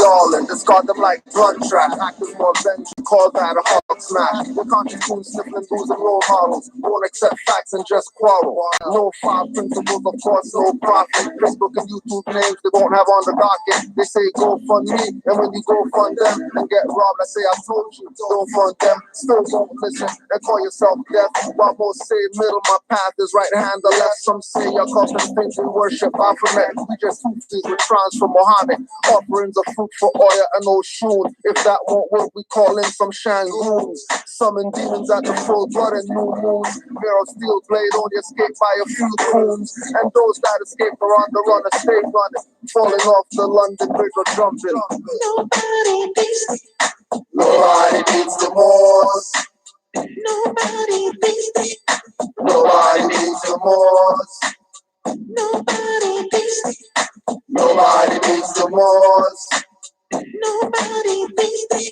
all in. Discard them like blunt trash. Actors more venge, call that a hog smash. Your conscious food sniffling booze and role models. Won't accept facts and just quarrel. No five principles, of course, no profit. Facebook and YouTube names they won't have on the docket. They say go fund me, and when you go fund them and get robbed, I say I told you, don't fund them. Still don't listen and call yourself deaf. While most say middle, my path is right hand, the left. Some say your culture things we worship. Alphabet, we just Sufis with trance from Mohammed. Offerings of fruit for oil and Oshun. If that won't work, we call in some Shangoons. Summon demons at the full blood and new moons. Mirror steel blade only escaped by a few coons. And those that escaped are on the run, stay running. Falling off the London Bridge or jumping. Nobody beats the Moors. Nobody beats the Nobody beats the Moors. Nobody beats the Nobody beats the Moors. Nobody beats the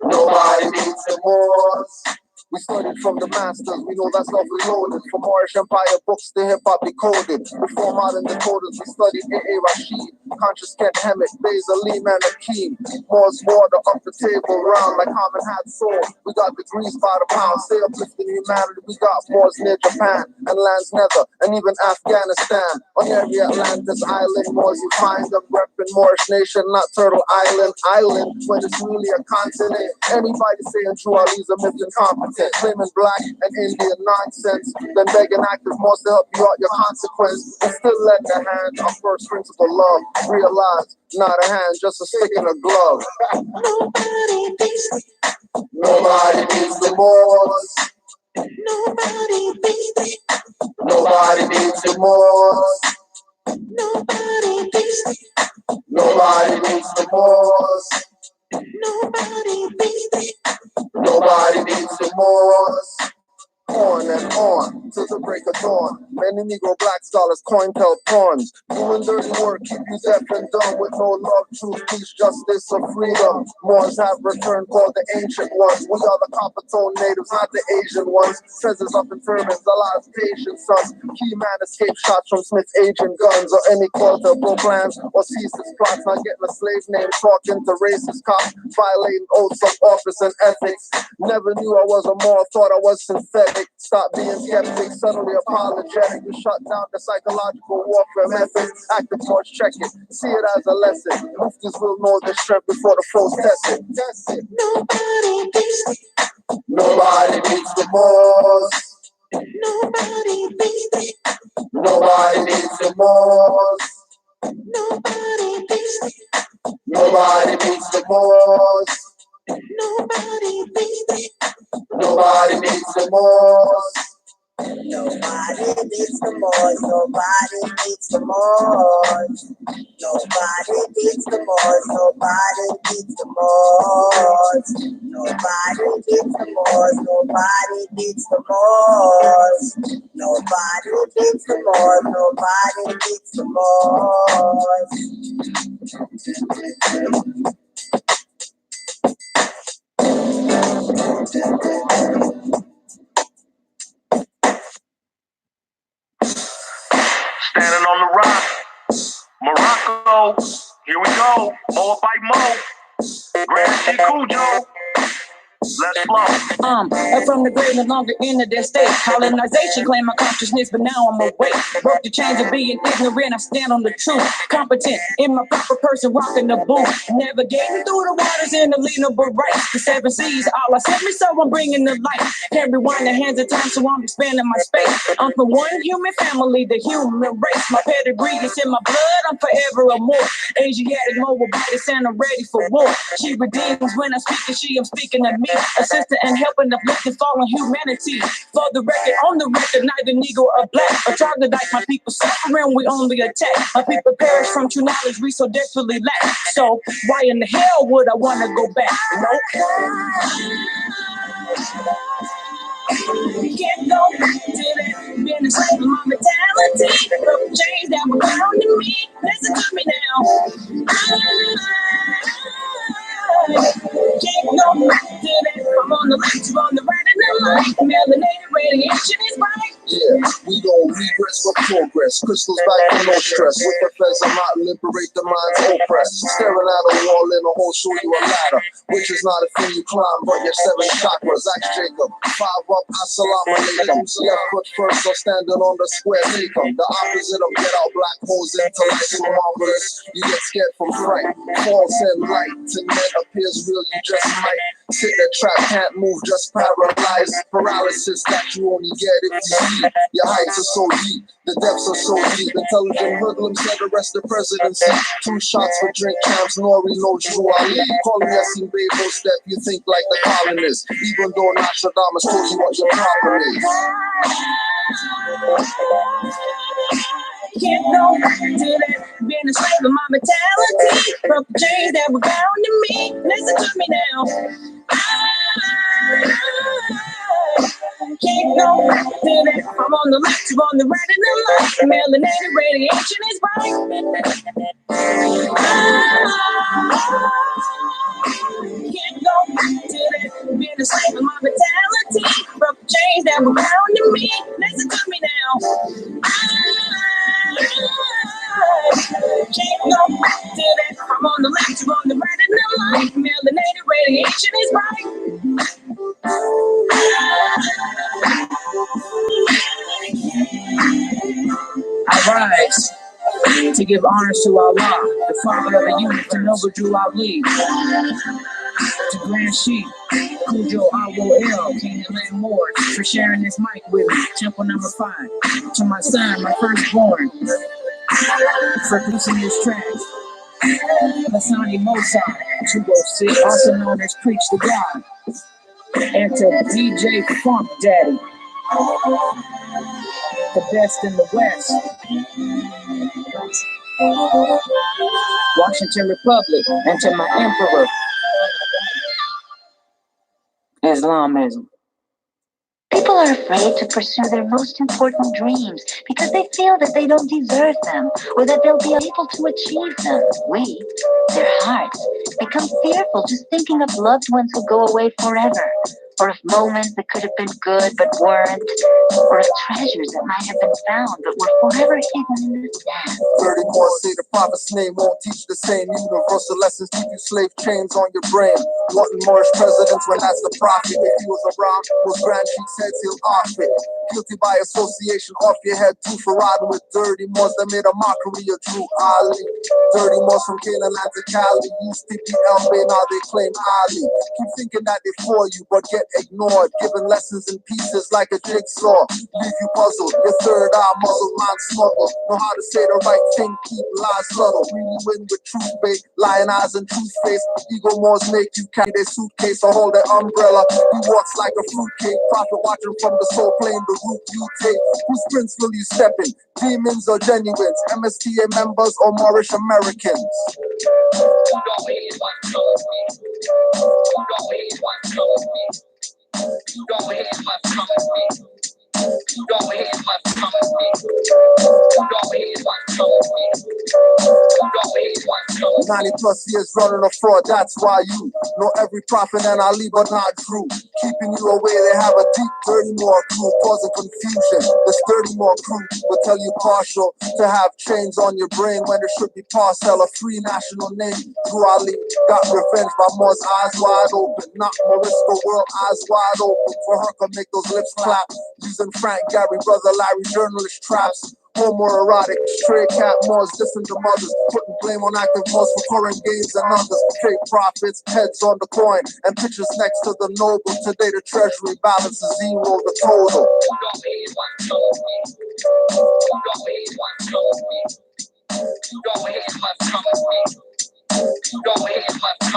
Nobody beats the Moors. We studied from the masters, we know that's not reloaded. From Moorish Empire books to hip-hop decoded. Before modern decoders, we studied A.A. Rashid, Conscious Kent Hemmitt, Basil Lehman Akeem. Moore's water up the table round like Harmon had soul. We got degrees by the pound, stay uplifting humanity. We got Moors near Japan and lands nether, and even Afghanistan. On every Atlantis island, Moors you find them repping Moorish nation, not Turtle Island. Island, when it's really a continent. Anybody saying True Ali's a myth incompetent. Claiming black and Indian nonsense, then begging actors more to help you out your consequence. And still let the hand of first principle love realize not a hand, just a stick in a glove. Nobody beats the Moors. Nobody beats the Nobody beats the Moors. Nobody beats the Nobody beats the Moors. Nobody beats the Nobody beats the Moors. On and on till the break of dawn. Many Negro black scholars coin tell pawns. Doing dirty work, keep you deaf and dumb with no love, truth, peace, justice, or freedom. Moors have returned called the ancient ones. We are the copper-tone natives, not the Asian ones. Treasures up in turbans, Allah's patient sons. Key man escaped shots from Smith's agent guns, or any quarter proclams or ceases plots. Not getting a slave name, talking to racist cops, violating oaths of office and ethics. Never knew I was a Moor, thought I was synthetic. Stop being skeptic, suddenly apologetic. You shut down the psychological warfare methods. Active torch, check it, see it as a lesson. Muftis will know the strength before the foes test it. Test it. Nobody beats the Nobody beats the Moors. Nobody beats the Nobody beats the Moors. Nobody beats the Nobody beats the Moors. Nobody beats the Nobody beats the Moors. Nobody beats the Moors. Nobody beats the Moors. Nobody beats the Moors. Nobody beats the Moors. Nobody beats the Moors. Nobody beats the Moors. Nobody beats the Moors. Nobody beats the Moors. Standing on the rock, Morocco, here we go, Moa by Mo, Grand G. Cujo. Let's flow. From the great no longer in their state. Colonization claimed my consciousness, but now I'm awake. Broke the chains of being ignorant, I stand on the truth. Competent, in my proper person, rocking the boot. Navigating through the waters in the lean of rights. The seven seas, all I sent me, so I'm bringing the light. Can't rewind the hands of time, so I'm expanding my space. I'm from one human family, the human race. My pedigree is in my blood, I'm forever a more. Asiatic, mobile body, and I'm ready for war. She redeems when I speak to she, I'm speaking to me. Assisting and helping uplifting fallen humanity. For the record, on the record, neither Negro or black. A troglodyte, my people suffering, we only attack. My people perish from true knowledge, we so desperately lack. So why in the hell would I want to go back? You can't go back to that. Being a slave of my mentality. The chains that were bound to me. Listen to me now. Can't go back to that. I'm on the left, you're on the right, and the line. Melanated radiation is bright. Yeah, we don't regress but progress. Crystals back for no stress. With the feds, I'm not liberate the mind's oppressed. Staring at a wall in a hole, show you a ladder. Which is not a thing you climb, but your 7 chakras. Ask Jacob. 5 up, assalamu alaikum. Left foot first, or standing on the square, take 'em. The opposite of get out black holes into life so marvelous. You get scared from fright. False and light, and then appears real, you just might. Sit that trap, can't move, just paralyzed. Paralysis that you only get if you sleep. Your heights are so deep, the depths are so deep. Intelligent hoodlums said arrest the presidency. 2 shots for drink champs, Nori, no Drew Ali. Calling us in Babo step, you think like the colonists. Even though Nostradamus told you what your problem is. Can't go back to that, being a slave of my mentality. Broke the chains that were bound to me. Listen to me now. I can't go back to that. I'm on the left, you're on the right, and the left. Melanated radiation is right. Can't go back to that, being a slave of my mentality. Broke the chains that were bound to me. Listen to me now. Can't go back to that. I'm on the left, you're on the right, and the left. Melanated radiation is right. I rise to give honors to Allah, the father of the youth, to Noble Drew Ali, to Grand Sheik, Cujo Awo Canaanland Moors, for sharing this mic with me, Temple number 5, to my son, my firstborn, for producing this track, Hassani Mosai, 206, also known as Preach to God, and to DJ Funk Daddy, the best in the West, Washington Republic, and to my emperor, Islamism. People are afraid to pursue their most important dreams because they feel that they don't deserve them or that they'll be able to achieve them. We, their hearts, become fearful just thinking of loved ones who go away forever, or of moments that could have been good but weren't, or of treasures that might have been found but were forever hidden in the sand. 30 more say the prophet's name won't teach the same universal lessons, keep you slave chains on your brain. Wanting Moorish presidents when that's the prophet. If he was around, those grand chiefs heads he'll off it. Guilty by association, off your head too for riding with dirty Moors that made a mockery of Drew Ali. Dirty Moors from Canaanland to Cali, used to be LB, now they claim Ali. Keep thinking that they for you, but get ignored. Giving lessons in pieces like a jigsaw. Leave you puzzled, your third eye muzzled, mind smuggled. Know how to say the right thing, keep lies subtle. Really win with truth bait, lying eyes and truth face. Ego Moors make you carry their suitcase or hold their umbrella. He walks like a fruitcake, prophet watching from the soul plane, the route you take. Whose prince will you step in? Demons or genuines? MSTA members or Moorish Americans? Go ahead, 90 plus years running a fraud, that's why you know every prophet and Ali, but not true. Keeping you away, they have a deep, dirty more crew, causing confusion. This dirty more crew will tell you partial to have chains on your brain when it should be parcel, a free national name. Drew Ali got revenge by Moore's eyes wide open, not Morisco world eyes wide open. For her can make those lips clap, using Frank, Gary, Brother Larry, journalist traps. Homoerotic, stray cat Moors, listen to mothers, putting blame on active Moors for current gains and others. Fake profits, heads on the coin, and pictures next to the noble. Today the treasury balance is zero, the total.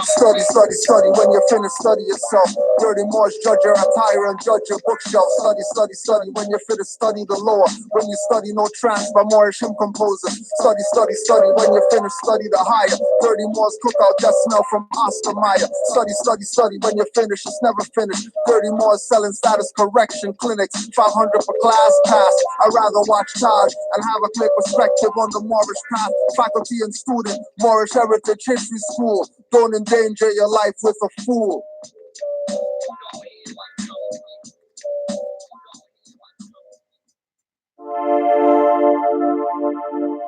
Study, study, study. When you're finished, study yourself. Dirty Moors, judge your attire and judge your bookshelf. Study, study, study. When you're finished, study the law. When you study, no trance by Moorish hymn composers. Study, study, study. When you're finished, study the higher. Dirty Moors cookout, just smell from Oscar Mayer. Study, study, study. When you're finished, it's never finished. Dirty Moors selling status correction clinics. 500 for class pass. I'd rather watch Taj and have a clear perspective on the Moorish path. Faculty and student, Moorish Heritage History School. Don't endanger your life with a fool.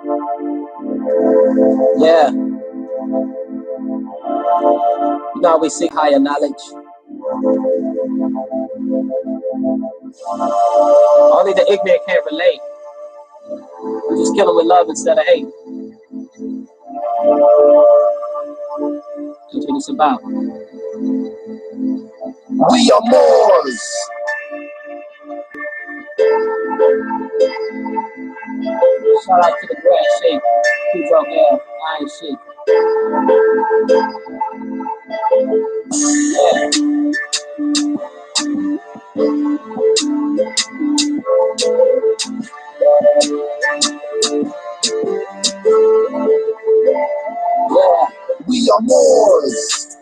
Yeah, you know we seek higher knowledge. Only the ignorant can't relate. We just kill them with love instead of hate. That's what it's about. We are Moors. Shout out to the grass shake. Who broke out? I ain't shit. We are Moors.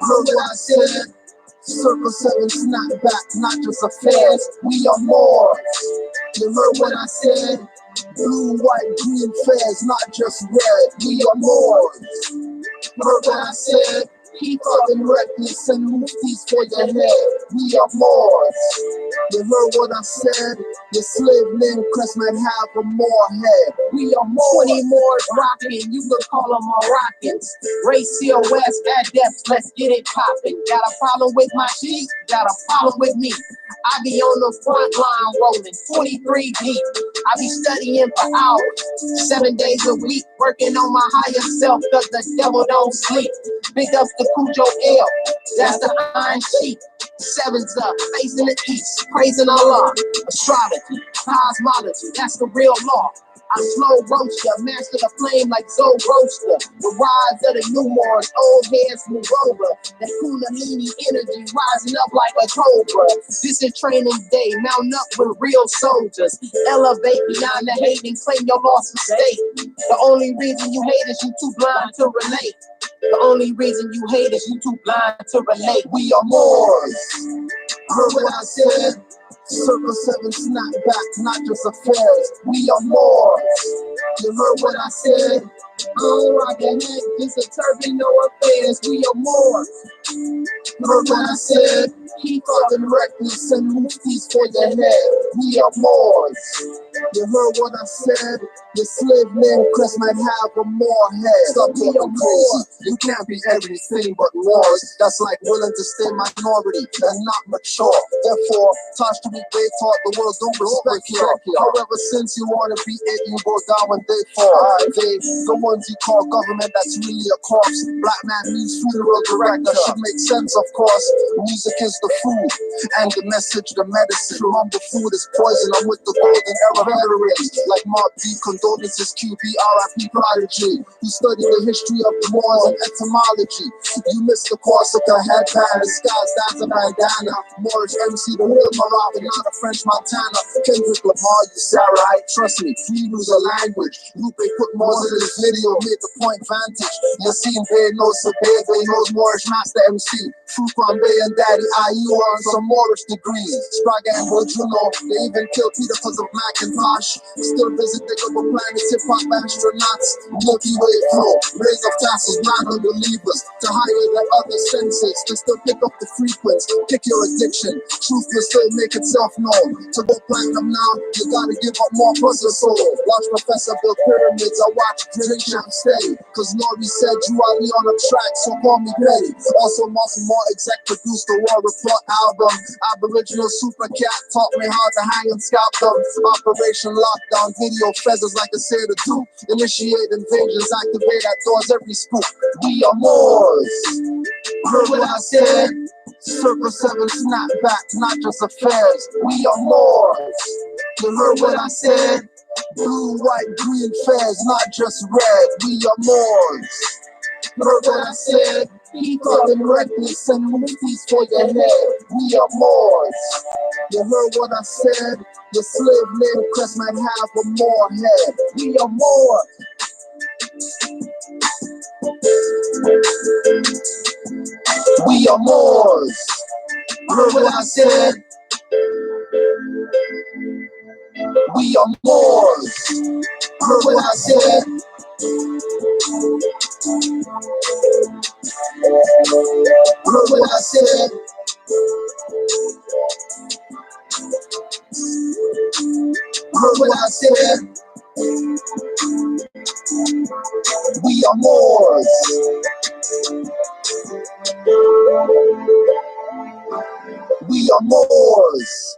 Heard what I said? Circle 7 snap back, not just affairs. We are Moors. You heard what I said? Blue, white, green flares, not just red. We are Moors. Heard what I said? Keep up and reckless and move these for your head. We are Moors. You heard what I said? Your slave name crest might have a more head. We are Moors. 20 Moors rockin', you could call them Moroccans. Race West adepts, let's get it poppin'. Got a problem with my sheep? Got a problem with me. I be on the front line rolling 23 deep. I be studying for hours, 7 days a week, working on my higher self, cause the devil don't sleep. Big ups to Cujo L, that's the Iron Sheep. 7's up, facing the east, praising Allah. Astrology, cosmology, that's the real law. I slow roast ya, master the flame like Zoe Roaster. The rise of the new Moors, old heads move over. That Kundalini energy rising up like a cobra. This is training day, mount up with real soldiers. Elevate beyond the hate and claim your lost estate. The only reason you hate is you too blind to relate. The only reason you hate is you too blind to relate. We are Moors. Heard what I said? Circle 7 snap back, not just affairs. We are Moors. You heard what I said? I don't rock a head, this a turban, no affairs. We are Moors. Heard what I said? Keep up and reckless and move these for your head. We are Moors. You heard what I said? Your slave name crest might have a more head. Stop being crazy. You can't be everything but Moors. That's like willing to stay minority and not mature. Therefore, touch to be they taught the world don't respect you. However, since you want to be it, you go down when they fall. They, the ones you call government, that's really a corpse. Black man means funeral director. Should make sense, of course. Music is the food and the message, the medicine. Remember, food is poison. I'm with the golden era veterans like Mark D. Condolences, QB, RIP Prodigy, who studied the history of the Moors and etymology. You missed the Corsica headband, disguised as a bandana. Moorish MC, the real Moroccan, not a French Montana. Kendrick Lamar, you Sarahite, trust me, we lose a language. Lupe put Moors in this video, made the point vantage. Yassine Bey knows Sabay, Bey knows Moorish Master MC. Fuquan Bey and Daddy IU on some Moorish degrees. Sprague and Bojuno, they even killed Peter because of Macintosh. Still visit the couple planets, hip-hop astronauts. Milky Way flow, rays of tassels, blind unbelievers. To higher than other senses, to still pick up the frequency. Kick your addiction, truth will still make itself known. To go platinum now, you gotta give up more plus your soul. Watch Professor build pyramids, I watch drink champ steady. Cause Nori said you are on a track, so call me Petty. Also, more exec produced the War Report album. Aboriginal Super Cat taught me how to hang and scalp them. Operation Lockdown, video feathers like I say to do. Initiate invasions, activate at doors every spook. We are Moors. Heard what I said? Circle 7 snap back, not just affairs. We are Moors. You heard what I said? Blue, white, green flares, not just red. We are Moors. Heard what I said? Keep up and reckless and move these for your head. We are Moors. You heard what I said? Your slave name crest might have a more head. We are Moors. We are Moors. Heard what I said? We are Moors. Heard what I said? Heard what I said? Heard what I said? are Moors. We are Moors.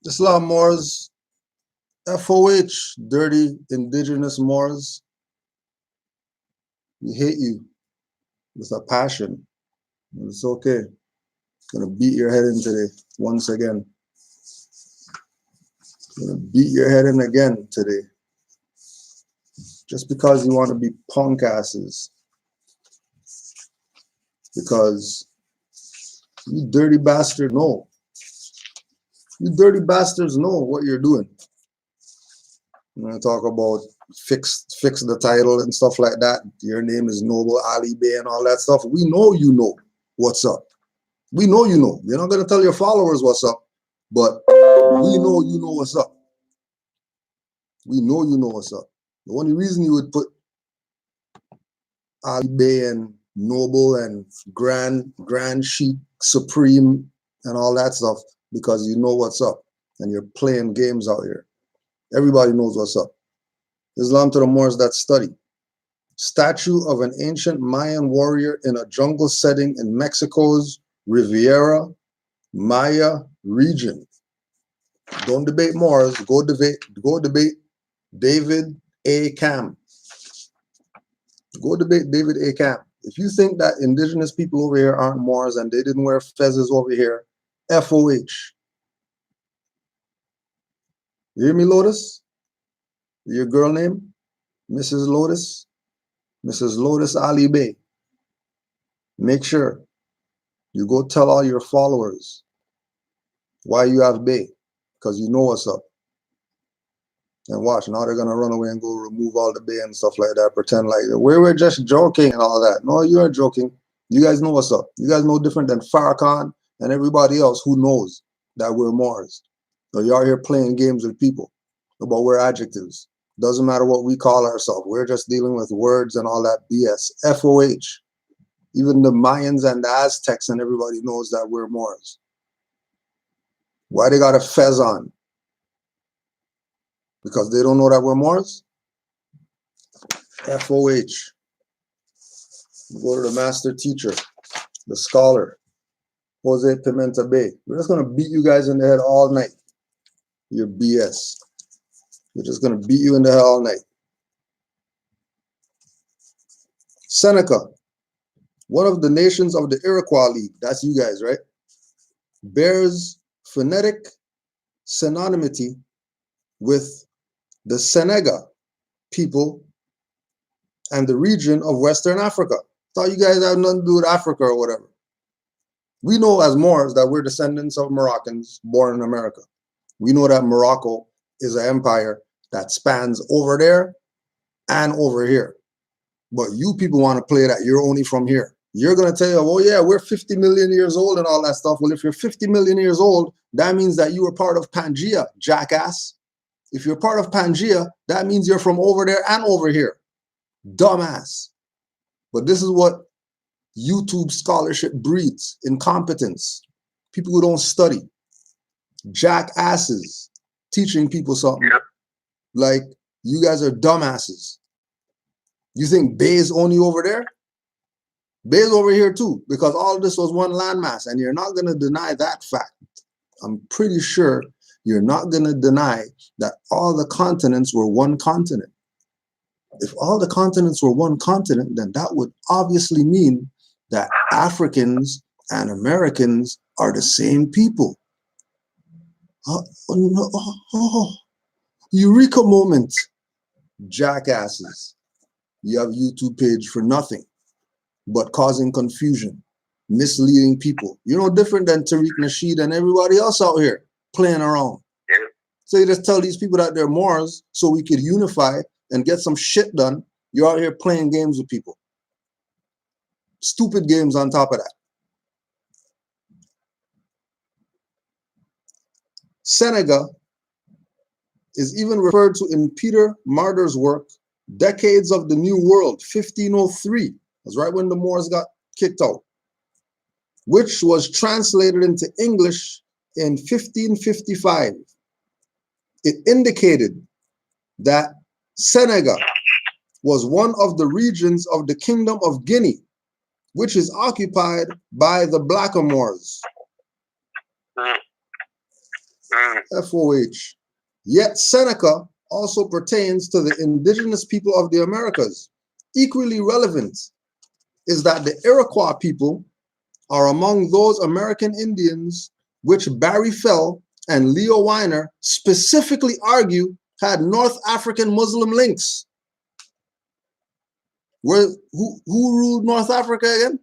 Islam Moors, FOH, dirty indigenous Moors. We hate you with a passion. It's okay. Gonna beat your head in today, once again. Gonna beat your head in again today. Just because you want to be punk asses. Because you dirty bastard know. You dirty bastards know what you're doing. I'm gonna talk about fix the title and stuff like that. Your name is Noble Ali Bey and all that stuff. We know you know what's up. We know you know. You're not gonna tell your followers what's up, but we know you know what's up. We know you know what's up. The only reason you would put Ali Bey and Noble and Grand Sheik Supreme and all that stuff because you know what's up and you're playing games out here. Everybody knows what's up. Islam to the Moors that study. Statue of an ancient Mayan warrior in a jungle setting in Mexico's Riviera Maya region. Don't debate Moors. Go debate David A. Cam. Go debate David A. Cam. If you think that indigenous people over here aren't Moors and they didn't wear fezzes over here, FOH. You hear me, Lotus? Your girl name? Mrs. Lotus? Mrs. Lotus Ali Bey. Make sure you go tell all your followers why you have Bey, because you know what's up. And watch, now they're gonna run away and go remove all the Bey and stuff like that, pretend like we were just joking and all that. No, you aren't joking. You guys know what's up. You guys know different than Farrakhan and everybody else who knows that we're Moors. So you're out here playing games with people about we're adjectives. Doesn't matter what we call ourselves. We're just dealing with words and all that BS. FOH. Even the Mayans and the Aztecs and everybody knows that we're Moors. Why they got a fez on? Because they don't know that we're Moors? FOH. Go to the master teacher, the scholar, Jose Pimenta Bey. We're just going to beat you guys in the head all night. Your BS. We're just going to beat you in the head all night. Seneca, one of the nations of the Iroquois League, that's you guys, right? Bears phonetic synonymity with the Senega people and the region of Western Africa. Thought you guys have nothing to do with Africa or whatever. We know as Moors that we're descendants of Moroccans born in America. We know that Morocco is an empire that spans over there and over here. But you people want to play that you're only from here. You're going to tell you, oh yeah, we're 50 million years old and all that stuff. Well, if you're 50 million years old, that means that you were part of Pangea, jackass. If you're part of Pangea, that means you're from over there and over here. Dumbass. But this is what YouTube scholarship breeds: incompetence. People who don't study. Jackasses teaching people something. Yep. Like, you guys are dumbasses. You think Bay is only over there? Bay is over here too, because all of this was one landmass, and you're not going to deny that fact. I'm pretty sure you're not going to deny that all the continents were one continent. If all the continents were one continent, then that would obviously mean that Africans and Americans are the same people. Eureka moment, jackasses. You have a YouTube page for nothing but causing confusion, misleading people. You're no different than Tariq Nasheed and everybody else out here playing around. So you just tell these people that they're Moors so we could unify and get some shit done. You're out here playing games with people. Stupid games on top of that. Seneca is even referred to in Peter Martyr's work, Decades of the New World, 1503. That's right when the Moors got kicked out, which was translated into English in 1555. It indicated that Senegal was one of the regions of the Kingdom of Guinea, which is occupied by the Blackamoors. FOH. Yet Seneca also pertains to the indigenous people of the Americas. Equally relevant is that the Iroquois people are among those American Indians which Barry Fell and Leo Weiner specifically argue had North African Muslim links. Who ruled North Africa again?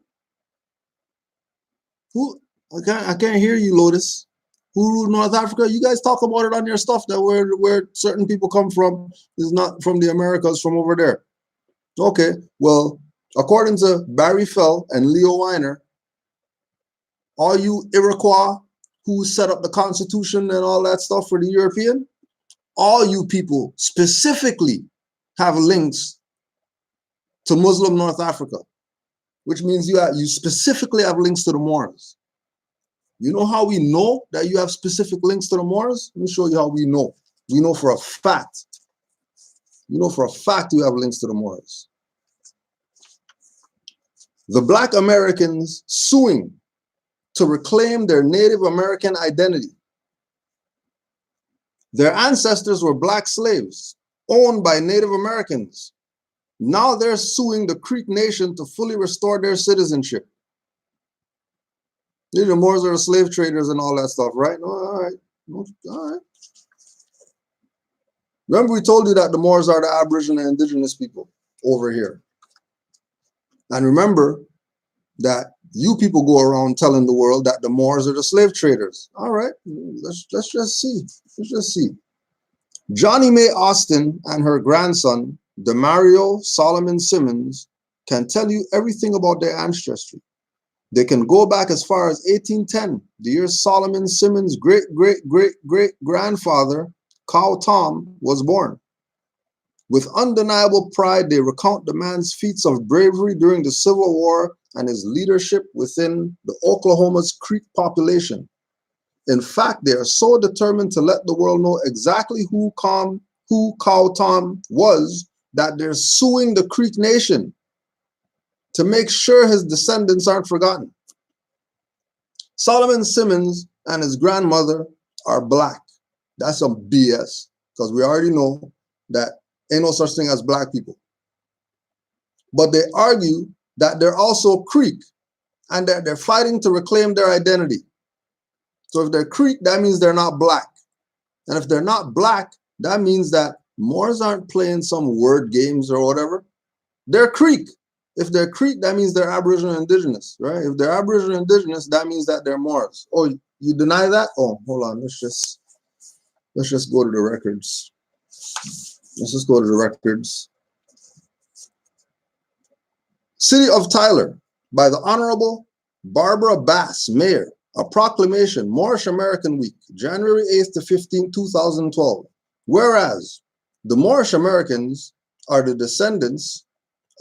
Who? I can't hear you, Lotus. Who ruled North Africa? You guys talk about it on your stuff, that where certain people come from is not from the Americas, from over there. Okay, well, according to Barry Fell and Leo Weiner, all you Iroquois who set up the Constitution and all that stuff for the European, all you people specifically have links to Muslim North Africa, which means you specifically have links to the Moors. You know how we know that you have specific links to the Moors? Let me show you how we know. We know for a fact. You know for a fact you have links to the Moors. The Black Americans suing to reclaim their Native American identity. Their ancestors were Black slaves owned by Native Americans. Now they're suing the Creek Nation to fully restore their citizenship. The Moors are slave traders and all that stuff, right? All right. All right. Remember we told you that the Moors are the Aboriginal and indigenous people over here. And remember that you people go around telling the world that the Moors are the slave traders. All right, let's just see. Let's just see. Johnny Mae Austin and her grandson, Demario Solomon Simmons, can tell you everything about their ancestry. They can go back as far as 1810, the year Solomon Simmons' great-great-great-great-grandfather, Cow Tom, was born. With undeniable pride, they recount the man's feats of bravery during the Civil War and his leadership within the Oklahoma's Creek population. In fact, they are so determined to let the world know exactly who Cow Tom was that they're suing the Creek Nation to make sure his descendants aren't forgotten. Solomon Simmons and his grandmother are Black. That's some BS, because we already know that ain't no such thing as Black people. But they argue that they're also Creek and that they're fighting to reclaim their identity. So if they're Creek, that means they're not Black. And if they're not Black, that means that Moors aren't playing some word games or whatever. They're Creek. If they're Creek, that means they're Aboriginal Indigenous, right? If they're Aboriginal Indigenous, that means that they're Moors. Oh, you deny that? Oh, hold on. Let's just go to the records. Let's just go to the records. City of Tyler, by the Honorable Barbara Bass, Mayor, a proclamation, Moorish American Week, January 8th to 15th, 2012. Whereas the Moorish Americans are the descendants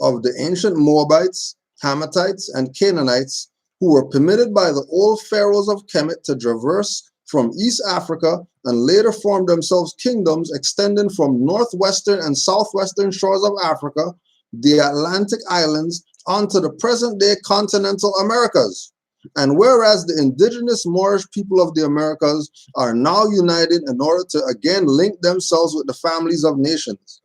of the ancient Moabites, Hamathites, and Canaanites who were permitted by the old pharaohs of Kemet to traverse from East Africa and later formed themselves kingdoms extending from northwestern and southwestern shores of Africa, the Atlantic islands, onto the present-day continental Americas. And whereas the indigenous Moorish people of the Americas are now united in order to again link themselves with the families of nations.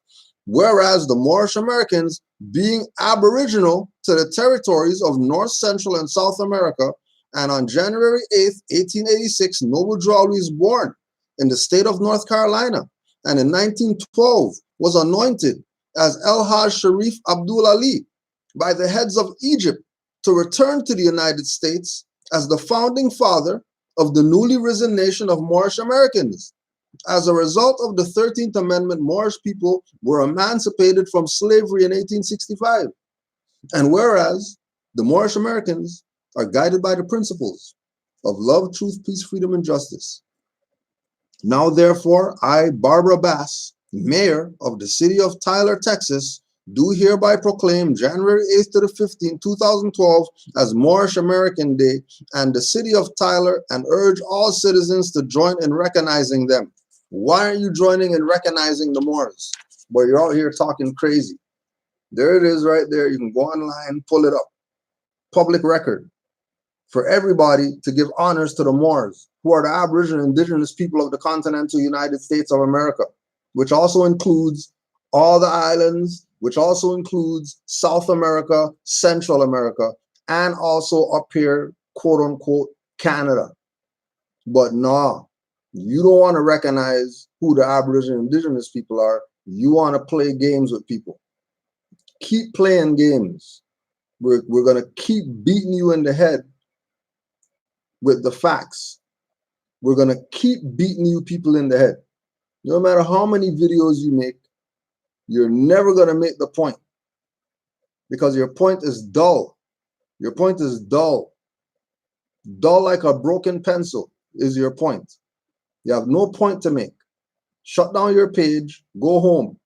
Whereas the Moorish Americans, being aboriginal to the territories of North, Central, and South America, and on January 8th, 1886, Noble Drew was born in the state of North Carolina, and in 1912 was anointed as El Hajj Sharif Abdul Ali by the heads of Egypt to return to the United States as the founding father of the newly risen nation of Moorish Americans. As a result of the 13th Amendment, Moorish people were emancipated from slavery in 1865. And whereas the Moorish Americans are guided by the principles of love, truth, peace, freedom, and justice. Now, therefore, I, Barbara Bass, Mayor of the city of Tyler, Texas, do hereby proclaim January 8th to the 15th, 2012 as Moorish American Day and the city of Tyler, and urge all citizens to join in recognizing them. Why aren't you joining in recognizing the Moors? But you're out here talking crazy. There it is right there. You can go online, pull it up. Public record for everybody to give honors to the Moors, who are the Aboriginal indigenous people of the continental United States of America, which also includes all the islands, which also includes South America, Central America, and also up here, quote unquote, Canada. But nah, you don't want to recognize who the Aboriginal indigenous people are. You want to play games with people. Keep playing games. We're going to keep beating you in the head with the facts. We're going to keep beating you people in the head. No matter how many videos you make, you're never going to make the point, because your point is dull. Your point is dull. Dull like a broken pencil is your point. You have no point to make. Shut down your page, go home.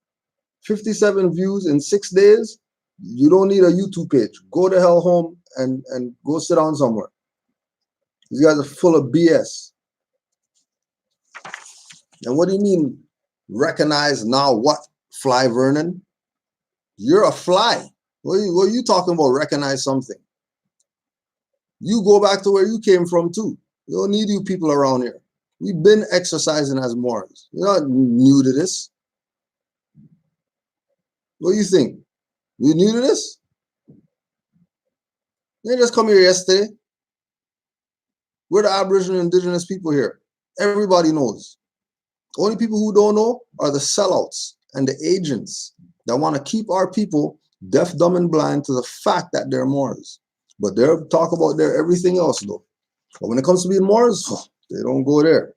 57 views in 6 days. You don't need a YouTube page. Go the hell home and go sit down somewhere. These guys are full of BS. And what do you mean recognize now what, Fly Vernon? You're a fly. What are you talking about recognize something? You go back to where you came from too. You don't need you people around here. We've been exercising as Moors. You're not new to this. What do you think? You new to this? You didn't just come here yesterday. We're the Aboriginal indigenous people here. Everybody knows. Only people who don't know are the sellouts and the agents that want to keep our people deaf, dumb, and blind to the fact that they're Moors. But they'll talk about their everything else though. But when it comes to being Moors, they don't go there.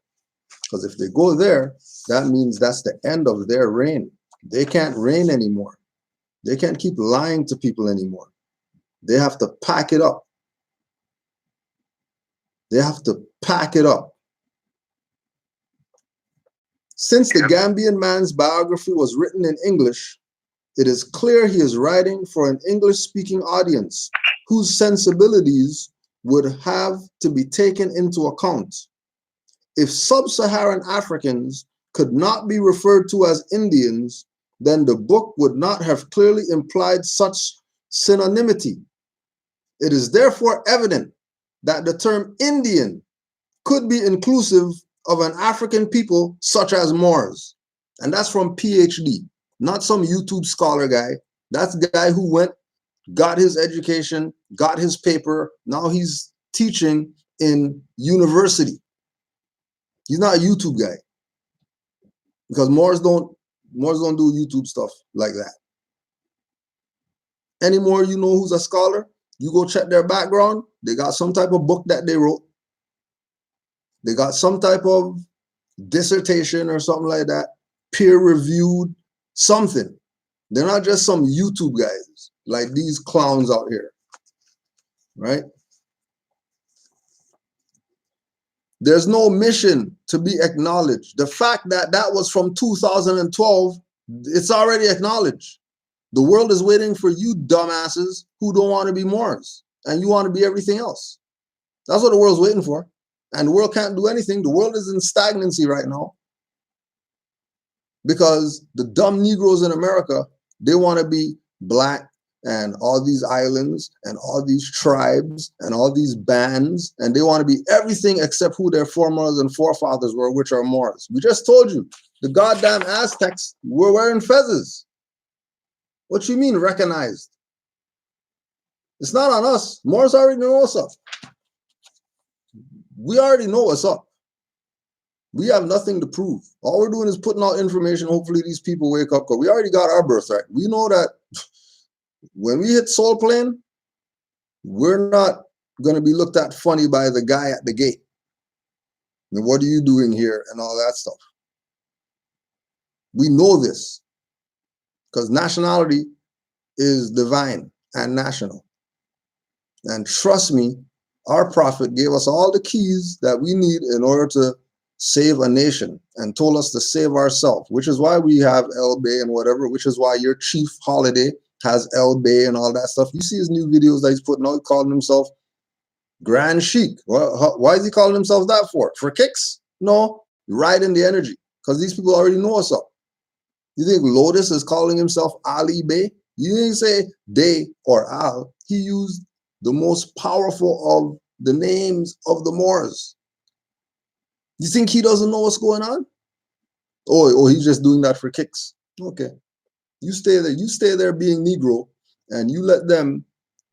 Because if they go there, that means that's the end of their reign. They can't reign anymore. They can't keep lying to people anymore. They have to pack it up. They have to pack it up. Since the Gambian man's biography was written in English, it is clear he is writing for an English-speaking audience whose sensibilities would have to be taken into account. If sub-Saharan Africans could not be referred to as Indians, then the book would not have clearly implied such synonymity. It is therefore evident that the term Indian could be inclusive of an African people such as Moors. And that's from PhD, not some YouTube scholar guy. That's the guy who went, got his education, got his paper. Now he's teaching in university. He's not a YouTube guy, because Moors don't do YouTube stuff like that. Any more you know who's a scholar, you go check their background. They got some type of book that they wrote. They got some type of dissertation or something like that, peer-reviewed something. They're not just some YouTube guys like these clowns out here, right? There's no mission to be acknowledged. The fact that that was from 2012, it's already acknowledged. The world is waiting for you dumbasses who don't want to be Moors and you want to be everything else. That's what the world's waiting for. And the world can't do anything. The world is in stagnancy right now because the dumb Negroes in America, they want to be black and all these islands and all these tribes and all these bands, and they want to be everything except who their foremothers and forefathers were, which are Moors. We just told you, the goddamn Aztecs were wearing feathers. What you mean recognized? It's not on us. Moors already know what's up. We already know what's up. We have nothing to prove. All we're doing is putting out information. Hopefully these people wake up, because we already got our birthright. We know that when we hit Soul Plane, we're not going to be looked at funny by the guy at the gate. And what are you doing here and all that stuff? We know this because nationality is divine and national. And trust me, our prophet gave us all the keys that we need in order to save a nation and told us to save ourselves, which is why we have El Bay and whatever, which is why your chief holiday has El Bay and all that stuff. You see his new videos that he's putting out, calling himself Grand Sheik. Well, why is he calling himself that for? For kicks? No, riding the energy, because these people already know what's up. You think Lotus is calling himself Ali Bey? You didn't say Day or Al. He used the most powerful of the names of the Moors. You think he doesn't know what's going on? Oh, he's just doing that for kicks. Okay. You stay there. You stay there being Negro, and you let them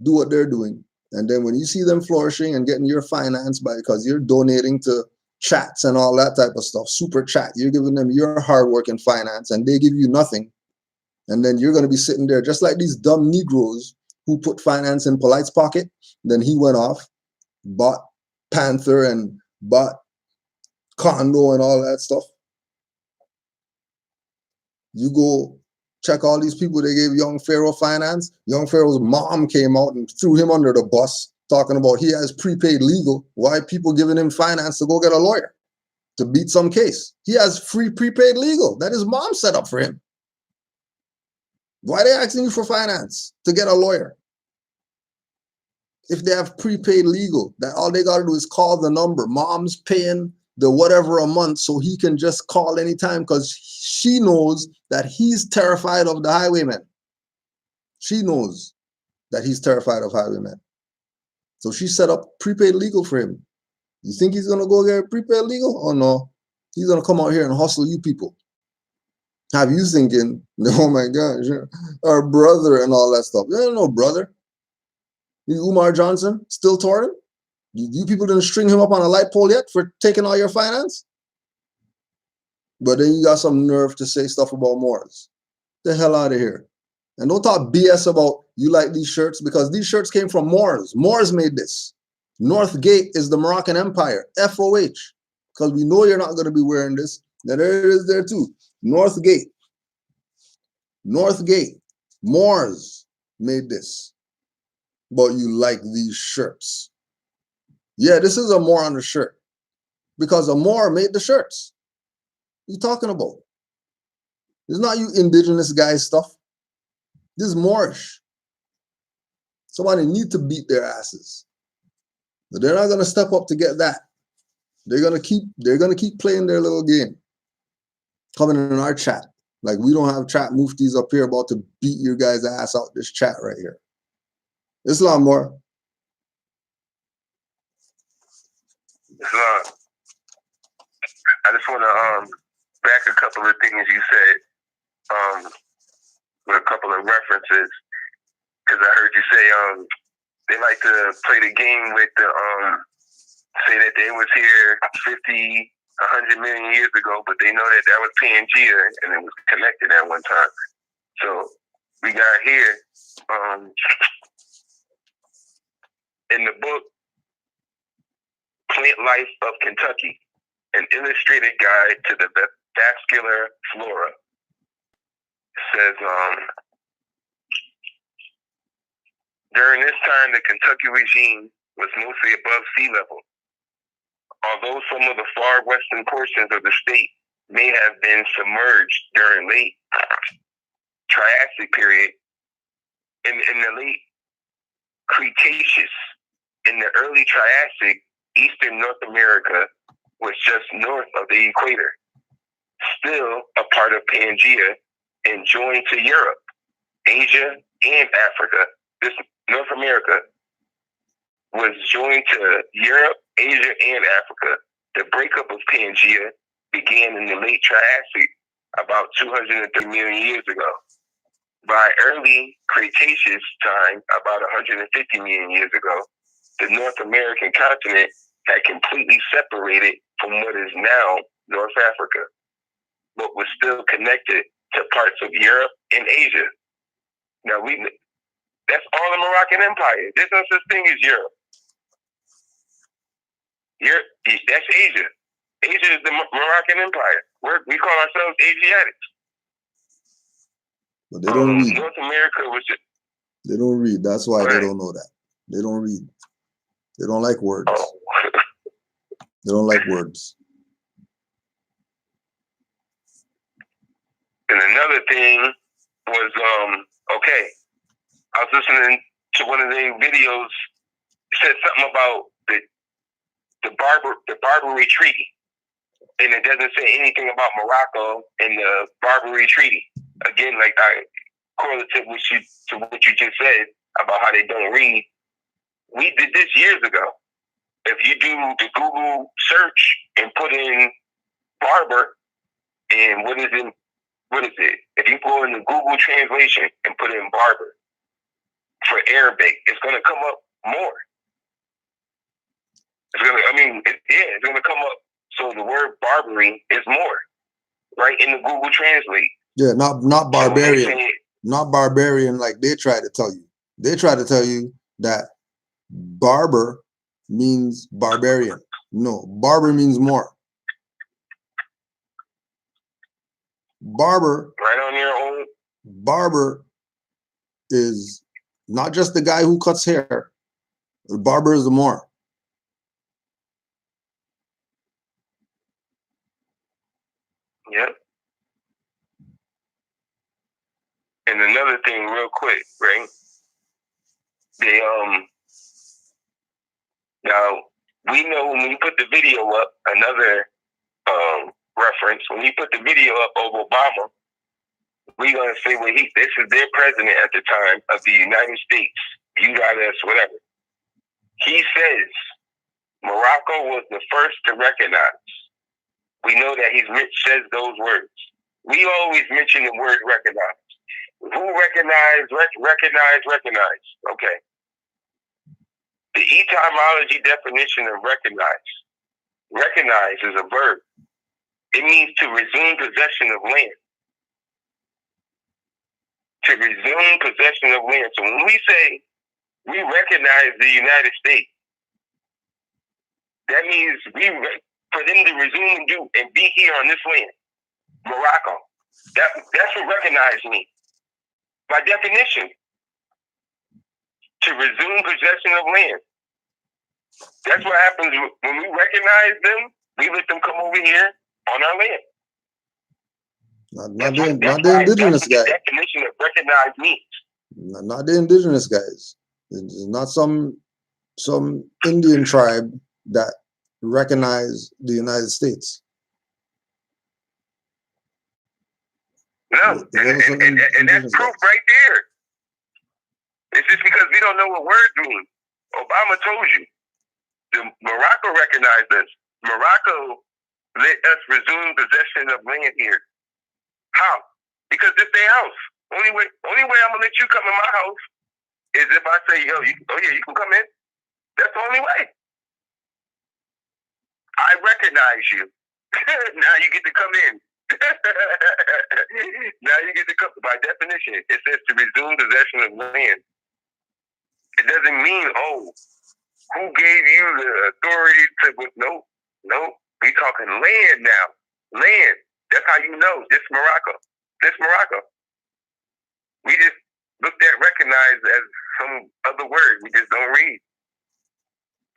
do what they're doing. And then when you see them flourishing and getting your finance because you're donating to chats and all that type of stuff, super chat, you're giving them your hard work and finance, and they give you nothing. And then you're going to be sitting there just like these dumb Negroes who put finance in Polite's pocket. Then he went off, bought Panther and bought condo and all that stuff. You go check all these people they gave young Pharaoh finance. Young Pharaoh's mom came out and threw him under the bus, talking about he has prepaid legal. Why people giving him finance to go get a lawyer to beat some case? He has free prepaid legal that his mom set up for him. Why are they asking you for finance to get a lawyer? If they have prepaid legal, that all they got to do is call the number. Mom's paying the whatever a month so he can just call anytime because she knows that he's terrified of the highwaymen. She knows that he's terrified of highwaymen. So she set up prepaid legal for him. You think he's going to go get prepaid legal? Oh, no. He's going to come out here and hustle you people. Have you thinking, oh my gosh, our brother and all that stuff. There ain't no brother. Umar Johnson still touring? You people didn't string him up on a light pole yet for taking all your finance? But then you got some nerve to say stuff about Moors. The hell out of here. And don't talk BS about you like these shirts, because these shirts came from Moors. Moors made this. North Gate is the Moroccan Empire, FOH. Because we know you're not going to be wearing this. Now there it is there too. North Gate. North Gate. Moors made this. But you like these shirts. Yeah, this is a Moor on the shirt. Because a Moor made the shirts. What are you talking about? It's not you indigenous guys stuff. This is Moorish. Somebody need to beat their asses. But they're not gonna step up to get that. They're gonna keep playing their little game. Coming in our chat. Like we don't have chat muftis up here about to beat your guys' ass out this chat right here. Islam more. Islam. I just want to back a couple of things you said with a couple of references, because I heard you say they like to play the game with the say that they was here 50, 100 million years ago, but they know that that was Pangea and it was connected at one time. So we got here in the book Plant Life of Kentucky, an illustrated guide to the vascular flora. It says, during this time, the Kentucky regime was mostly above sea level. Although some of the far western portions of the state may have been submerged during late Triassic period, in the late Cretaceous, in the early Triassic, eastern North America was just north of the equator, still a part of Pangea and joined to Europe, Asia, and Africa. This North America was joined to Europe, Asia, and Africa. The breakup of Pangea began in the late Triassic, about 230 million years ago. By early Cretaceous time, about 150 million years ago, the North American continent had completely separated from what is now North Africa, but was still connected to parts of Europe and Asia. Now, that's all the Moroccan Empire. There's no such thing as Europe. That's Asia. Asia is the Moroccan Empire. We call ourselves Asiatics. But they don't read. North America was just... They don't read. That's why they don't know that. They don't read. They don't like words. Oh. They don't like words. And another thing was, okay, I was listening to one of their videos. It said something about the Barbary Treaty, and it doesn't say anything about Morocco and the Barbary Treaty. Again, like I correlative to what you just said about how they don't read. We did this years ago. If you do the Google search and put in barber, and what is it? If you go in the Google translation and put in barber for Arabic, it's going to come up more. It's going to come up. So the word Barbary is more, right, in the Google Translate. Yeah, not barbarian. Not barbarian like they try to tell you. They try to tell you that barber means barbarian. No, barber means more. Barber. Right on your own. Barber is not just the guy who cuts hair. The barber is the more. Yep. And another thing, real quick, right? They now we know when we put the video up, another reference, when you put the video up of Obama, we're gonna say, well, this is their president at the time of the United States, U.S., whatever. He says Morocco was the first to recognize. We know that he says those words. We always mention the word recognize. Who recognize? Recognize. Okay. The etymology definition of recognize. Recognize is a verb. It means to resume possession of land. To resume possession of land. So when we say we recognize the United States, that means for them to resume and be here on this land, Morocco. That's what recognize means. By definition, to resume possession of land. That's what happens when we recognize them. We let them come over here on our land. Not the indigenous guys. The definition of recognize means. Not the indigenous guys. It's not some Indian tribe that recognize the United States. No, and that's proof right there. It's just because we don't know what words mean. Obama told you. Morocco recognized us. Morocco let us resume possession of land here. How? Because it's their house. Only way I'm gonna let you come in my house is if I say, you can come in. That's the only way. I recognize you. Now you get to come in. Now you get to come. By definition, it says to resume possession of land. It doesn't mean, who gave you the authority to? No. We talking land now. Land. That's how you know. This Morocco. We just looked at recognize as some other word. We just don't read.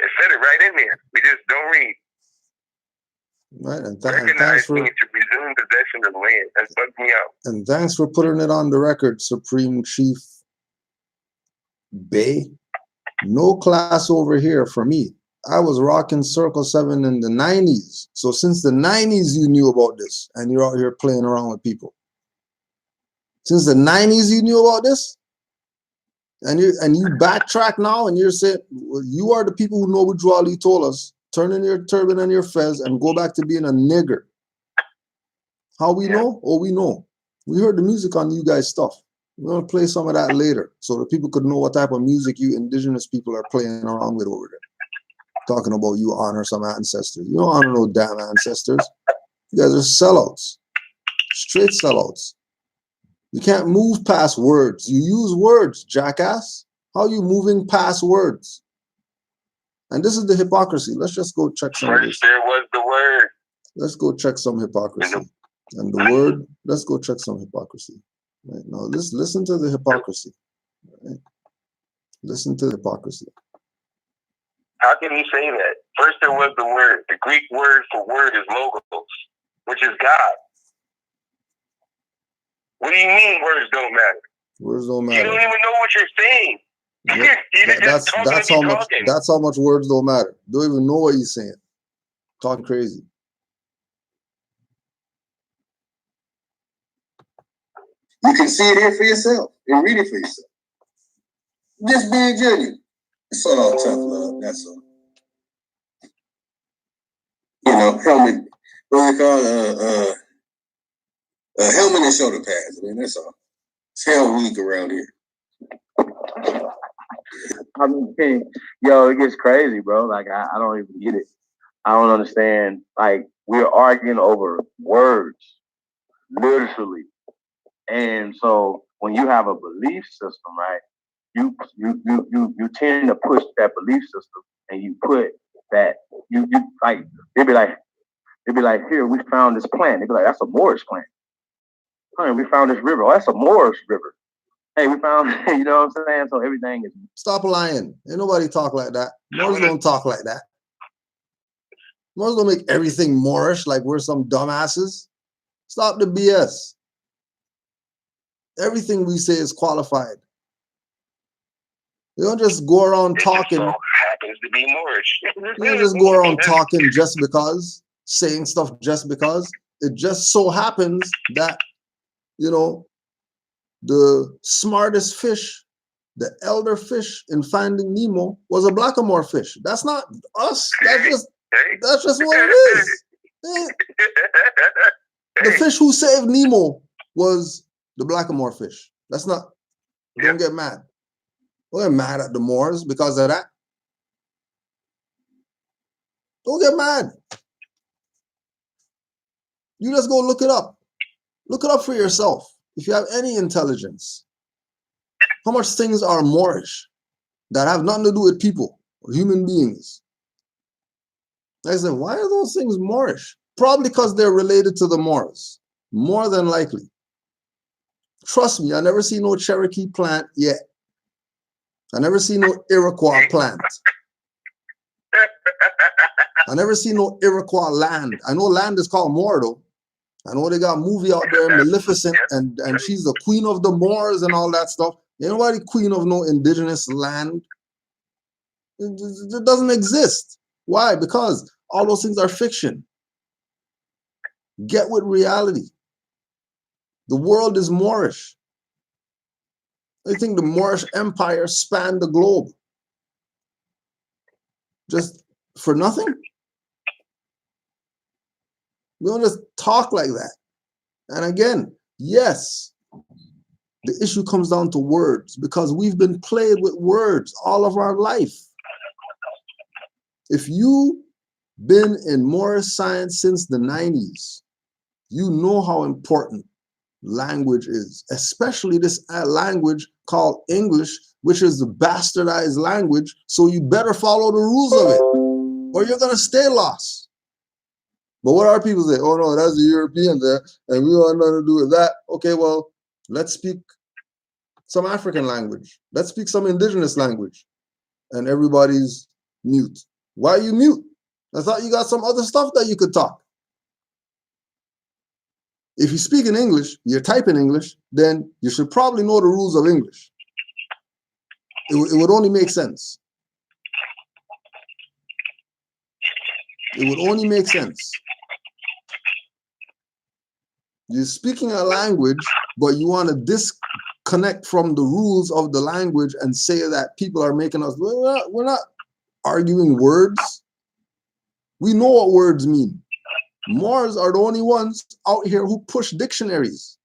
It said it right in there. We just don't read. Right, and recognize means to resume possession of land. That's bugged me out. And thanks for putting it on the record, Supreme Chief Bay. No class over here for me. I was rocking Circle 7 in the 90s. So since the 90s, you knew about this, and you're out here playing around with people. Since the 90s, you knew about this? And you backtrack now, and you're saying, well, you are the people who know what Drawley told us. Turn in your turban and your fez and go back to being a nigger. How we know? Oh, we know. We heard the music on you guys' stuff. We're going to play some of that later so that people could know what type of music you indigenous people are playing around with over there. Talking about you honor some ancestors. You don't honor no damn ancestors. You guys are sellouts. Straight sellouts. You can't move past words. You use words, jackass. How are you moving past words? And this is the hypocrisy. Let's just go check some of this. There was the word. Let's go check some hypocrisy. And the word, let's go check some hypocrisy. Right now, listen to the hypocrisy. Right? Listen to the hypocrisy. How can you say that? First there was the word. The Greek word for word is logos, which is God. What do you mean words don't matter? Words don't You matter. don't even know what you're saying. Yep. That's how much words don't matter. Don't even know what you're saying. Talking crazy. You can see it here for yourself and read it for yourself. Just being genuine. It's all tough love. That's all. You know, helmet. What do they call it? Helmet and shoulder pads. I mean, that's all. It's hell weak around here. I mean, yo, it gets crazy, bro. Like, I don't even get it. I don't understand. Like, we're arguing over words, literally. And so when you have a belief system, right, you tend to push that belief system, and you put that you like they'd be like, here, we found this plant. They'd be like, that's a Moorish plant. Hey, we found this river. Oh, that's a Moorish river. Hey, we found, you know what I'm saying? So everything is. Stop lying. Ain't nobody talk like that. Moors don't talk like that. Moors don't make everything Moorish like we're some dumbasses. Stop the BS. Everything we say is qualified. You don't just go around talking. It happens to be Moorish. You don't just go around talking just because, saying stuff just because. It just so happens that, you know, the smartest fish, the elder fish in Finding Nemo was a blackamoor fish. That's not us. That's just what it is. The fish who saved Nemo was the blackamoor fish. That's not. Don't get mad. Don't get mad at the Moors because of that. Don't get mad. You just go look it up. Look it up for yourself. If you have any intelligence, how much things are Moorish that have nothing to do with people or human beings? I said, why are those things Moorish? Probably because they're related to the Moors. More than likely. Trust me, I never seen no Cherokee plant yet. I never seen no Iroquois plant. I never seen no Iroquois land. I know land is called Moor though. I know they got a movie out there, Maleficent, and she's the queen of the Moors and all that stuff. Ain't nobody queen of no indigenous land. It doesn't exist. Why? Because all those things are fiction. Get with reality. The world is Moorish. I think the Moorish Empire spanned the globe. Just for nothing? We don't just talk like that. And again, yes, the issue comes down to words because we've been played with words all of our life. If you've been in Moorish science since the 90s, you know how important language is, especially this language called English, which is the bastardized language. So you better follow the rules of it or you're going to stay lost. But what our people say, oh no, that's the Europeans there, and we want nothing to do with that. Okay, well, let's speak some African language. Let's speak some indigenous language. And everybody's mute. Why are you mute? I thought you got some other stuff that you could talk. If you speak in English, you're typing English, then you should probably know the rules of English. It would only make sense. It would only make sense. You're speaking a language, but you want to disconnect from the rules of the language and say that people are making us, we're not arguing words. We know what words mean. Moors are the only ones out here who push dictionaries.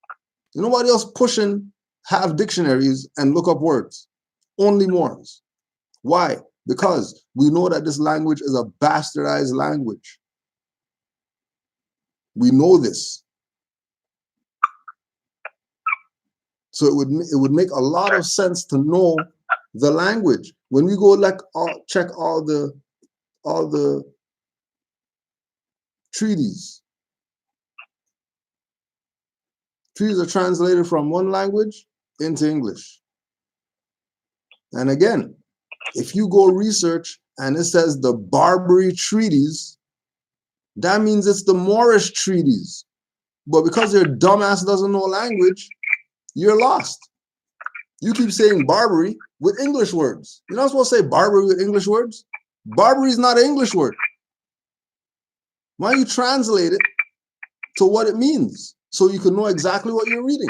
Nobody else have dictionaries and look up words. Only Moors. Why? Because we know that this language is a bastardized language. We know this. So it would make a lot of sense to know the language. When we go check all the treaties. Treaties are translated from one language into English. And again, if you go research and it says the Barbary treaties, that means it's the Moorish treaties. But because your dumbass doesn't know language, you're lost. You keep saying Barbary with English words. You're not supposed to say Barbary with English words. Barbary is not an English word. Why don't you translate it to what it means so you can know exactly what you're reading?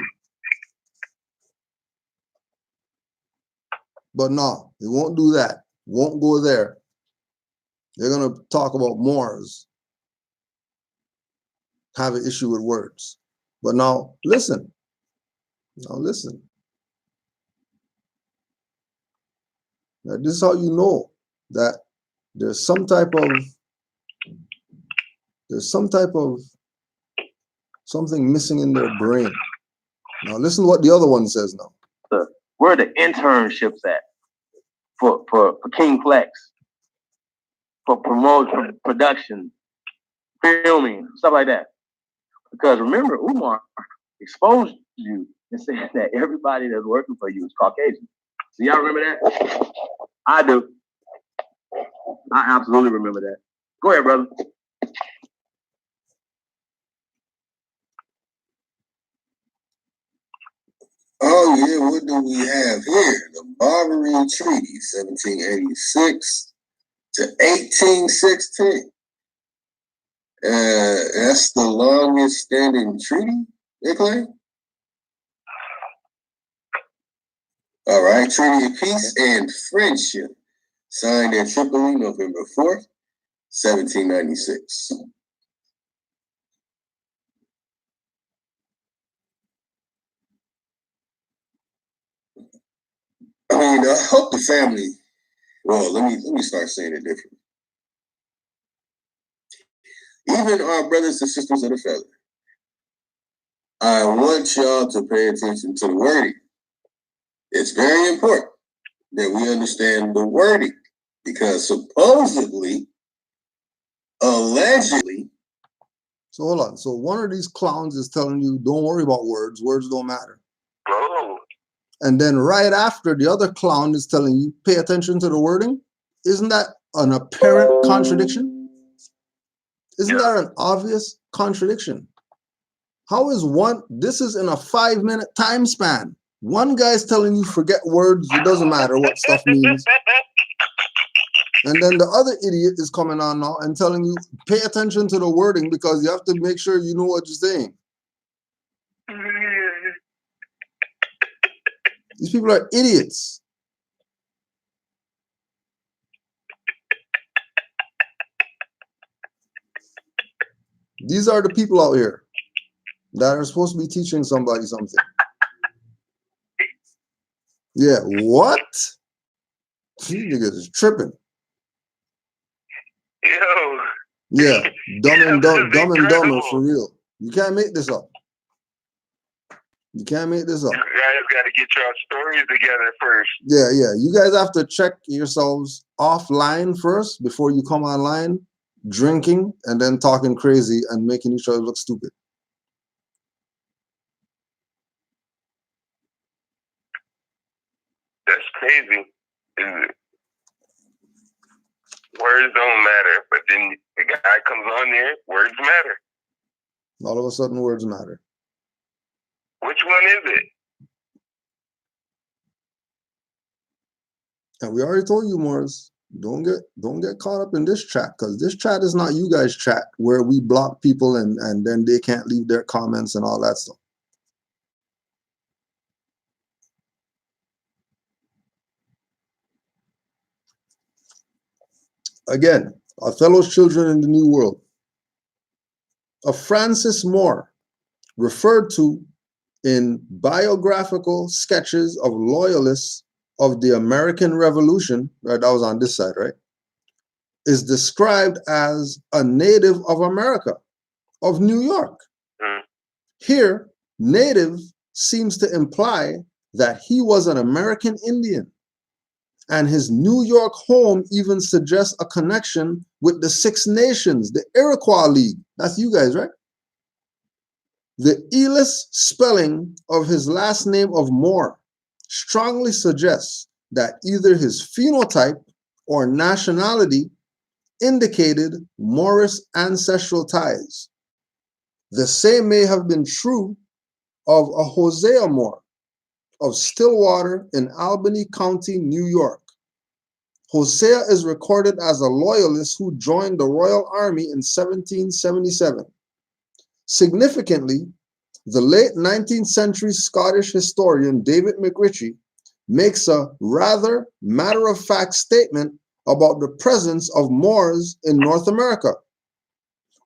But no, they won't do that. Won't go there. They're going to talk about Moors. Have an issue with words. But now, listen. Now, listen. Now, this is how you know that there's some type of something missing in their brain. Now, listen to what the other one says now. Where are the internships at for King Flex? For promotion, production, filming, stuff like that. Because remember, Umar exposed you and said that everybody that's working for you is Caucasian. So y'all remember that? I do. I absolutely remember that. Go ahead, brother. Oh yeah, what do we have here? The Barbary Treaty, 1786 to 1816. That's the longest standing treaty, they claim. All right, Treaty of Peace and Friendship, signed in Tripoli, November 4th, 1796. I mean, I hope the family. Well, let me start saying it differently. Even our brothers and sisters of the feather, I want y'all to pay attention to the wording. It's very important that we understand the wording because supposedly, allegedly. So hold on. So one of these clowns is telling you, don't worry about words. Words don't matter. Oh. And then right after, the other clown is telling you, pay attention to the wording. Isn't that an apparent contradiction? Isn't that an obvious contradiction? How is one, this is in a 5-minute time span. One guy's telling you, forget words, it doesn't matter what stuff means. And then the other idiot is coming on now and telling you, pay attention to the wording because you have to make sure you know what you're saying. These people are idiots. These are the people out here that are supposed to be teaching somebody something. Yeah, what? These niggas is tripping. Yo. Yeah, dumb and dumber for real. You can't make this up. You can't make this up. You guys got to get your stories together first. Yeah. You guys have to check yourselves offline first before you come online, drinking and then talking crazy and making each other look stupid. That's crazy. Words don't matter, but then the guy comes on there, words matter. All of a sudden, words matter. Which one is it? And we already told you, Morris, don't get caught up in this chat because this chat is not you guys' chat where we block people and then they can't leave their comments and all that stuff. Again, our fellow children in the New World. A Francis Moore, referred to in biographical sketches of loyalists of the American Revolution, right? That was on this side, right? Is described as a native of America, of New York. Here, native seems to imply that he was an American Indian. And his New York home even suggests a connection with the Six Nations, the Iroquois League. That's you guys, right? The Elis spelling of his last name of Moore strongly suggests that either his phenotype or nationality indicated Moorish ancestral ties. The same may have been true of a Hosea Moore, of Stillwater in Albany County, New York. Hosea is recorded as a loyalist who joined the Royal Army in 1777. Significantly, the late 19th century Scottish historian David McRitchie makes a rather matter-of-fact statement about the presence of Moors in North America.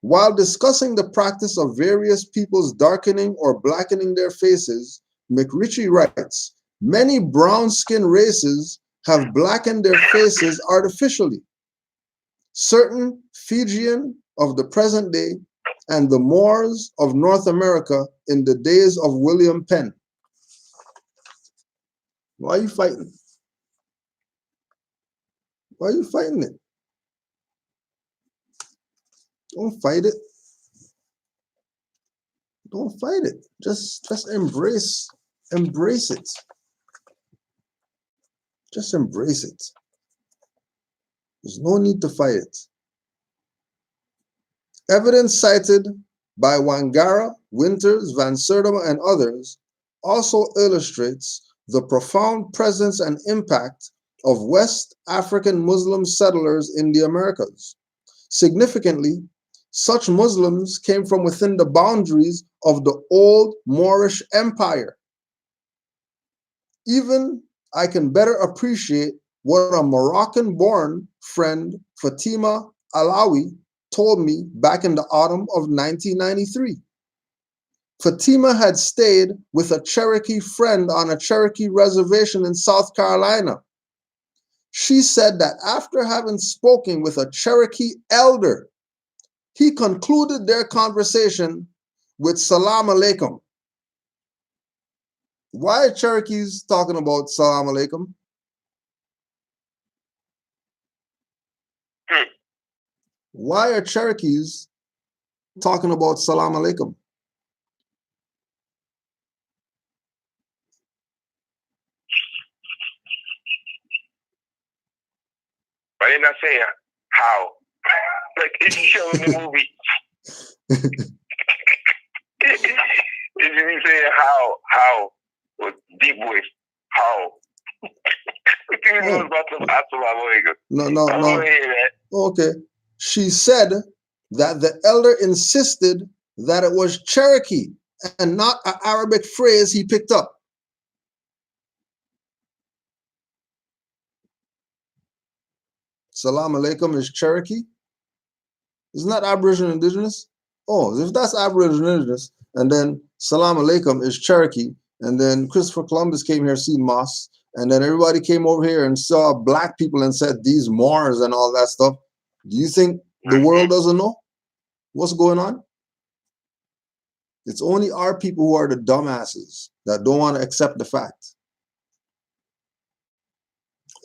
While discussing the practice of various peoples darkening or blackening their faces, McRitchie writes, many brown-skinned races have blackened their faces artificially. Certain Fijian of the present day and the Moors of North America in the days of William Penn. Why are you fighting? Why are you fighting it? Don't fight it. Don't fight it. Just embrace it. Just embrace it. There's no need to fight it. Evidence cited by Wangara, Winters, Van Sertima, and others also illustrates the profound presence and impact of West African Muslim settlers in the Americas. Significantly, such Muslims came from within the boundaries of the old Moorish Empire. Even I can better appreciate what a Moroccan-born friend, Fatima Alawi, told me back in the autumn of 1993. Fatima had stayed with a Cherokee friend on a Cherokee reservation in South Carolina. She said that after having spoken with a Cherokee elder, he concluded their conversation with Salam Alaikum. Why are Cherokees talking about Salam Alaikum? Why are Cherokees talking about Salam Alaikum? But they're not saying how. Like if you show in the movie, if you saying how, with deep voice, how. You know about the Assalamu Alaikum. No. I don't want to hear that. Okay. She said that the elder insisted that it was Cherokee and not an Arabic phrase he picked up. Salam Alaikum is Cherokee? Isn't that Aboriginal Indigenous? Oh, if that's Aboriginal Indigenous, and then Salam Alaikum is Cherokee, and then Christopher Columbus came here, seen mosques, and then everybody came over here and saw black people and said these Moors and all that stuff. Do you think the world doesn't know what's going on? It's only our people who are the dumbasses that don't want to accept the fact.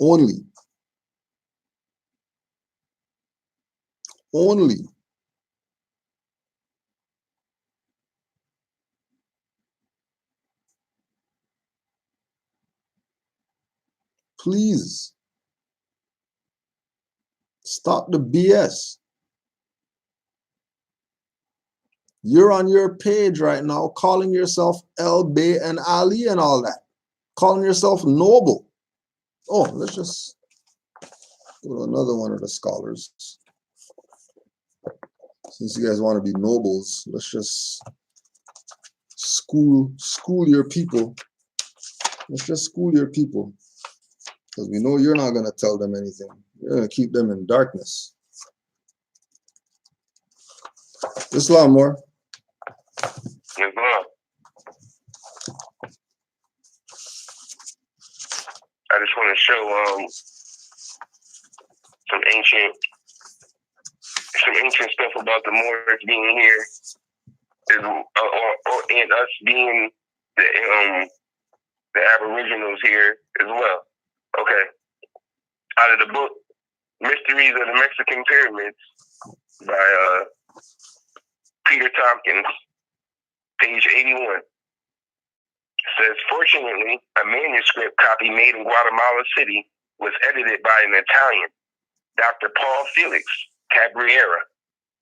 Only. Please. Stop the BS. You're on your page right now calling yourself El Bey and Ali and all that. Calling yourself noble. Oh, let's just go to another one of the scholars. Since you guys want to be nobles, let's just school your people. Let's just school your people. Because we know you're not going to tell them anything. You're going to keep them in darkness. Islam more. Islam. I just want to show some ancient stuff about the Moors being here, and us being the Aboriginals here as well. Okay. Out of the book Mysteries of the Mexican Pyramids by Peter Tompkins, page 81. Says, fortunately, a manuscript copy made in Guatemala City was edited by an Italian, Dr. Paul Felix Cabrera,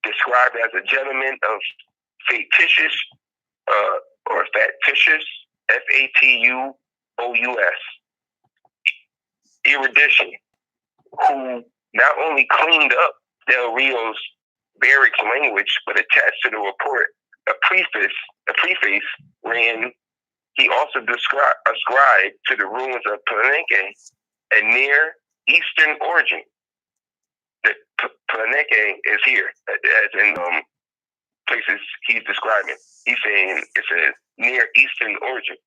described as a gentleman of factitious, Fatuous OUS, erudition, who not only cleaned up Del Rio's barracks language, but attached to the report a preface wherein he also ascribed to the ruins of Palenque a Near Eastern origin. The Palenque is here, as in places he's describing. He's saying it's a Near Eastern origin.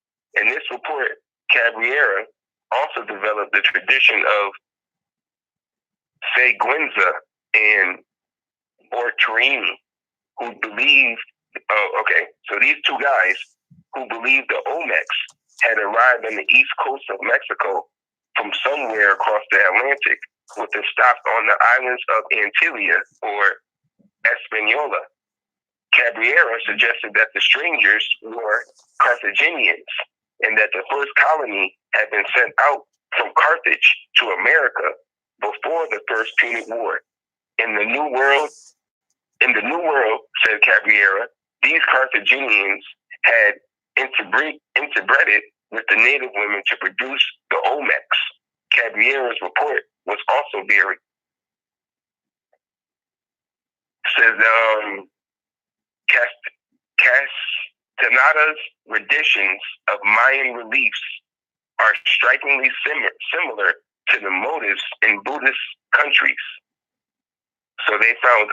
In this report, Cabrera also developed the tradition of Seguenza and Bortrini, who believed, so these two guys who believed the Olmecs had arrived on the east coast of Mexico from somewhere across the Atlantic, with a stop on the islands of Antigua or Hispaniola. Cabrera suggested that the strangers were Carthaginians and that the first colony had been sent out from Carthage to America before the First Punic War. In the New World, said Cabrera, these Carthaginians had interbred with the native women to produce the Olmecs. Cabrera's report was also buried. Says Castanada's renditions of Mayan reliefs are strikingly similar to the motifs in Buddhist countries. So they found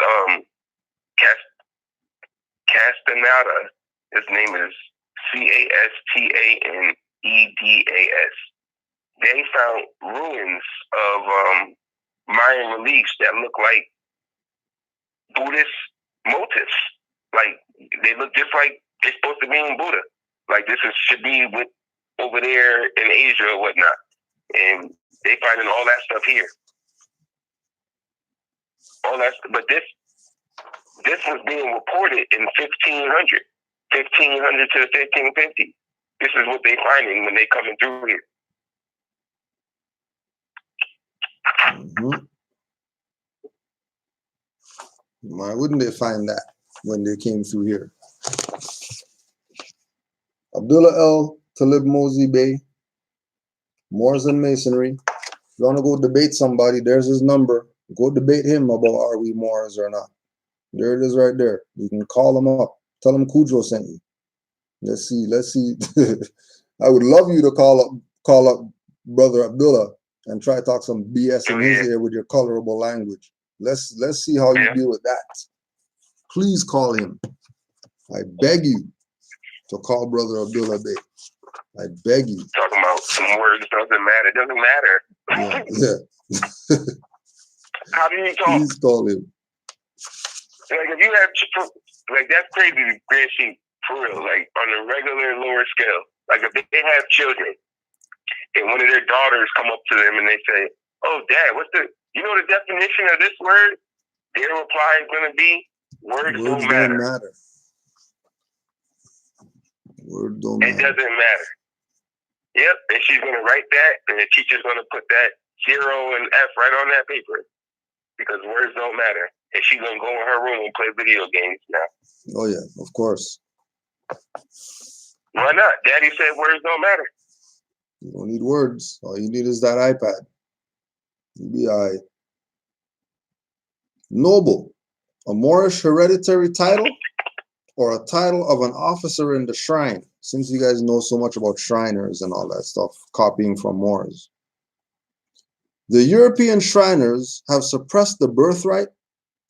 Castaneda, his name is Castanedas. They found ruins of Mayan reliefs that look like Buddhist motifs. Like, they look just like it's supposed to be in Buddha. Like, should be with over there in Asia or whatnot. And they finding all that stuff here. But this was being reported in 1500 to 1550. This is what they finding when they coming through here. Mm-hmm. Why wouldn't they find that when they came through here? Abdullah El Talib Mosey Bey, Moors and Masonry. If you want to go debate somebody, there's his number. Go debate him about are we Moors or not. There it is right there. You can call him up. Tell him Cujo sent you. Let's see. I would love you to call up Brother Abdullah and try to talk some BS in his ear with your colorable language. Let's see how you deal with that. Please call him. I beg you to call Brother Abdullah Bey. I beg you. Talking about some words doesn't matter. It doesn't matter. Yeah. How do you talk? Please call him. Like, if you have, like, that's crazy to Grand Sheep, for real, like, on a regular lower scale. Like, if they have children, and one of their daughters come up to them and they say, oh, Dad, you know the definition of this word? Their reply is going to be, words don't matter. Words don't matter. It doesn't matter. Yep, and she's going to write that, and the teacher's going to put that 0 and F right on that paper, because words don't matter. And she's going to go in her room and play video games now. Oh, yeah, of course. Why not? Daddy said words don't matter. You don't need words. All you need is that iPad. You'll be all right. Noble, a Moorish hereditary title or a title of an officer in the shrine, since you guys know so much about Shriners and all that stuff, copying from Moors. The European Shriners have suppressed the birthright,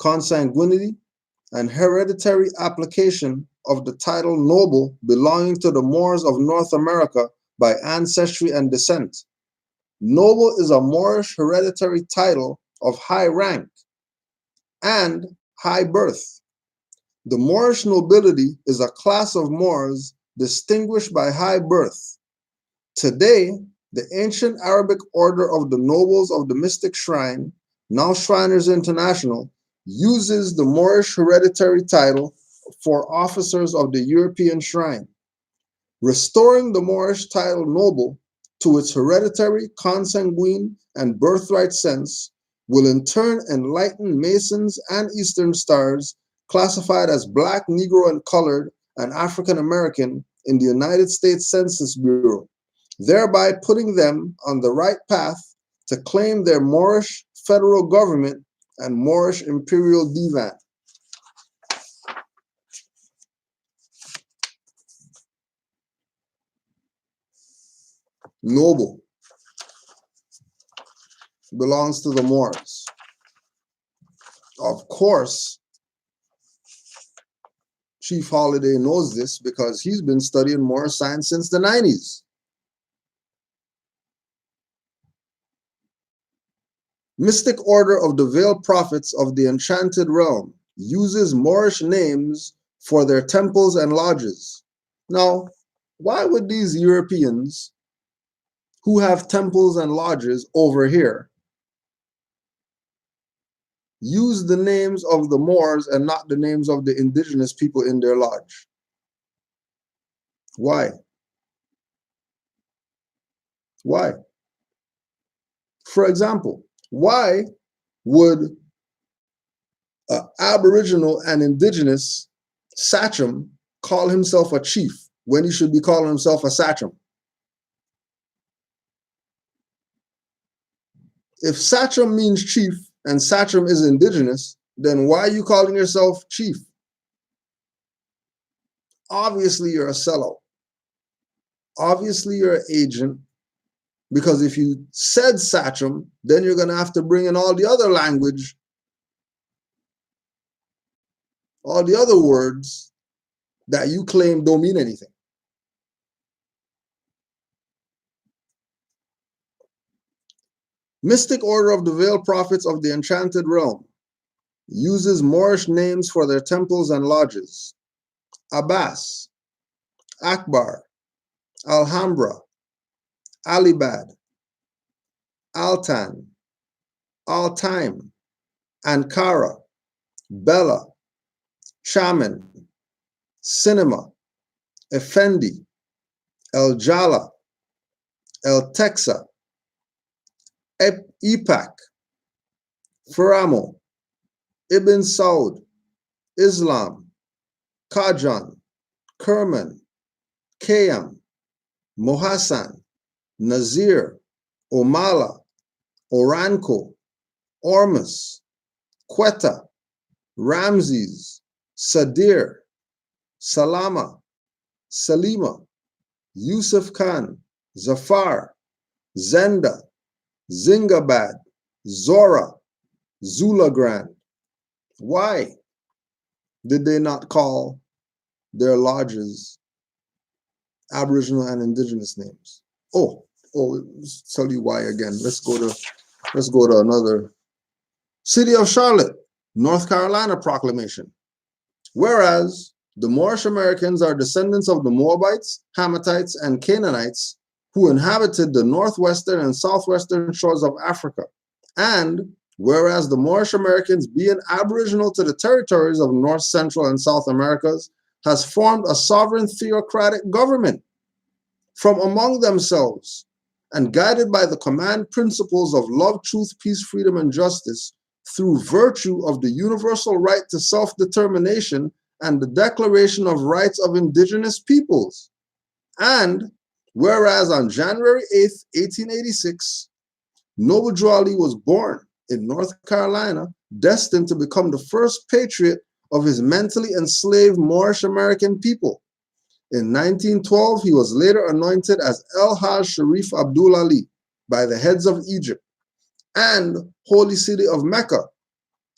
consanguinity, and hereditary application of the title noble belonging to the Moors of North America by ancestry and descent. Noble is a Moorish hereditary title of high rank and high birth. The Moorish nobility is a class of Moors distinguished by high birth. Today, the ancient Arabic order of the nobles of the mystic shrine, now Shriners International, uses the Moorish hereditary title for officers of the European shrine. Restoring the Moorish title noble to its hereditary, consanguine, and birthright sense will in turn enlighten Masons and Eastern Stars classified as Black, Negro, and Colored, and African American in the United States Census Bureau, thereby putting them on the right path to claim their Moorish federal government and Moorish imperial divan. Noble belongs to the Moors. Of course, Chief Holiday knows this because he's been studying Moorish science since the 90s. Mystic Order of the Veiled Prophets of the Enchanted Realm uses Moorish names for their temples and lodges. Now, why would these Europeans who have temples and lodges over here use the names of the Moors and not the names of the indigenous people in their lodge? Why? Why? For example, why would an Aboriginal and indigenous sachem call himself a chief when he should be calling himself a sachem? If sachem means chief and sachem is indigenous, then why are you calling yourself chief? Obviously, you're a sellout. Obviously, you're an agent, because if you said sachem, then you're going to have to bring in all the other language, all the other words that you claim don't mean anything. Mystic Order of the Veiled Prophets of the Enchanted Realm uses Moorish names for their temples and lodges. Abbas, Akbar, Alhambra, Alibad, Altan, Al-Time, Ankara, Bella, Chaman, Cinema, Effendi, El Jala, El Texa, Ipak, Faramo, Ibn Saud, Islam, Kajan, Kerman, Kayam, Mohassan, Nazir, Omala, Oranko, Ormus, Quetta, Ramses, Sadir, Salama, Salima, Yusuf Khan, Zafar, Zenda, Zingabad, Zora, Zula Grand. Why did they not call their lodges Aboriginal and indigenous names? Oh, let's tell you why again. Let's go to another. City of Charlotte, North Carolina Proclamation. Whereas the Moorish Americans are descendants of the Moabites, Hamathites, and Canaanites who inhabited the northwestern and southwestern shores of Africa. And whereas the Moorish Americans, being aboriginal to the territories of North, Central, and South Americas, has formed a sovereign theocratic government from among themselves and guided by the command principles of love, truth, peace, freedom, and justice through virtue of the universal right to self-determination and the Declaration of Rights of Indigenous Peoples. And whereas on January 8th, 1886, Noble Drew Ali was born in North Carolina, destined to become the first patriot of his mentally enslaved Moorish American people. In 1912, he was later anointed as El Hajj Sharif Abdul Ali by the heads of Egypt and Holy City of Mecca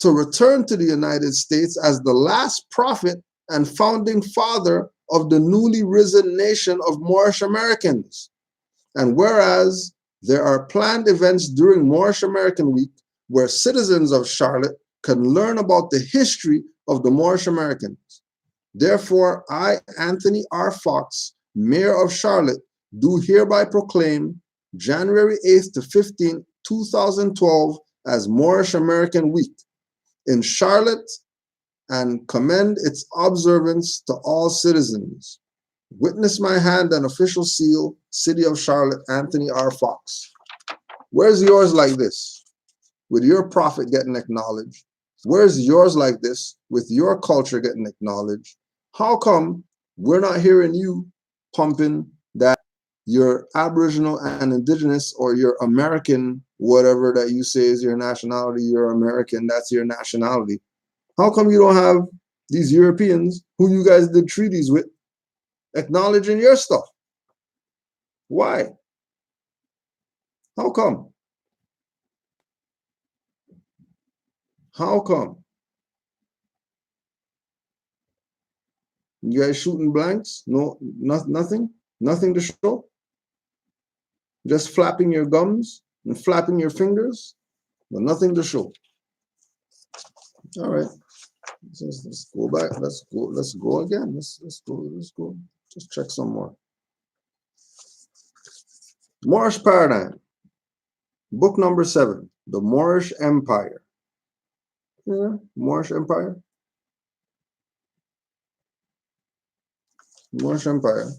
to return to the United States as the last prophet and founding father of the newly risen nation of Moorish Americans. And whereas there are planned events during Moorish American Week where citizens of Charlotte can learn about the history of the Moorish Americans. Therefore, I, Anthony R. Fox, Mayor of Charlotte, do hereby proclaim January 8th to 15th, 2012 as Moorish American Week in Charlotte and commend its observance to all citizens. Witness my hand and official seal, City of Charlotte, Anthony R. Fox. Where's yours like this, with your prophet getting acknowledged? Where's yours like this, with your culture getting acknowledged? How come we're not hearing you pumping that you're Aboriginal and Indigenous, or you're American, whatever that you say is your nationality, you're American, that's your nationality. How come you don't have these Europeans who you guys did treaties with acknowledging your stuff? Why? How come? How come? You guys shooting blanks? No, nothing? Nothing to show? Just flapping your gums and flapping your fingers, but nothing to show. All right. Let's go back. Let's go again. Let's go. Just check some more. Moorish paradigm. Book number 7. The Moorish Empire. Yeah, Moorish Empire. Moorish Empire.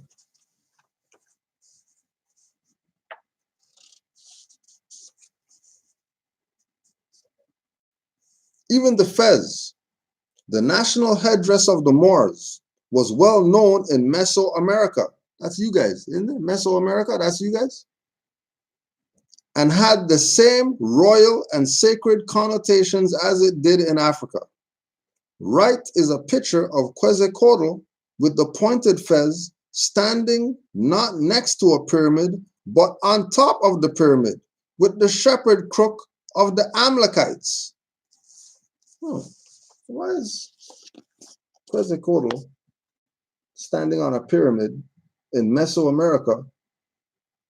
Even the fez, the national headdress of the Moors, was well known in Mesoamerica. That's you guys, isn't it? Mesoamerica, that's you guys? And had the same royal and sacred connotations as it did in Africa. Right is a picture of Quetzalcoatl with the pointed fez standing not next to a pyramid, but on top of the pyramid with the shepherd crook of the Amalekites. Oh, why is Quetzalcoatl standing on a pyramid in Mesoamerica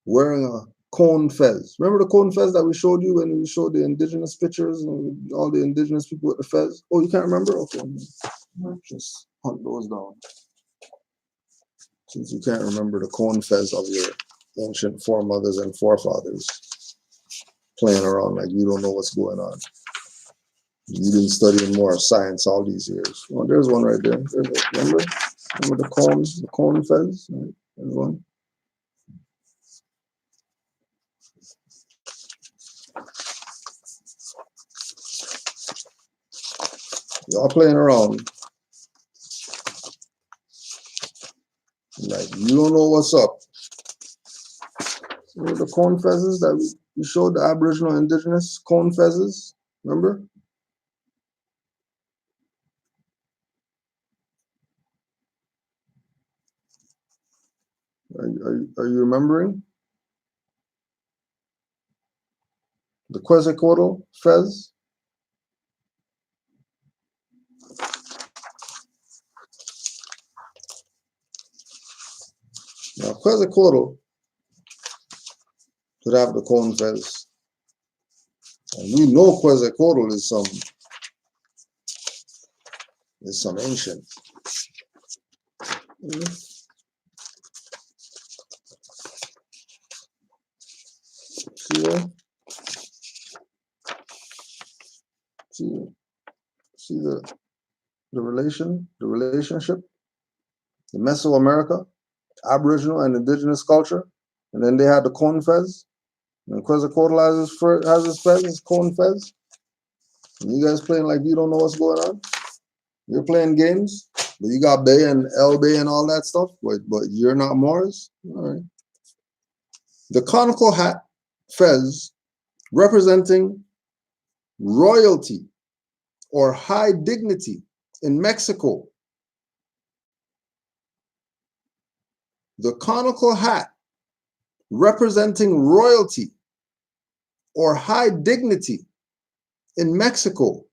wearing a cone fez? Remember the cone fez that we showed you when we showed the indigenous pictures and all the indigenous people with the fez? Oh, you can't remember? Okay, just hunt those down. Since you can't remember the cone fez of your ancient foremothers and forefathers playing around like you don't know what's going on. You didn't study more science all these years. Oh, there's one right there. Remember the cone fez? Right, there's one. Y'all playing around like you don't know what's up. So the cone fezzes that we showed, the Aboriginal indigenous cone fezzes, remember? Are you remembering? The Quetzalcoatl fez? Now, Quetzalcoatl could have the cone fez. And we know Quetzalcoatl is some ancient. See there? See the relationship? The Mesoamerica, Aboriginal and indigenous culture, and then they had the cone fez. And Quetzalcoatl has his fez, his cone fez. And you guys playing like you don't know what's going on? You're playing games, but you got Bay and El Bay and all that stuff, but you're not Moors? All right. The conical hat fez representing royalty or high dignity in Mexico. The conical hat representing royalty or high dignity in Mexico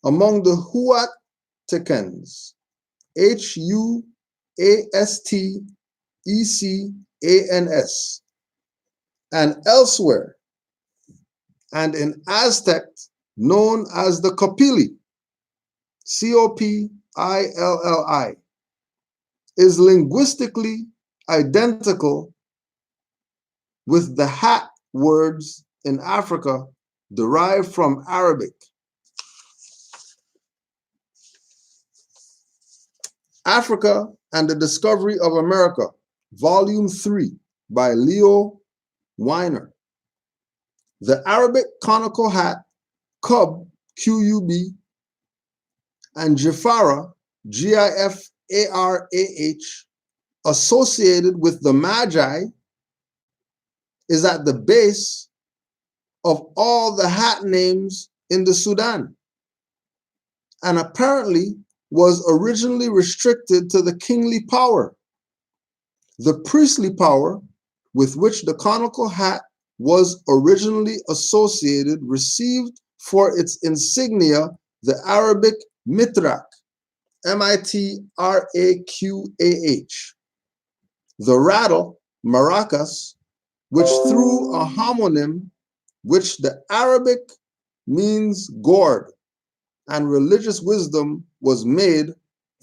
among the Huastecans, Huastecans, and elsewhere, and in Aztec known as the Copilli, Copilli, is linguistically identical with the hat words in Africa derived from Arabic. Africa and the Discovery of America, Volume 3 by Leo Weiner. The Arabic conical hat, Qub, Q-U-B, and Jifara, G-I-F-A-R-A-H, associated with the Magi is at the base of all the hat names in the Sudan, and apparently was originally restricted to the kingly power. The priestly power with which the conical hat was originally associated received for its insignia the Arabic mitrak, M-I-T-R-A-Q-A-H, the rattle, maracas, which through a homonym, which the Arabic means gourd, and religious wisdom was made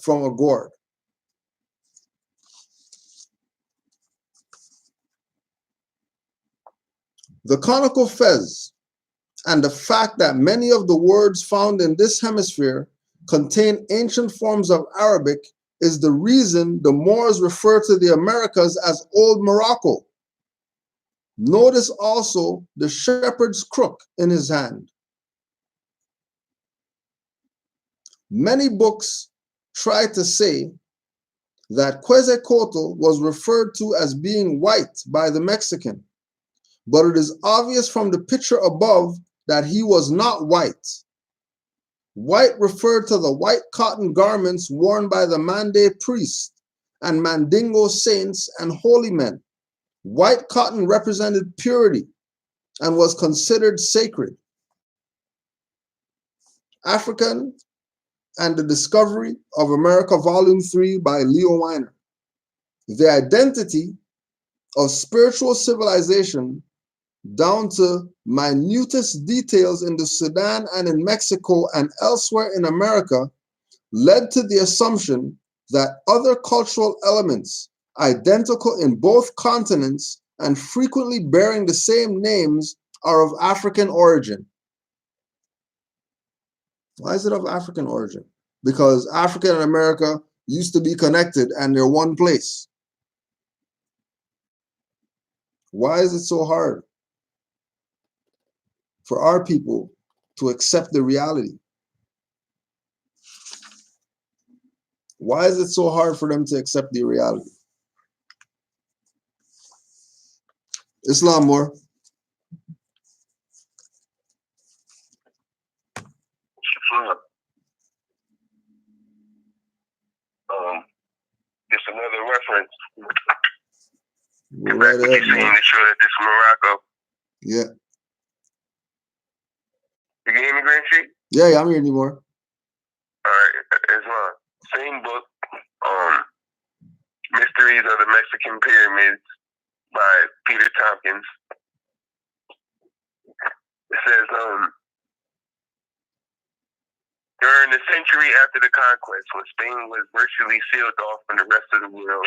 from a gourd. The conical fez and the fact that many of the words found in this hemisphere contain ancient forms of Arabic is the reason the Moors refer to the Americas as Old Morocco. Notice also the shepherd's crook in his hand. Many books try to say that Quetzalcoatl was referred to as being white by the Mexican, but it is obvious from the picture above that he was not white. White referred to the white cotton garments worn by the Mande priests and Mandingo saints and holy men. White cotton represented purity and was considered sacred. African and the Discovery of America, Volume 3 by Leo Weiner. The identity of spiritual civilization down to minutest details in the Sudan and in Mexico and elsewhere in America led to the assumption that other cultural elements identical in both continents and frequently bearing the same names are of African origin. Why is it of African origin? Because Africa and America used to be connected and they're one place. Why is it so hard for our people to accept the reality? Why is it so hard for them to accept the reality? Islam more. Just another reference. Go right ahead, saying to show that this is Morocco. Yeah. You can hear me, Grand Chief? Yeah, I'm hearing you more. All right, Islam. Same book, Mysteries of the Mexican Pyramids by Peter Tompkins. It says, during the century after the conquest, when Spain was virtually sealed off from the rest of the world,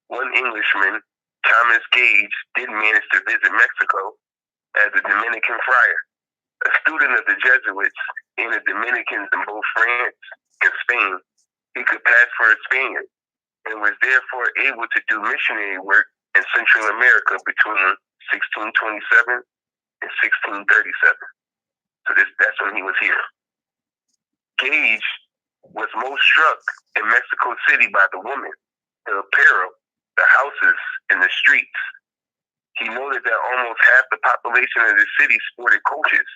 one Englishman, Thomas Gage, did manage to visit Mexico as a Dominican friar. A student of the Jesuits and the Dominicans in both France and Spain, he could pass for a Spaniard and was therefore able to do missionary work in Central America between 1627 and 1637. So that's when he was here. Gage was most struck in Mexico City by the women, the apparel, the houses, and the streets. He noted that almost half the population of the city sported coaches,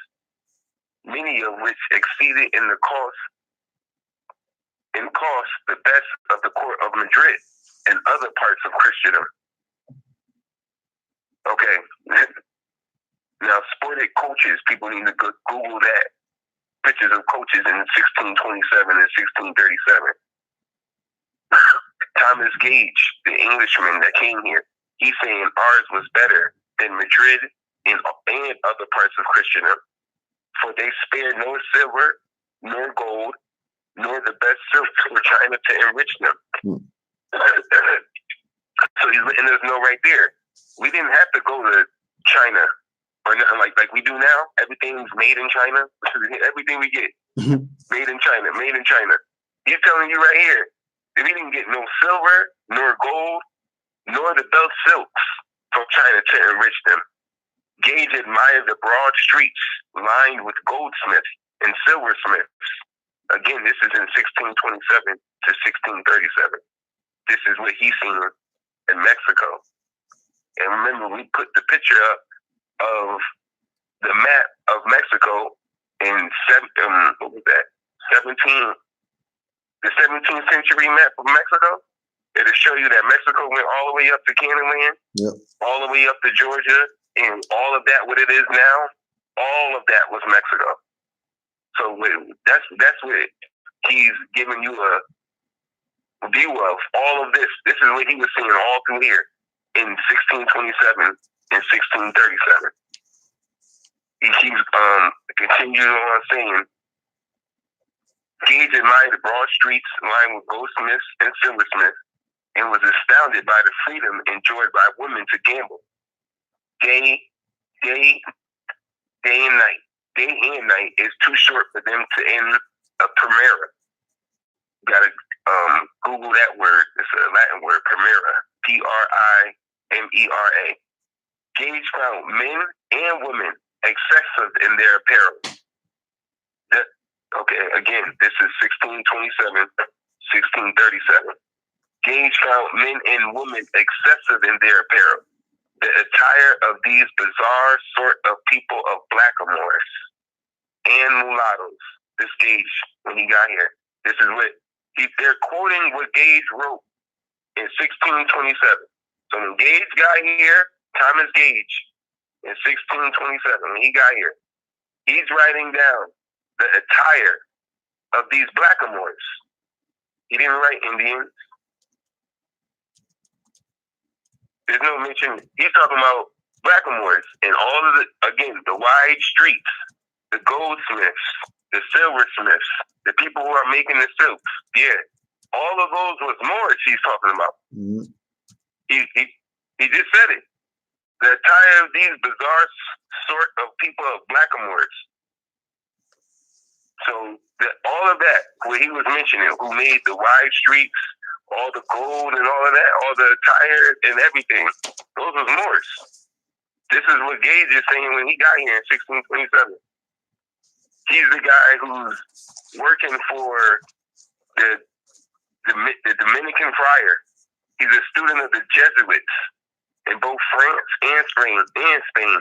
many of which exceeded in cost the best of the court of Madrid and other parts of Christendom. Okay, now sported coaches, people need to Google that. Pictures of coaches in 1627 and 1637. Thomas Gage, the Englishman that came here, he's saying ours was better than Madrid and other parts of Christendom. For they spared no silver, nor gold, nor the best silks for China to enrich them. So he's letting us know right there. We didn't have to go to China or nothing like we do now. Everything's made in China. Everything we get, made in China, made in China. He's telling you right here that we didn't get no silver, nor gold, nor the best silks from China to enrich them. Gage admired the broad streets lined with goldsmiths and silversmiths. Again, this is in 1627 to 1637. This is what he's seen in Mexico. And remember, we put the picture up of the map of Mexico in what was that? The 17th century map of Mexico. It'll show you that Mexico went all the way up to Canaanland, all the way up to Georgia, and all of that, what it is now, all of that was Mexico. So that's what he's giving you a view of. All of this. This is what he was seeing all through here in 1627 and 1637. He keeps continuing on saying, Gage admired the broad streets lined with goldsmiths and silversmiths, and was astounded by the freedom enjoyed by women to gamble day and night. Day and night is too short for them to end a primera. You gotta Google that word. It's a Latin word, primera. Primera. Gage found men and women excessive in their apparel. Again, this is 1627, 1637. Gage found men and women excessive in their apparel. The attire of these bizarre sort of people of blackamoors and mulattoes. This Gage, when he got here, this is what they're quoting what Gage wrote in 1627. So when Gage got here, Thomas Gage, in 1627, when he got here, he's writing down the attire of these blackamoors. He didn't write Indians. There's no mention. He's talking about blackamoors and all of the wide streets, the goldsmiths, the silversmiths, the people who are making the silks. Yeah, all of those was Moors he's talking about. Mm-hmm. He just said it. The attire of these bizarre sort of people of blackamoors. So all of that, what he was mentioning, who made the wide streets, all the gold and all of that, all the attire and everything, those was Moors. This is what Gage is saying when he got here in 1627. He's the guy who's working for the Dominican friar. He's a student of the Jesuits in both France and Spain.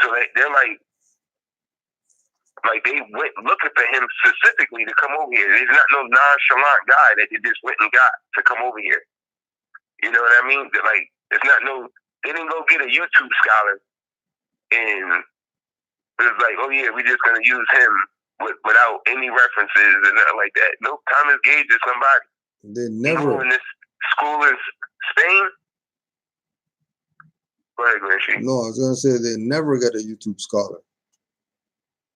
So they're like they went looking for him specifically to come over here. He's not no nonchalant guy that they just went and got to come over here. You know what I mean? Like, it's not they didn't go get a YouTube scholar and it was like, oh yeah, we're just gonna use him without any references and nothing like that. Nope, Thomas Gage is somebody. They never in this school in Spain. Go ahead, Gracie. No, I was gonna say they never got a YouTube scholar.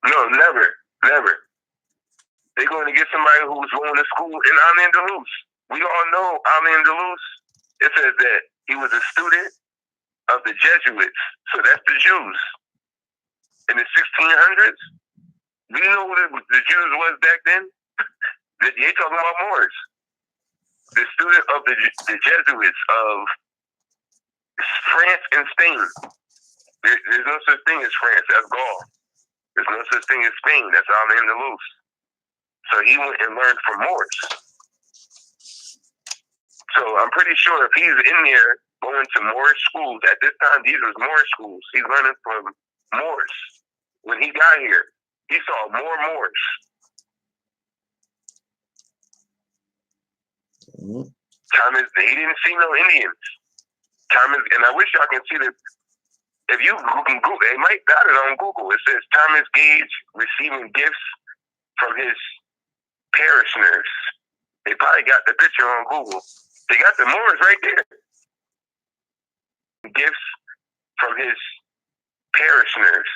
No, never. They're going to get somebody who's going to school in Al-Andalus. We all know Al-Andalus. It says that he was a student of the Jesuits. So that's the Jews. In the 1600s, do you know who the Jews was back then? They're talking about Moors. The student of the Jesuits of France and Spain. There's no such thing as France. That's Gaul. There's no such thing as Spain. That's Al-Andalus. So he went and learned from Moors. So I'm pretty sure if he's in there going to Moorish schools, at this time these were Moorish schools, he's learning from Moors. When he got here, he saw more Moors. Mm-hmm. He didn't see no Indians. And I wish y'all can see that. If you can Google, they might got it on Google. It says Thomas Gage receiving gifts from his parishioners. They probably got the picture on Google. They got the Moors right there. Gifts from his parishioners.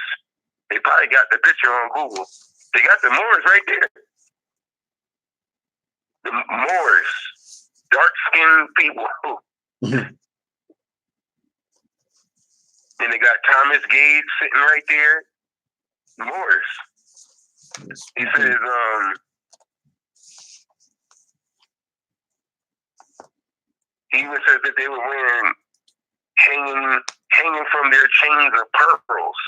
They probably got the picture on Google. They got the Moors right there. The Moors, dark-skinned people. And they got Thomas Gage sitting right there. Moors. He says, he even says that they were wearing hanging from their chains of pearls.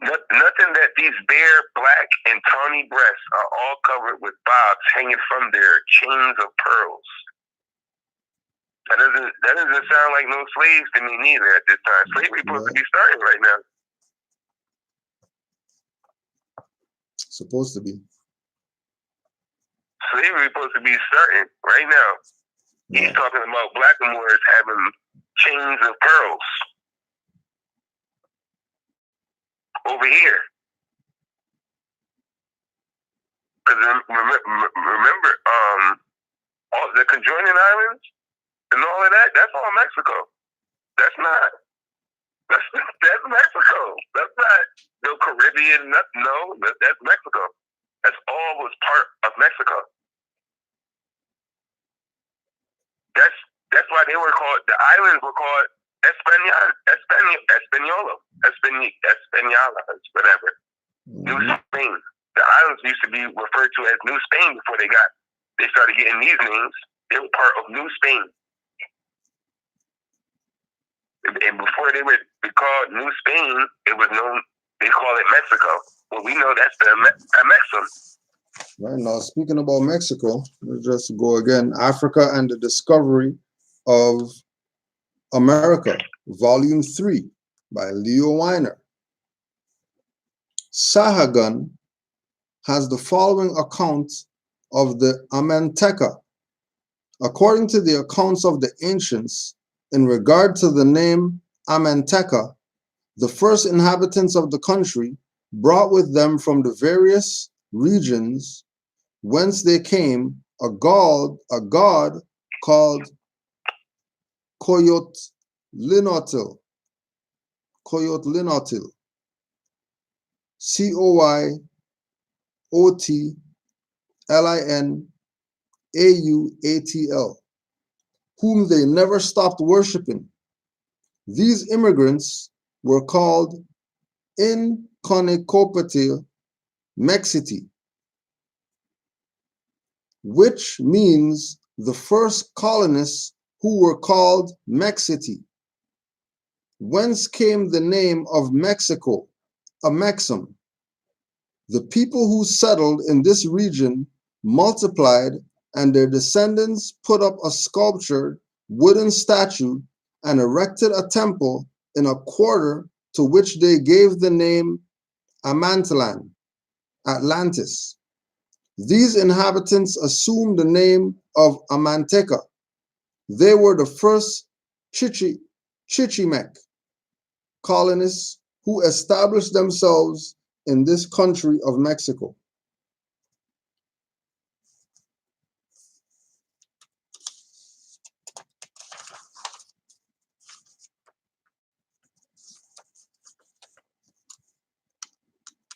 Nothing that these bare, black, and tawny breasts are all covered with bobs hanging from their chains of pearls. That doesn't sound like no slaves to me neither at this time. Slavery supposed to be starting right now. Supposed to be. Slavery supposed to be starting right now. He's talking about blackamoors having chains of pearls over here. Because remember, all the conjoining islands and all of that, that's all Mexico. That's Mexico. That's not no Caribbean, no, that's Mexico. That's all was part of Mexico. That's why they were called, the islands were called Española, whatever. New Spain. The islands used to be referred to as New Spain before they started getting these names. They were part of New Spain. And before they would be called New Spain, it was known, they call it Mexico. Well, we know that's the Mexum. Right now, speaking about Mexico, let's just go again. Africa and the Discovery of America, Volume 3 by Leo Weiner. Sahagun has the following account of the Amanteca. According to the accounts of the ancients, in regard to the name Amanteca, the first inhabitants of the country brought with them from the various regions whence they came a god called Coyotlinotl, Coyotlinotl, Coyotlinauatl, whom they never stopped worshiping. These immigrants were called Incompetent Mexiti, which means the first colonists who were called Mexiti, whence came the name of Mexico, a Mexum. The people who settled in this region multiplied, and their descendants put up a sculptured wooden statue and erected a temple in a quarter to which they gave the name Amantlan, Atlantis. These inhabitants assumed the name of Amanteca. They were the first Chichimek colonists who established themselves in this country of Mexico.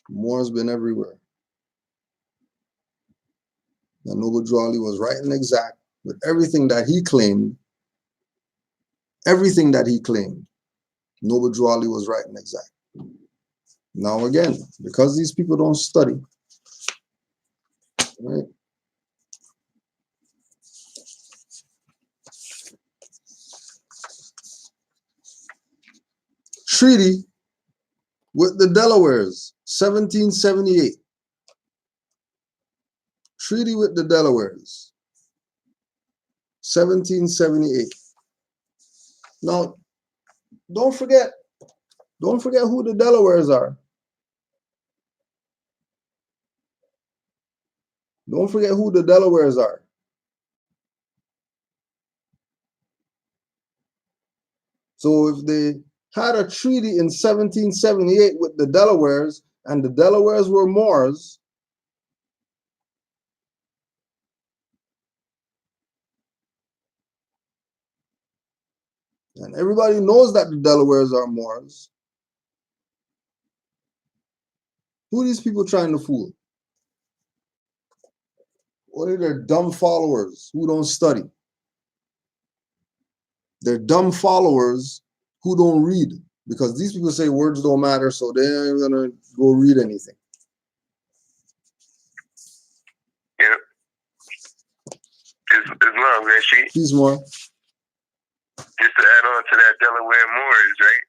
Moors been everywhere. And Noble Drawley was right and exact with everything that he claimed. Everything that he claimed, Noble Drawley was right and exact. Now again, because these people don't study, right? Treaty with the Delawares, 1778. Treaty with the Delawares, 1778. Now, don't forget who the Delawares are. Don't forget who the Delawares are. So if they had a treaty in 1778 with the Delawares, and the Delawares were Moors, and everybody knows that the Delawares are Moors, who are these people trying to fool? What are their dumb followers who don't study? They're dumb followers who don't read, because these people say words don't matter, so they ain't gonna go read anything. Yeah. Islam, Rashid. Please more. Just to add on to that Delaware Moors, right?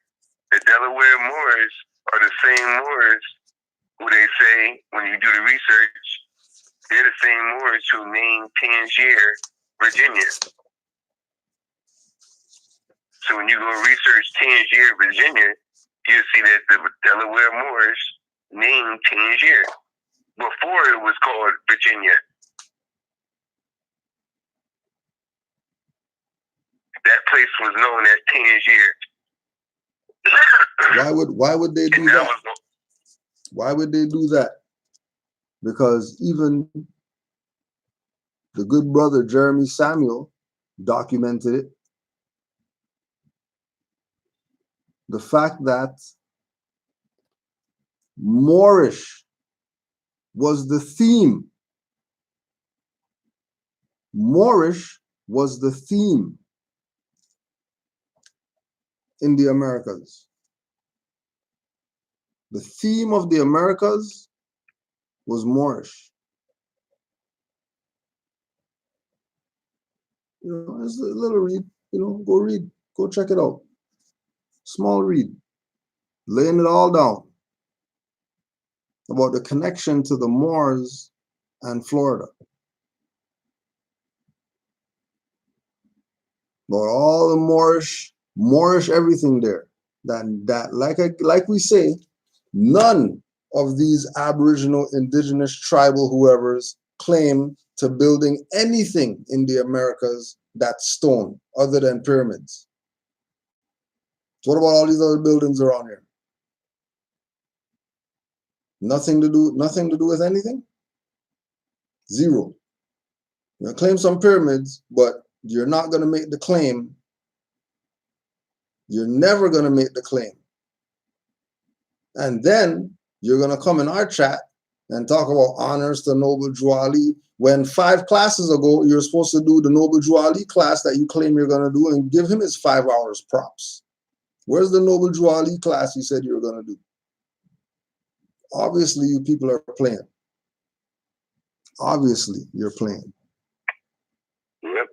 The Delaware Moors are the same Moors who they say, when you do the research, they're the same Moors who named Tangier, Virginia. So when you go research Tangier, Virginia, you'll see that the Delaware Moors named Tangier before it was called Virginia. That place was known as Tangier. Why would they do that? Why would they do that? Because even the good brother Jeremy Samuel documented it. The fact that Moorish was the theme. Moorish was the theme in the Americas. The theme of the Americas was Moorish. You know, it's a little read, you know, go read, go check it out. Small read, laying it all down about the connection to the Moors and Florida. About all the Moorish everything there. That like we say, none of these Aboriginal, indigenous, tribal whoever's claim to building anything in the Americas that's stone other than pyramids. So what about all these other buildings around here? Nothing to do with anything? Zero. You claim some pyramids, but you're not going to make the claim. You're never going to make the claim. And then you're going to come in our chat and talk about honors to Noble Drew Ali, when 5 classes ago, you're supposed to do the Noble Drew Ali class that you claim you're going to do and give him his 5 hours props. Where's the Noble Drew Ali class you said you were going to do? Obviously, you people are playing. Obviously, you're playing. Yep.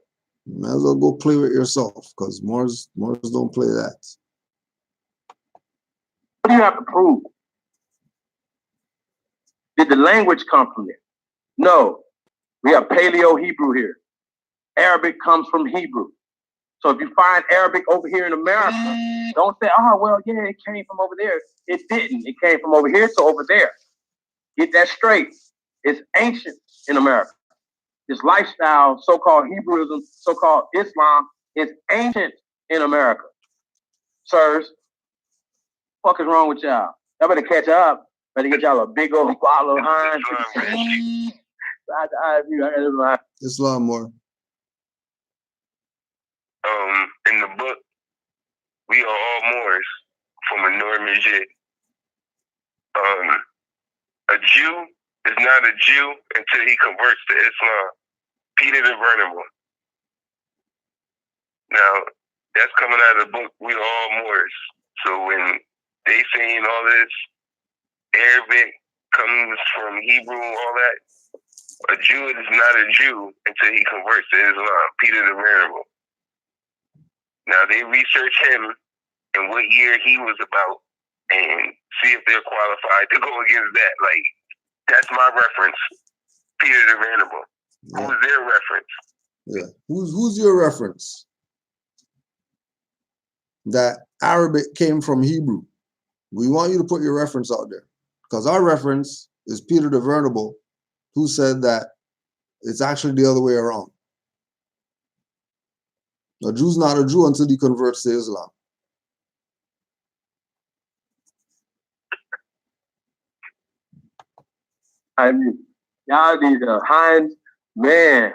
You might as well go play with yourself, because Moors don't play that. What do you have to prove? Did the language come from there? No. We have Paleo-Hebrew here. Arabic comes from Hebrew. So if you find Arabic over here in America, don't say, oh, well, yeah, it came from over there. It didn't. It came from over here to over there. Get that straight. It's ancient in America. This lifestyle, so-called Hebrewism, so-called Islam, is ancient in America. Sirs, what is wrong with y'all? Y'all better catch up. Better get y'all a big old bottle of Heinz. Islam more. In the book, we are all Moors from a Normandy. A Jew is not a Jew until he converts to Islam. Peter the Venerable. Now, that's coming out of the book, We Are All Moors. So when they saying all this, Arabic comes from Hebrew and all that, a Jew is not a Jew until he converts to Islam. Peter the Venerable. Now, they research him and what year he was about and see if they're qualified to go against that. Like, that's my reference. Peter the Venerable. Yeah. Who's their reference? Yeah. Who's your reference? That Arabic came from Hebrew. We want you to put your reference out there. Because our reference is Peter the Venerable, who said that it's actually the other way around. A Jew's not a Jew until he converts to Islam. I mean, y'all need Heinz, man,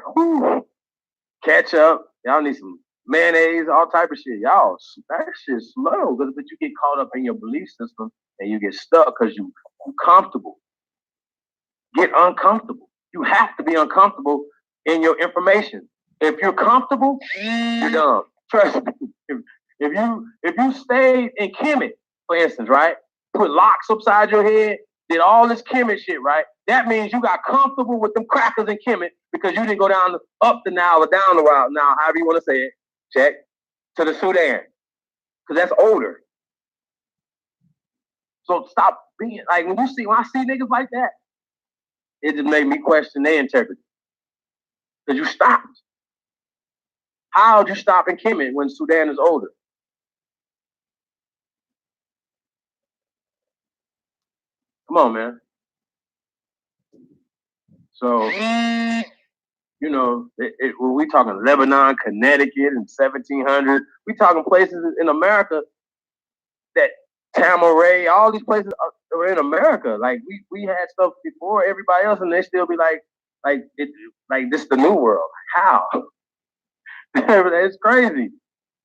ketchup. Y'all need some mayonnaise, all type of shit. Y'all, that shit's slow, but you get caught up in your belief system and you get stuck because you're comfortable. Get uncomfortable. You have to be uncomfortable in your information. If you're comfortable, you're dumb. Trust me. If you stayed in Kemet, for instance, right? Put locks upside your head, did all this Kemet shit, right? That means you got comfortable with them crackers in Kemet because you didn't go down up the Nile or down the Nile, however you want to say it, check, to the Sudan. Because that's older. So stop being, like, when I see niggas like that, it just made me question their integrity. Because you stopped. How'd you stop in Kemet when Sudan is older? Come on, man. So, you know, when we talking Lebanon, Connecticut, and 1700, we talking places in America that Tamaray, all these places are in America. Like we had stuff before everybody else, and they still be like this is the new world. How? It's crazy.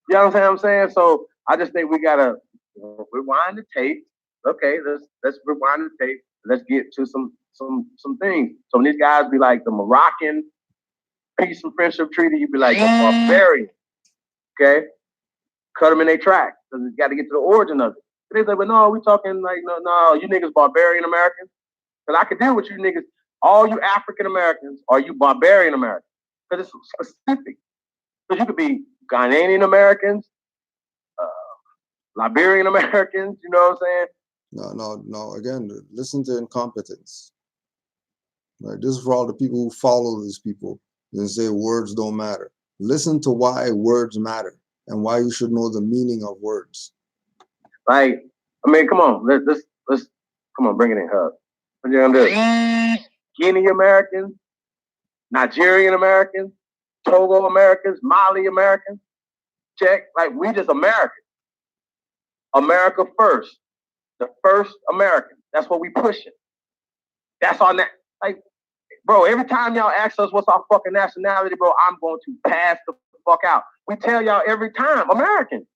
You know what I'm saying? So I just think we gotta rewind the tape. Okay, let's rewind the tape. Let's get to some things. So when these guys be like the Moroccan Peace and Friendship Treaty, you be like, barbarian. Okay? Cut them in their tracks. Because you got to get to the origin of it. They say, but no, we talking like, no, you niggas barbarian Americans. Because I can deal with you niggas, all you African Americans, or you barbarian Americans. Because it's specific. Because you could be Ghanaian Americans, Liberian Americans, you know what I'm saying? No. Again, listen to incompetence. Right? This is for all the people who follow these people and say words don't matter. Listen to why words matter and why you should know the meaning of words. Like, I mean, come on, let's come on, bring it in, Hub. What you gonna do? Guinea Americans, Nigerian Americans, Togo Americans, Mali Americans. Check, like we just Americans. America first. The first American. That's what we pushing. That's our like, bro, every time y'all ask us what's our fucking nationality, bro, I'm going to pass the fuck out. We tell y'all every time, American.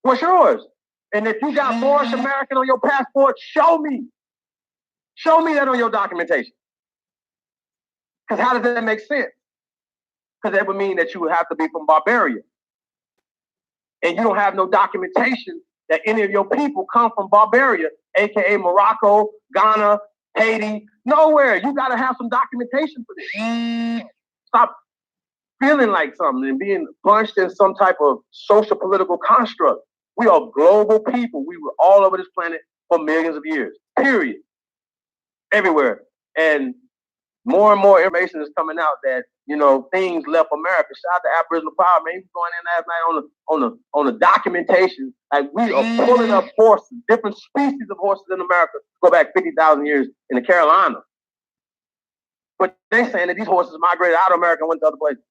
What's yours? And if you got Moorish American on your passport, show me. Show me that on your documentation. Because how does that make sense? Because that would mean that you would have to be from Barbaria. And you don't have no documentation that any of your people come from Barbaria, aka Morocco, Ghana, Haiti, nowhere. You got to have some documentation for this. Stop feeling like something and being punched in some type of social political construct. We are global people. We were all over this planet for millions of years, period. Everywhere. And more information is coming out that, you know, things left America. Shout out to Aboriginal Power, man. He was going in last night on the documentation. Like, we are pulling up horses, different species of horses in America go back 50,000 years in the Carolinas. But they're saying that these horses migrated out of America and went to other places.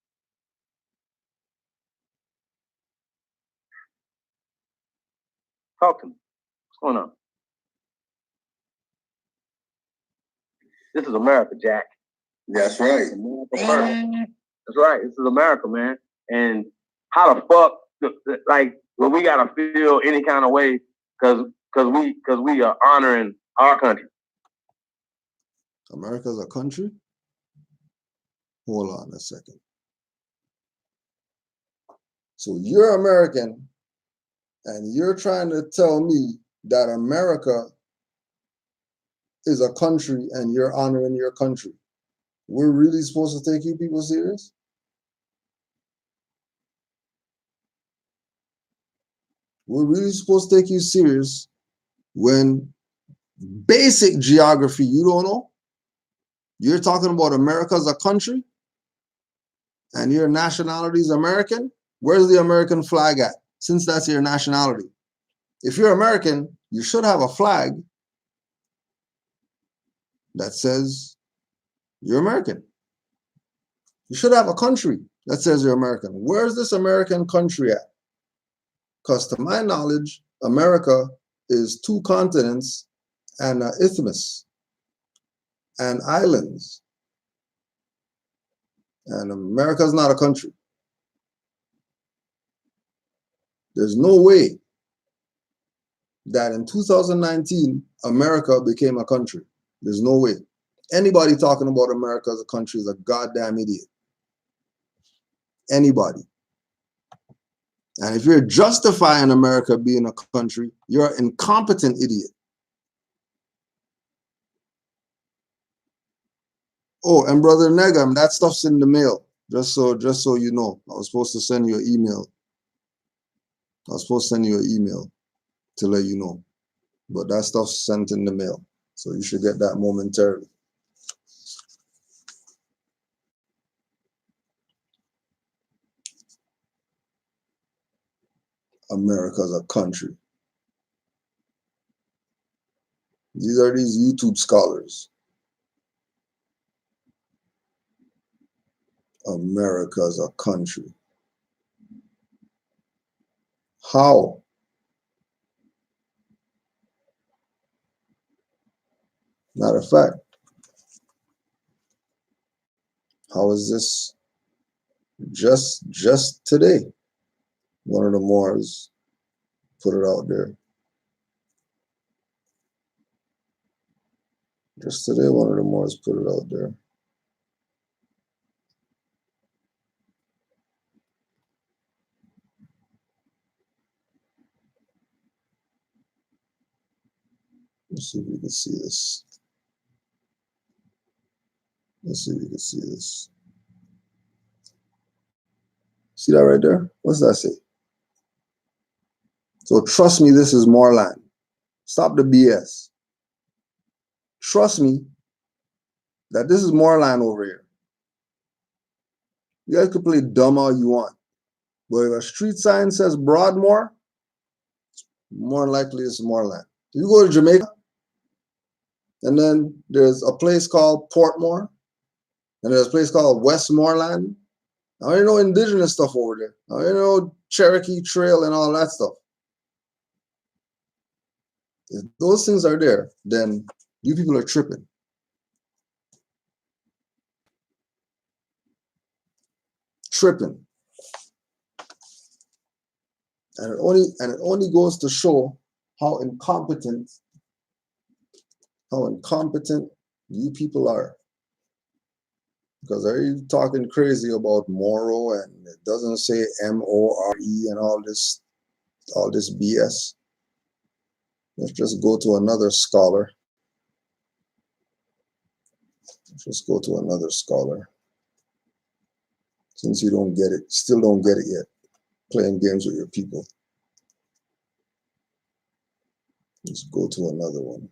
Talk to me. What's going on? This is America, Jack. That's right. That's right. This is America, man. And how the fuck, like, well, we gotta feel any kind of way because we are honoring our country. America's a country? Hold on a second. So you're American, and you're trying to tell me that America is a country and you're honoring your country. We're really supposed to take you people serious? We're really supposed to take you serious when basic geography you don't know? You're talking about America as a country and your nationality is American? Where's the American flag at? Since that's your nationality. If you're American, you should have a flag that says you're American. You should have a country that says you're American. Where's this American country at? Because to my knowledge, America is 2 continents and an isthmus and islands. And America's not a country. There's no way that in 2019, America became a country. There's no way. Anybody talking about America as a country is a goddamn idiot. Anybody. And if you're justifying America being a country, you're an incompetent idiot. Oh, and Brother Negam, that stuff's in the mail. Just so you know. I was supposed to send you an email. To let you know. But that stuff's sent in the mail. So you should get that momentarily. America's a country. These are these YouTube scholars. America as a country. How? Matter of fact, how is this just today? One of the Moors put it out there. Just today, one of the Moors put it out there. Let's see if you can see this. Let's see if you can see this. See that right there? What's that say? So trust me, this is more land. Stop the BS. Trust me that this is more land over here. You guys can play dumb all you want. But if a street sign says Broadmoor, more likely it's more land. You go to Jamaica, and then there's a place called Portmore, and there's a place called Westmoreland. I already know indigenous stuff over there. I already know Cherokee Trail and all that stuff. If those things are there, then you people are tripping. Tripping. And it only goes to show how incompetent you people are. Because are you talking crazy about Moro and it doesn't say More and all this BS? Let's just go to another scholar. Let's go to another scholar. Since you don't get it, still don't get it yet, playing games with your people. Let's go to another one.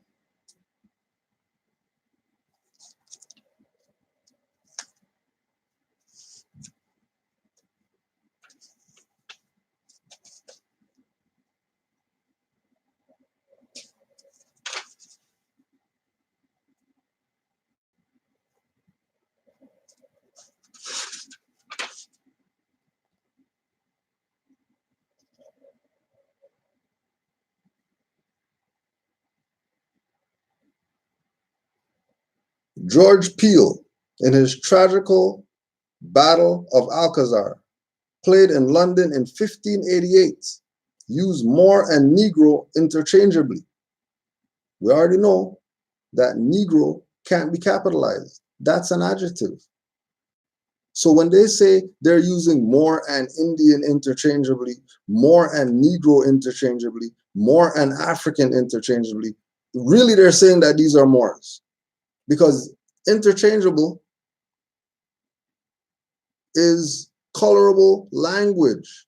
George Peele, in his tragical Battle of Alcazar, played in London in 1588, used Moor and Negro interchangeably. We already know that Negro can't be capitalized. That's an adjective. So when they say they're using Moor and Indian interchangeably, Moor and Negro interchangeably, Moor and African interchangeably, really they're saying that these are Moors. Because interchangeable is colorable language.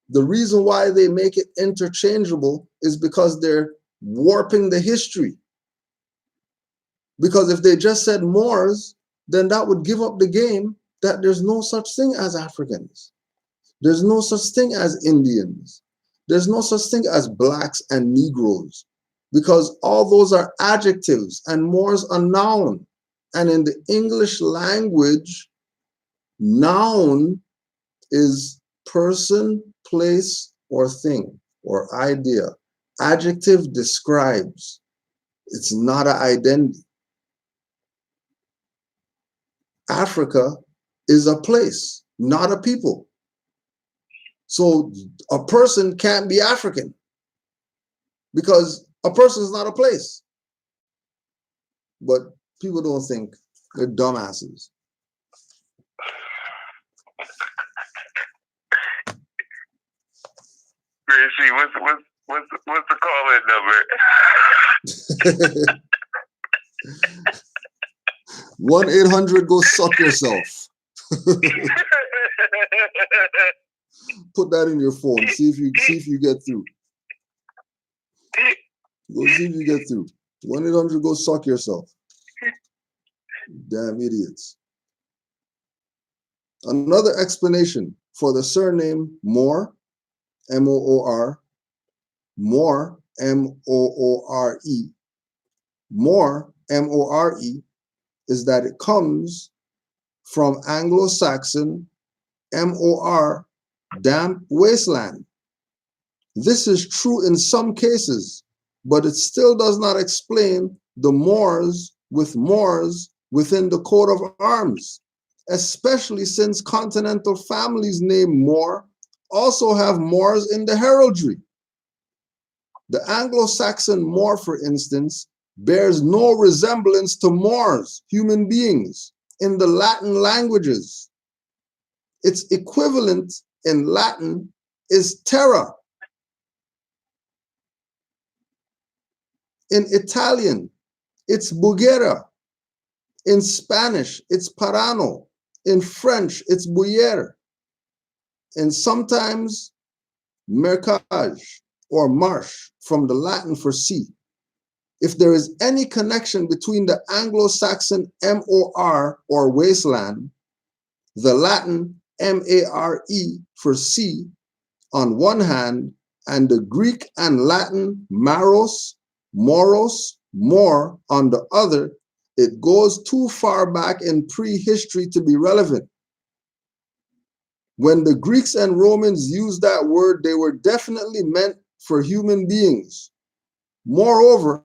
The reason why they make it interchangeable is because they're warping the history. Because if they just said Moors, then that would give up the game that there's no such thing as Africans. There's no such thing as Indians. There's no such thing as blacks and Negroes. Because all those are adjectives and Moors are noun. And in the English language, noun is person, place, or thing, or idea. Adjective describes. It's not an identity. Africa is a place, not a people. So a person can't be African because a person is not a place. But people don't think. They're dumbasses. Gracie, what's the call-in number? 1-800 go suck yourself. Put that in your phone. See if you get through. Go see if you get through. 1-800 go suck yourself. Damn idiots. Another explanation for the surname Moore, M-O-O-R, Moore, M-O-O-R-E, more, M-O-R-E, is that it comes from Anglo-Saxon M-O-R, damp wasteland. This is true in some cases, but it still does not explain the Moors with Moors within the coat of arms, especially since continental families named Moor also have Moors in the heraldry. The Anglo-Saxon Moor, for instance, bears no resemblance to Moors, human beings, in the Latin languages. Its equivalent in Latin is terra. In Italian, it's bugera. In Spanish, it's parano. In French, it's bouillère. And sometimes mercage or marsh, from the Latin for sea. If there is any connection between the Anglo-Saxon M-O-R or wasteland, the Latin M-A-R-E for sea on one hand, and the Greek and Latin maros, moros, more on the other, it goes too far back in prehistory to be relevant. When the Greeks and Romans used that word, they were definitely meant for human beings. Moreover,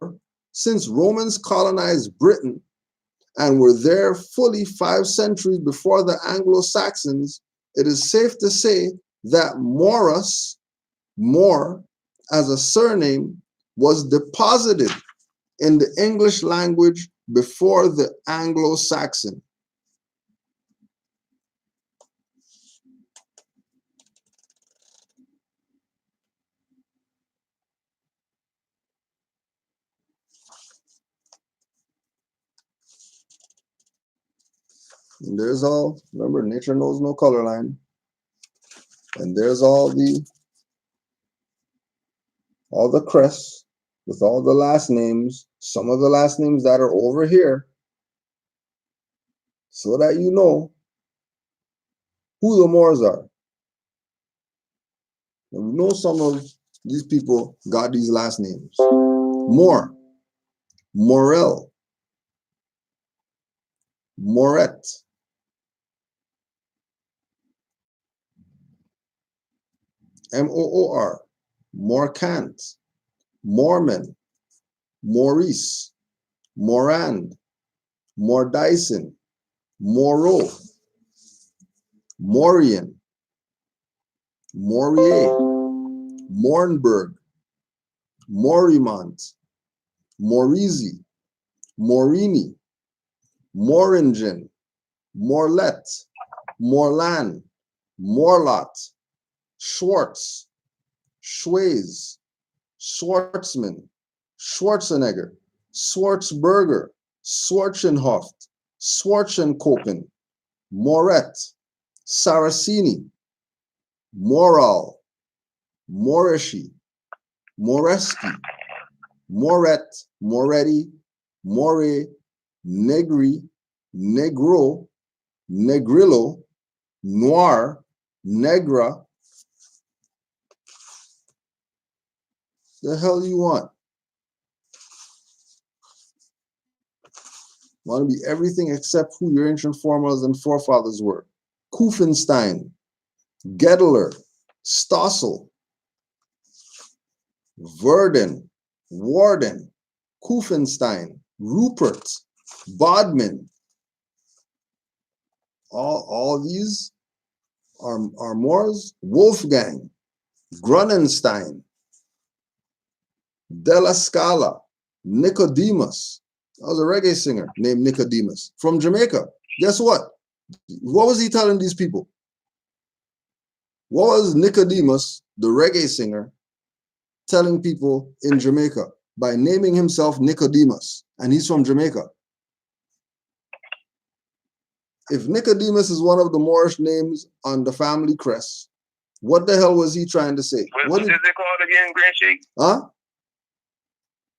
since Romans colonized Britain and were there fully 5 centuries before the Anglo-Saxons, it is safe to say that Morus, More, as a surname, was deposited in the English language before the Anglo-Saxon. And there's all, remember, nature knows no color line. And there's all the crests with all the last names, some of the last names that are over here, so that you know who the Moors are. And we know some of these people got these last names. Moore, Morel, Moret, M-O-O-R, Morcant, Mormon, Maurice, Morand, Mordyson, Moreau, Morian, Morier, Mornberg, Morimont, Morizi, Morini, Moringen, Morlet, Morlan, Morlot, Schwartz, Schweiz, Schwartzman, Schwarzenegger, Schwarzberger, Schwarzenhoft, Schwarzenkopen, Moret, Saraceni, Moral, Moreshi, Moreski, Moret, Moretti, More, Negri, Negro, Negrillo, Noir, Negra. The hell you want? Want to be everything except who your ancient foremothers and forefathers were. Kufenstein, Gedler, Stossel, Verden, Warden, Kufenstein, Rupert, Bodman. All these are Moors. Wolfgang, Grunenstein, Della Scala, Nicodemus. That was a reggae singer named Nicodemus from Jamaica. Guess what? What was he telling these people? What was Nicodemus, the reggae singer, telling people in Jamaica by naming himself Nicodemus? And he's from Jamaica. If Nicodemus is one of the Moorish names on the family crest, what the hell was he trying to say? What is it called again, Grand Sheik? Huh?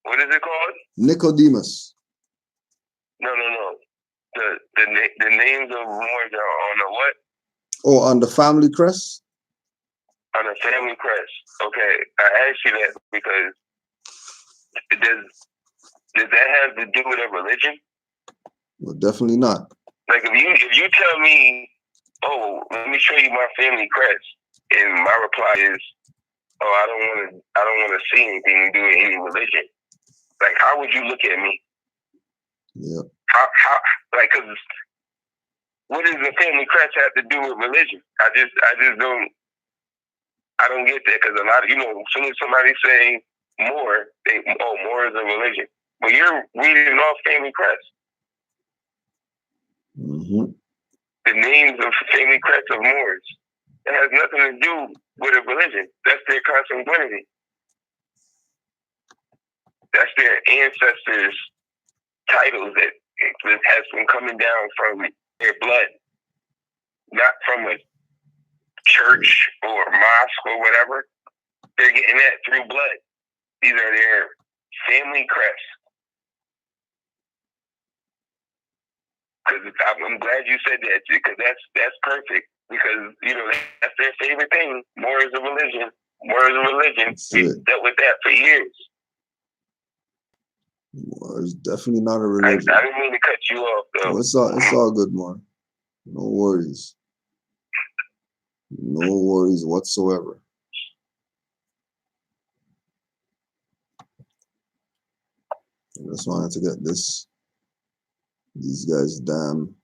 What is it called? Nicodemus. No. The names of Moors are on the what? Oh, on the family crest? On the family crest. Okay, I asked you that because Does that have to do with a religion? Well, definitely not. Like if you tell me, oh, let me show you my family crest, and my reply is, oh, I don't want to see anything to do with any religion. Like, how would you look at me? Yeah. How like, cause what does the family crest have to do with religion? I just don't get that, because a lot of, as soon as somebody say more, more is a religion. But you're reading off family crest. Mm-hmm. The names of family crests of Moors. It has nothing to do with a religion. That's their consanguinity. That's their ancestors' titles that has been coming down from their blood, not from a church or mosque or whatever. They're getting that through blood. These are their family crests. Because I'm glad you said that, because that's perfect. Because that's their favorite thing. More is a religion. More is a religion. We've dealt with that for years. More is definitely not a religion. I didn't mean to cut you off, though. No, it's all good, More. No worries. No worries whatsoever. I just wanted to get these guys damn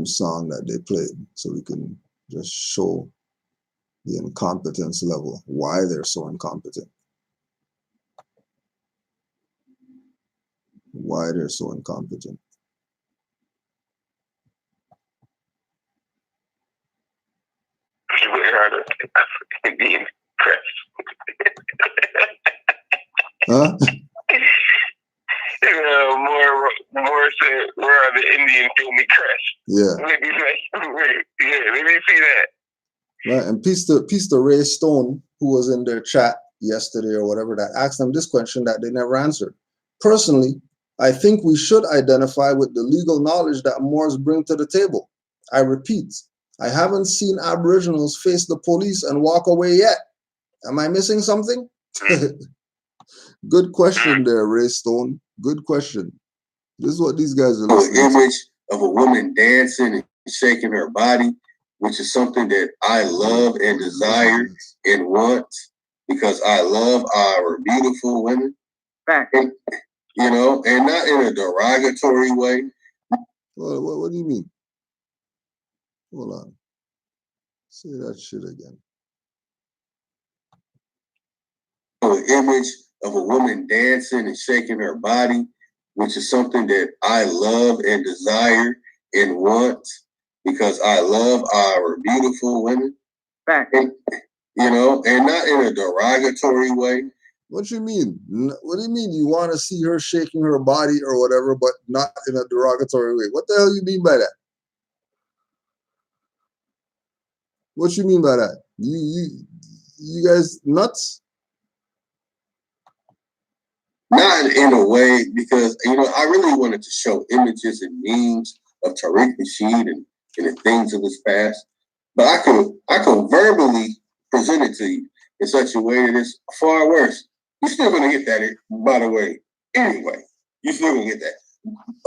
song that they played, so we can just show the incompetence level, why they're so incompetent. Why they're so incompetent. Where are the Indian crest? Huh? More said, where are the Indian family crest? Yeah. Let me see that. Right, and peace to Ray Stone, who was in their chat yesterday or whatever, that asked them this question that they never answered. Personally, I think we should identify with the legal knowledge that Moors bring to the table. I repeat, I haven't seen Aboriginals face the police and walk away yet. Am I missing something? Good question there, Ray Stone. Good question. This is what these guys are listening to. An image of a woman dancing and shaking her body, which is something that I love and desire and want, because I love our beautiful women. And, and not in a derogatory way. What do you mean? Hold on. Say that shit again. An image of a woman dancing and shaking her body, which is something that I love and desire and want, because I love our beautiful women. And, and not in a derogatory way. What you mean? What do you mean you want to see her shaking her body or whatever, but not in a derogatory way? What the hell you mean by that? What you mean by that? You guys nuts? Not in a way, because I really wanted to show images and memes of Tariq Nasheed and the things of his past, but I could verbally present it to you in such a way that it's far worse. You're still gonna get that, by the way. Anyway, you're still gonna get that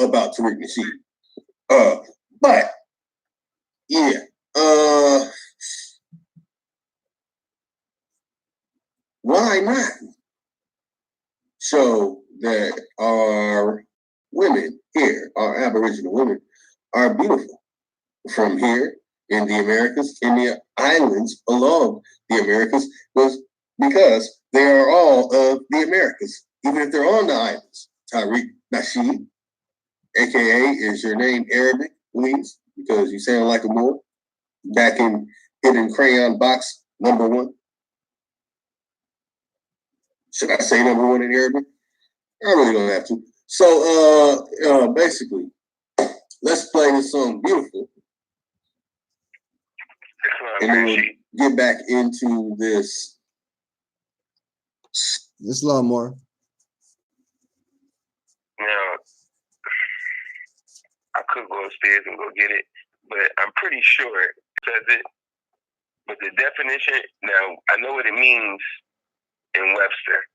about Tariq Nasheed. But yeah, why not show that our women here, our Aboriginal women, are beautiful from here in the Americas, in the islands along the Americas, because they are all of the Americas, even if they're on the islands. Tariq Nasheed, aka is your name Arabic, please, because you sound like a Moor. Back in Hidden Crayon Box #1. Should I say #1 in Arabic? I really don't have to. So basically, let's play this song Beautiful. And then we'll get back into this. Islam more. Now, I could go upstairs and go get it, but I'm pretty sure it says it. But the definition, now, I know what it means in Webster.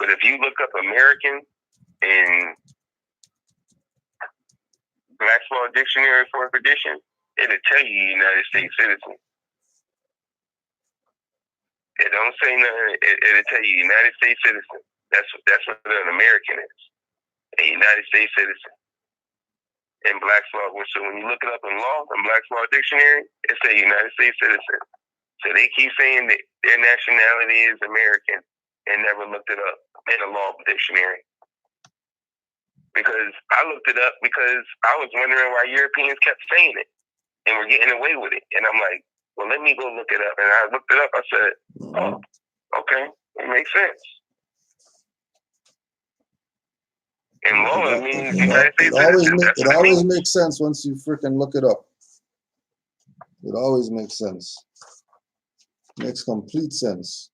But if you look up American in Black's Law Dictionary, 4th edition, it'll tell you United States citizen. It don't say nothing. It'll tell you United States citizen. That's what an American is. A United States citizen. In Black's Law, so when you look it up in law, in Black's Law Dictionary, it says United States citizen. So they keep saying that their nationality is American and never looked it up in a law dictionary. Because I looked it up because I was wondering why Europeans kept saying it and were getting away with it. And I'm like, well, let me go look it up. And I looked it up. I said, oh, okay, it makes sense. In law, it means United States citizen. It always makes sense once you freaking look it up. It always makes sense. Makes complete sense.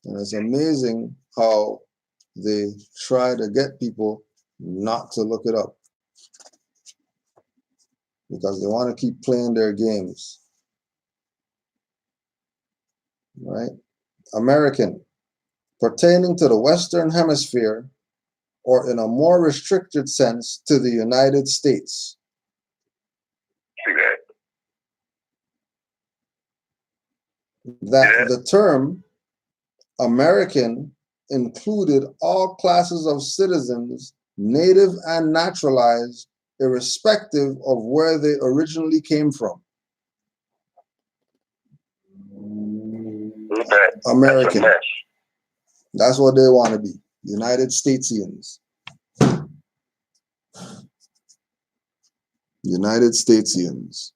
And it's amazing how they try to get people not to look it up because they want to keep playing their games. Right? American, pertaining to the Western Hemisphere, or in a more restricted sense, to the United States. That the term American included all classes of citizens, native and naturalized, irrespective of where they originally came from. American. That's what they want to be. United Statesians. United Statesians.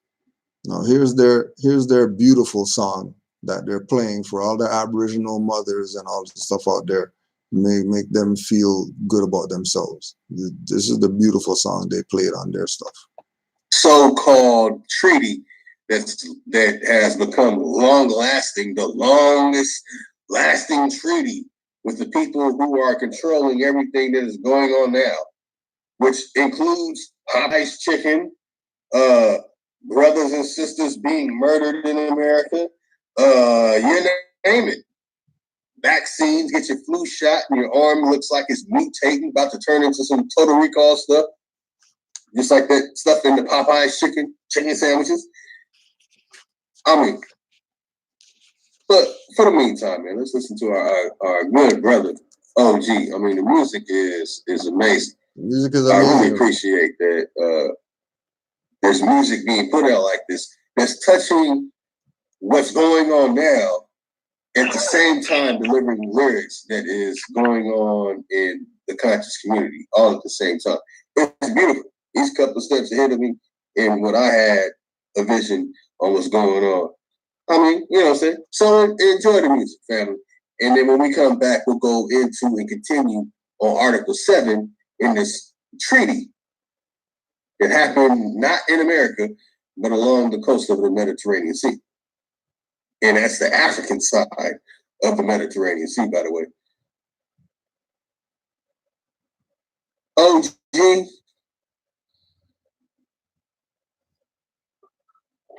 Now here's their beautiful song that they're playing for all the Aboriginal mothers and all the stuff out there. Make them feel good about themselves. This is the beautiful song they played on their stuff. So-called treaty that has become long-lasting, the longest lasting treaty with the people who are controlling everything that is going on now, which includes Popeye's chicken, brothers and sisters being murdered in America, you name it. Vaccines, get your flu shot and your arm looks like it's mutating, about to turn into some Total Recall stuff. Just like that stuff in the Popeye's chicken sandwiches. I mean, but for the meantime, man, let's listen to our good brother, OG. I mean, the music is amazing. Music is amazing. I really appreciate that there's music being put out like this that's touching what's going on now, at the same time delivering lyrics that is going on in the conscious community, all at the same time. It's beautiful. He's a couple of steps ahead of me in what I had a vision on what's going on. I mean, you know what I'm saying? So enjoy the music, family. And then when we come back, we'll go into and continue on Article 7 in this treaty that happened not in America, but along the coast of the Mediterranean Sea. And that's the African side of the Mediterranean Sea, by the way. OG.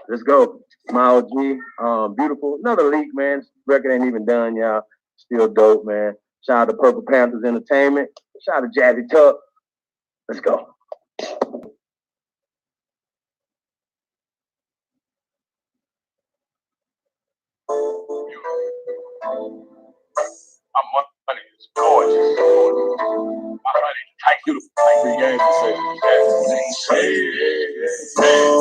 Let's go. My OG. Beautiful. Another leak, man. Record ain't even done, y'all. Still dope, man. Shout out to Purple Panthers Entertainment. Shout out to Jazzy Tuck. Let's go. My money is gorgeous. My money tight, beautiful, tight. Free game to say.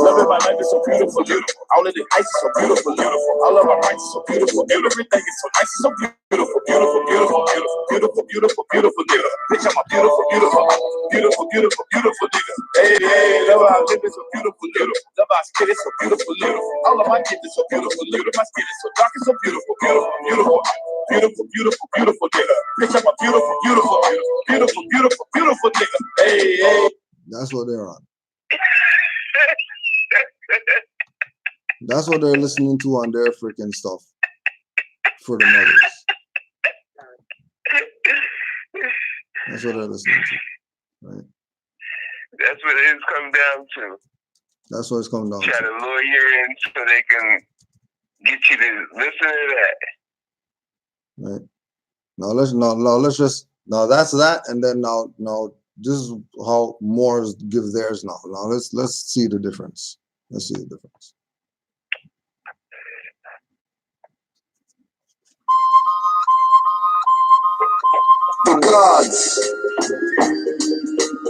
Love it, my life is so beautiful, beautiful. All of the ice is so beautiful, beautiful. All of my rights is so beautiful. Everything is so nice, so beautiful, beautiful, beautiful, beautiful, beautiful, beautiful, beautiful nigga. Bitch, I'm a beautiful, beautiful, beautiful, beautiful, beautiful nigga. Hey, love how I live is so beautiful, beautiful. Love how I spit is so beautiful, beautiful. All of my kids is so beautiful, beautiful. My skin is so dark and so beautiful, beautiful, beautiful. Beautiful, beautiful, beautiful nigga. Bitch, I'm a beautiful, beautiful, beautiful, beautiful, beautiful nigga. Hey, hey. That's what they're on. That's what they're listening to on their freaking stuff for the mothers. That's what they're listening to, right? That's what it's come down to. That's what it's come down to. Try to lure you in so they can get you to listen to that. Right. Let's just that's that, and then now this is how Moors give theirs now. Now let's see the difference. Let's see the difference. The gods,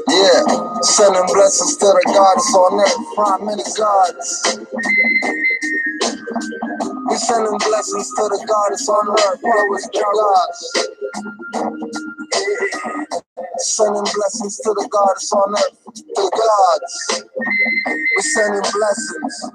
yeah, sending blessings to the gods on earth, prime many gods. We sending blessings to the goddess on earth, powers gods. Sending blessings to the goddess on earth, the gods. We sending blessings.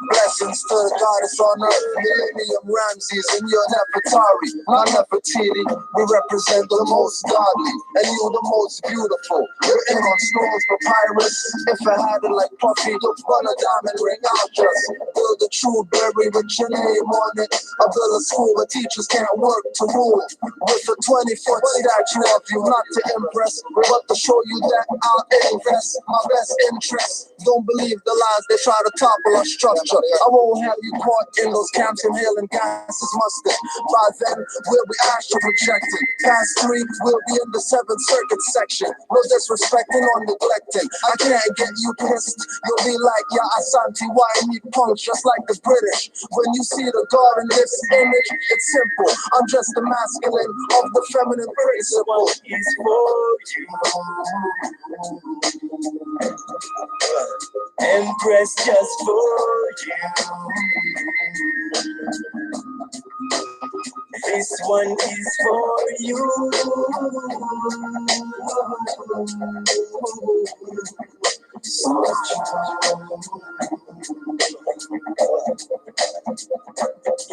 Blessings to the goddess on earth, Millennium Ramses and your Nefertari, my Nefertiti. We represent the most godly, and you the most beautiful. Your ink on stones, papyrus. If I had it like Puffy, look on a diamond ring, I'll just build a true berry with your name on it. I build a school where teachers can't work to rule. With a 20-foot statue of you, not to impress, but to show you that I'll invest my best interest. Don't believe the lies they try to topple our structure. I won't have you caught in those camps inhaling gases mustard. By then, we'll be astral projecting. Past 3, we'll be in the 7th Circuit section. No disrespecting or neglecting. I can't get you pissed. You'll be like, yeah, Asante, why me punch just like the British? When you see the God in this image, it's simple. I'm just the masculine of the feminine principle. Is for you. Empress just for you. This one is for you.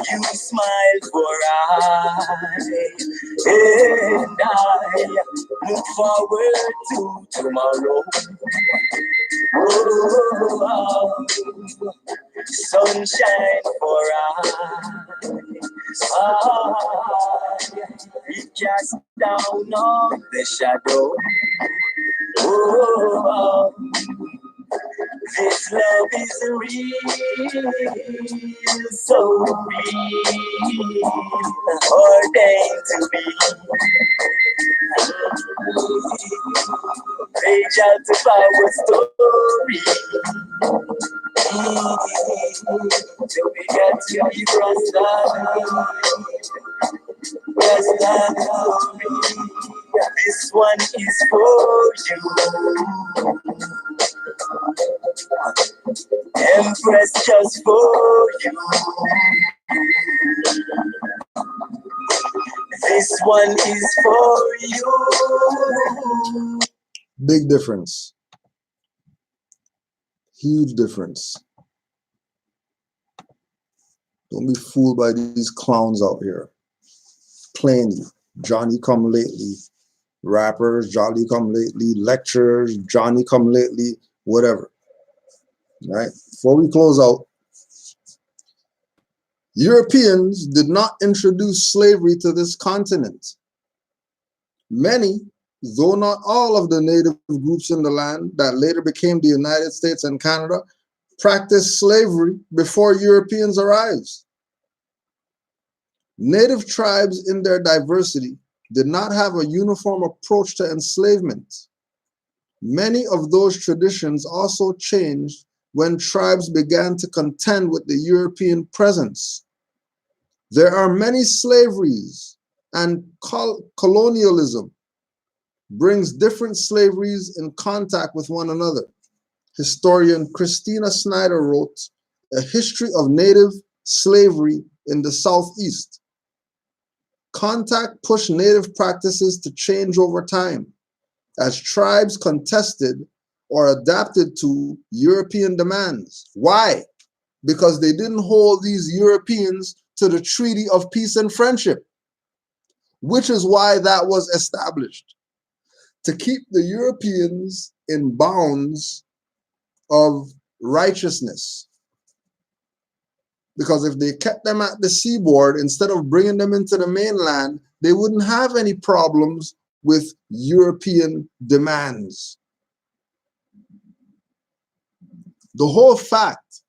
You smile for I, and I look forward to tomorrow. Oh, sunshine for I, it casts down on the shadow. Oh, this love is real, so real, ordained to be. Page out the power story. Till we get to be Rasta. This one is for you. Empress just for you. This one is for you. Big difference. Huge difference. Don't be fooled by these clowns out here. Playing you. Johnny come lately. Rappers, Johnny come lately. Lecturers, Johnny come lately. Whatever. Right? Before we close out, Europeans did not introduce slavery to this continent. Many, though not all, of the native groups in the land that later became the United States and Canada practiced slavery before Europeans arrived. Native tribes in their diversity did not have a uniform approach to enslavement. Many of those traditions also changed when tribes began to contend with the European presence. There are many slaveries, and colonialism brings different slaveries in contact with one another. Historian Christina Snyder wrote, "A History of Native Slavery in the Southeast." Contact pushed native practices to change over time as tribes contested or adapted to European demands. Why? Because they didn't hold these Europeans to the Treaty of Peace and Friendship, which is why that was established, to keep the Europeans in bounds of righteousness. Because if they kept them at the seaboard instead of bringing them into the mainland, they wouldn't have any problems with European demands. The whole fact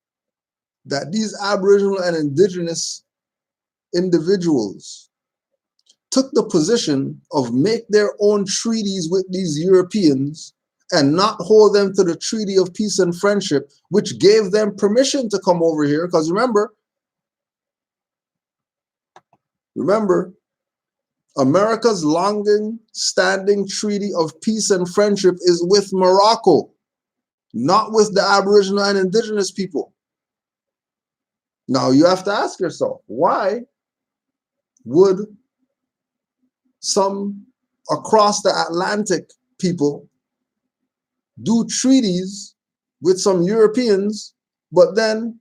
that these Aboriginal and indigenous individuals took the position of make their own treaties with these Europeans and not hold them to the Treaty of Peace and Friendship, which gave them permission to come over here. Because remember, America's longest-standing Treaty of Peace and Friendship is with Morocco, not with the Aboriginal and indigenous people. Now you have to ask yourself, why would some across the Atlantic people do treaties with some Europeans, but then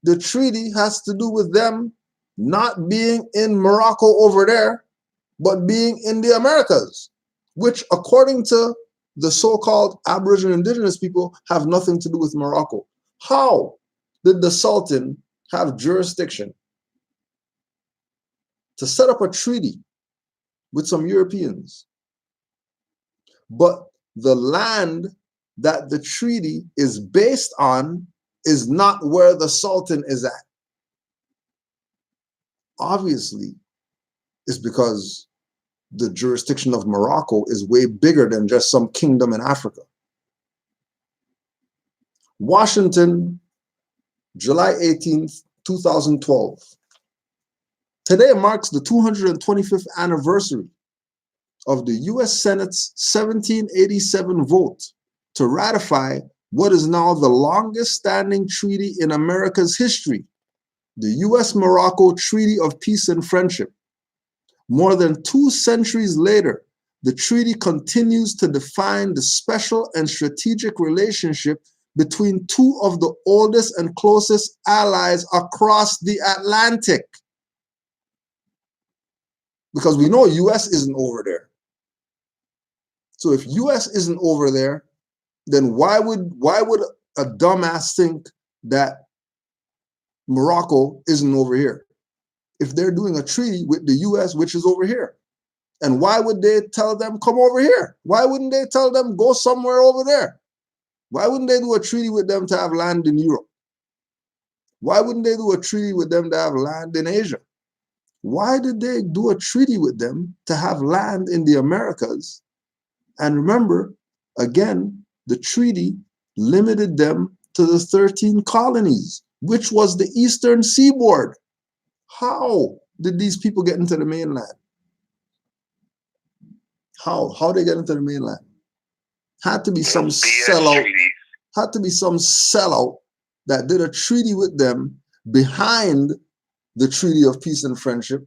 the treaty has to do with them not being in Morocco over there, but being in the Americas, which according to the so-called Aboriginal indigenous people have nothing to do with Morocco. How did the Sultan have jurisdiction to set up a treaty with some Europeans, but the land that the treaty is based on is not where the Sultan is at? Obviously, it's because the jurisdiction of Morocco is way bigger than just some kingdom in Africa. Washington, July 18th, 2012. Today marks the 225th anniversary of the US Senate's 1787 vote to ratify what is now the longest standing treaty in America's history, the US-Morocco Treaty of Peace and Friendship. More than 2 centuries later, the treaty continues to define the special and strategic relationship between 2 of the oldest and closest allies across the Atlantic. Because we know US isn't over there. So if US isn't over there, then why would a dumbass think that Morocco isn't over here if they're doing a treaty with the US, which is over here? And why would they tell them, come over here? Why wouldn't they tell them, go somewhere over there? Why wouldn't they do a treaty with them to have land in Europe? Why wouldn't they do a treaty with them to have land in Asia? Why did they do a treaty with them to have land in the Americas? And remember, again, the treaty limited them to the 13 colonies, which was the eastern seaboard. How did these people get into the mainland? How they get into the mainland? Had to be some sellout. Had to be some sellout that did a treaty with them behind the Treaty of Peace and Friendship,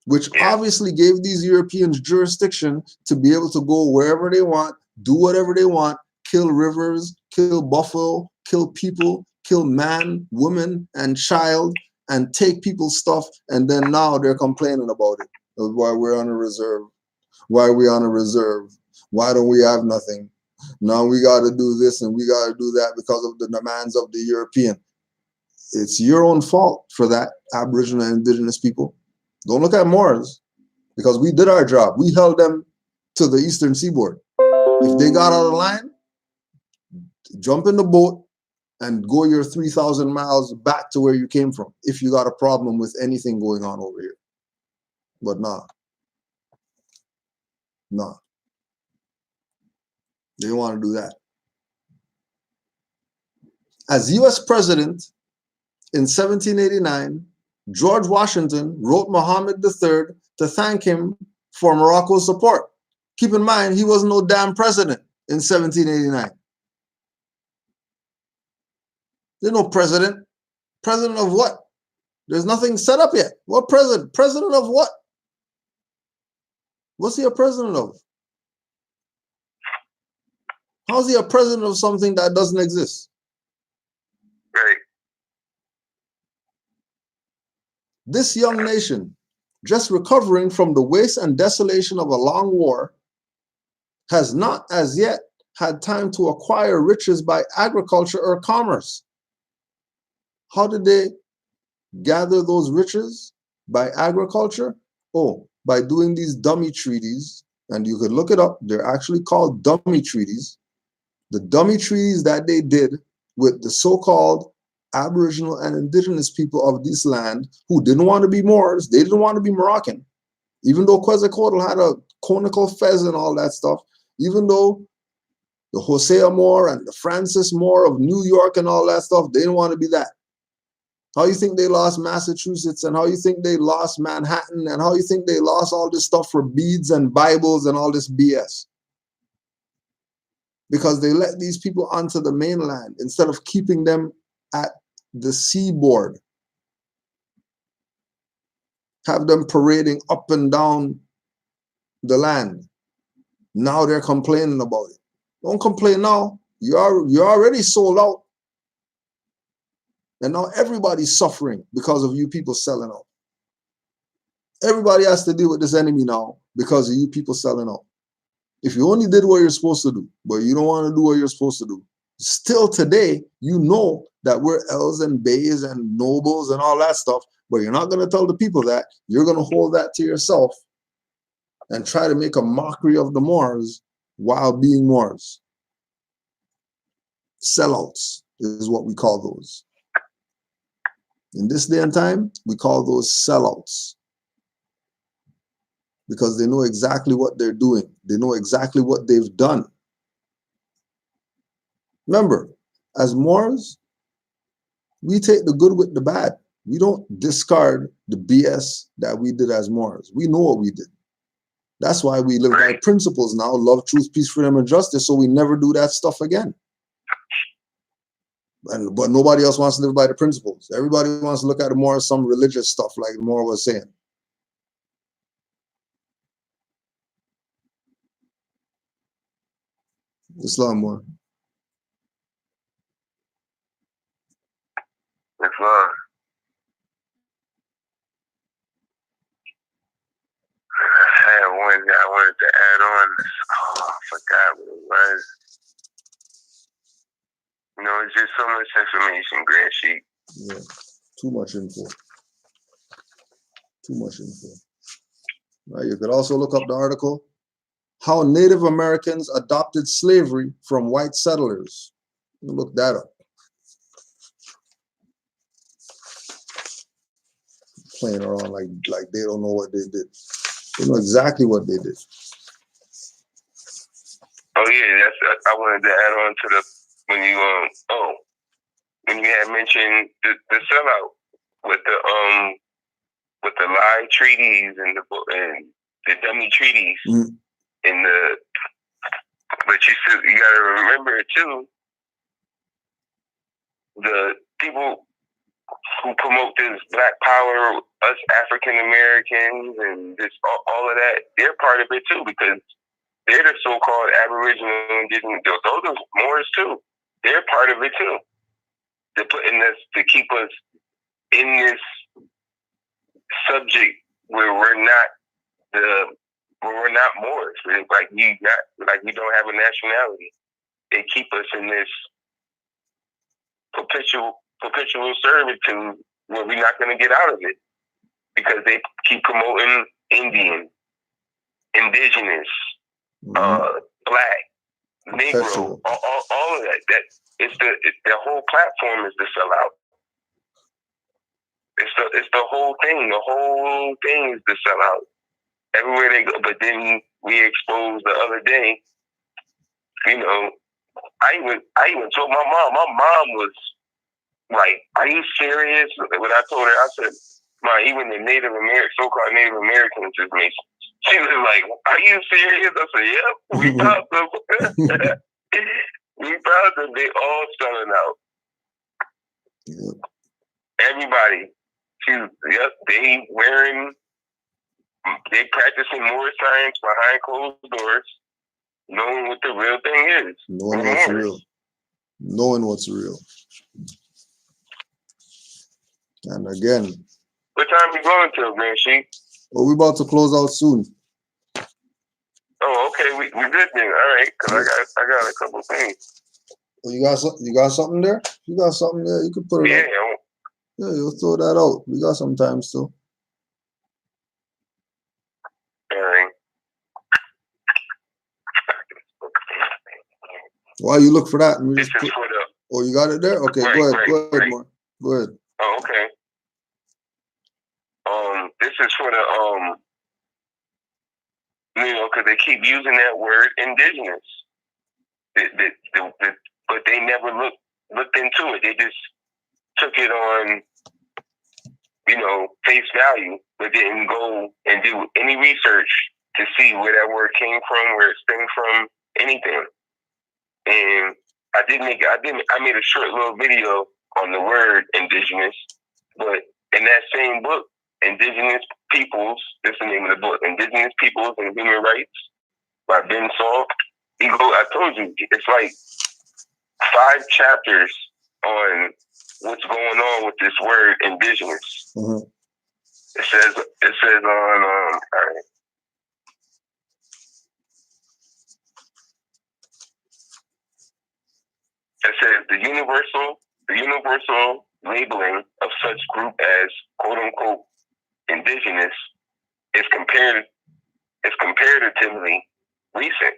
which obviously gave these Europeans jurisdiction to be able to go wherever they want, do whatever they want, kill rivers, kill buffalo, kill people, kill man, woman, and child, and take people's stuff, and then now they're complaining about it. Why we're on a reserve. Why are we on a reserve? Why don't we have nothing? Now we got to do this and we got to do that because of the demands of the European. It's your own fault for that, Aboriginal and indigenous people. Don't look at Moors, because we did our job. We held them to the eastern seaboard. If they got out of line, jump in the boat and go your 3,000 miles back to where you came from if you got a problem with anything going on over here. But nah. Nah. They want to do that. As US President in 1789, George Washington wrote Muhammad III to thank him for Morocco's support. Keep in mind, he wasn't no damn president in 1789. There's no president. President of what? There's nothing set up yet. What president? President of what? What's he a president of? How's he a president of something that doesn't exist? Right. This young nation, just recovering from the waste and desolation of a long war, has not as yet had time to acquire riches by agriculture or commerce. How did they gather those riches? By agriculture? Oh, by doing these dummy treaties. And you could look it up. They're actually called dummy treaties. The dummy treaties that they did with the so-called Aboriginal and indigenous people of this land who didn't want to be Moors, they didn't want to be Moroccan. Even though Quetzalcoatl had a conical fez and all that stuff, even though the Hosea Moore and the Francis Moore of New York and all that stuff, they didn't want to be that. How you think they lost Massachusetts, and how you think they lost Manhattan, and how you think they lost all this stuff for beads and Bibles and all this BS? Because they let these people onto the mainland instead of keeping them at the seaboard. Have them parading up and down the land. Now they're complaining about it. Don't complain now. You're already sold out. And now everybody's suffering because of you people selling out. Everybody has to deal with this enemy now because of you people selling out. If you only did what you're supposed to do, but you don't want to do what you're supposed to do, still today, you know that we're L's and Bays and nobles and all that stuff, but you're not going to tell the people that. You're going to hold that to yourself and try to make a mockery of the Moors while being Moors. Sellouts is what we call those. In this day and time, we call those sellouts because they know exactly what they're doing. They know exactly what they've done. Remember, as Moors, we take the good with the bad. We don't discard the BS that we did as Moors. We know what we did. That's why we live by principles now: love, truth, peace, freedom, and justice, so we never do that stuff again. But nobody else wants to live by the principles. Everybody wants to look at it more as some religious stuff, like Moore was saying. Islam more. Islam. I had one that I wanted to add on. Oh, I forgot what it was. You know, it's just so much information, Grand Sheik. Yeah, too much info. Too much info. Right, you could also look up the article, How Native Americans Adopted Slavery from White Settlers. Look that up. Playing around like they don't know what they did. They know exactly what they did. Oh yeah, I wanted to add on to the when you had mentioned the sellout with the lie treaties and the dummy treaties and but you gotta remember too, the people who promote this Black Power, us African Americans, and this all of that, they're part of it too, because they're the so-called Aboriginal indigenous. Those are Moors too. They're part of it too. They're putting us to keep us in this subject where we're not Moors. Like we don't have a nationality. They keep us in this perpetual servitude where we're not going to get out of it because they keep promoting Indian, indigenous, Black, Negro, all of that. The whole platform is to sell out. It's the whole thing. The whole thing is to sell out everywhere they go. But then we exposed the other day. You know, I even told my mom. My mom was like, "Are you serious?" When I told her, I said, "Ma, even the so-called Native Americans is Masons." She was like, "Are you serious?" I said, "Yep, we found them." We found them. They all selling out. Yep. Everybody. They practicing more science behind closed doors, knowing what the real thing is. Knowing what's real. Knowing what's real. And again. What time we going to, Grand Sheik? Oh, we're about to close out soon. Oh, okay. We good then. All right. Cause I got a couple things. Oh, you got something there? You got something there? You could put it up. Yeah, you'll throw that out. We got some time still. All right. While you look for that, This is for the. Oh, you got it there? Okay, right, go ahead, more. Good. Oh, okay. This is for the because they keep using that word indigenous. But they never looked into it. They just took it on, face value, but didn't go and do any research to see where that word came from, where it stemmed from, anything. And I made a short little video on the word indigenous, but in that same book, Indigenous Peoples, this is the name of the book, Indigenous Peoples and Human Rights by Ben Saul. I told you, it's like 5 chapters on what's going on with this word indigenous. Mm-hmm. It says on all right. It says the universal labeling of such group as quote unquote indigenous is comparatively recent,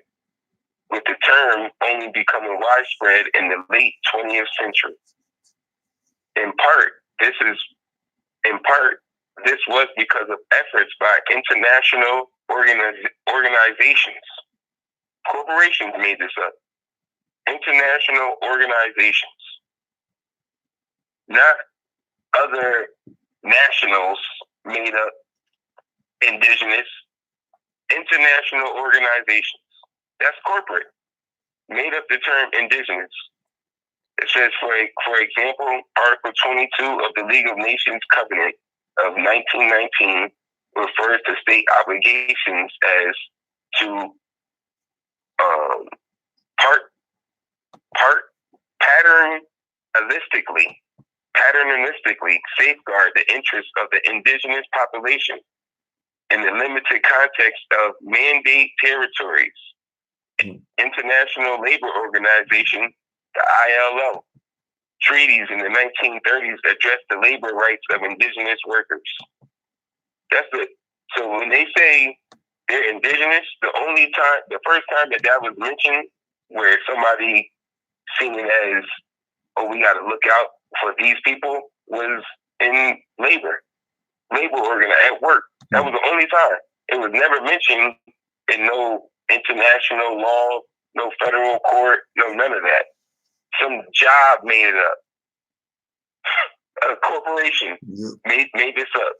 with the term only becoming widespread in the late 20th century. In part, this was because of efforts by international organizations. Corporations made this up. International organizations, not other nationals made up indigenous. International organizations, that's corporate, made up the term indigenous. It says, for example, Article 22 of the League of Nations Covenant of 1919 refers to state obligations as to patternistically safeguard the interests of the indigenous population in the limited context of mandate territories. International Labor Organization, the ILO, treaties in the 1930s addressed the labor rights of indigenous workers. That's it. So when they say they're indigenous, the first time that was mentioned, where somebody seen it as, oh, we got to look out for these people, was in labor at work. That was the only time. It was never mentioned in no international law, no federal court, no none of that. Some job made it up. A corporation made this up.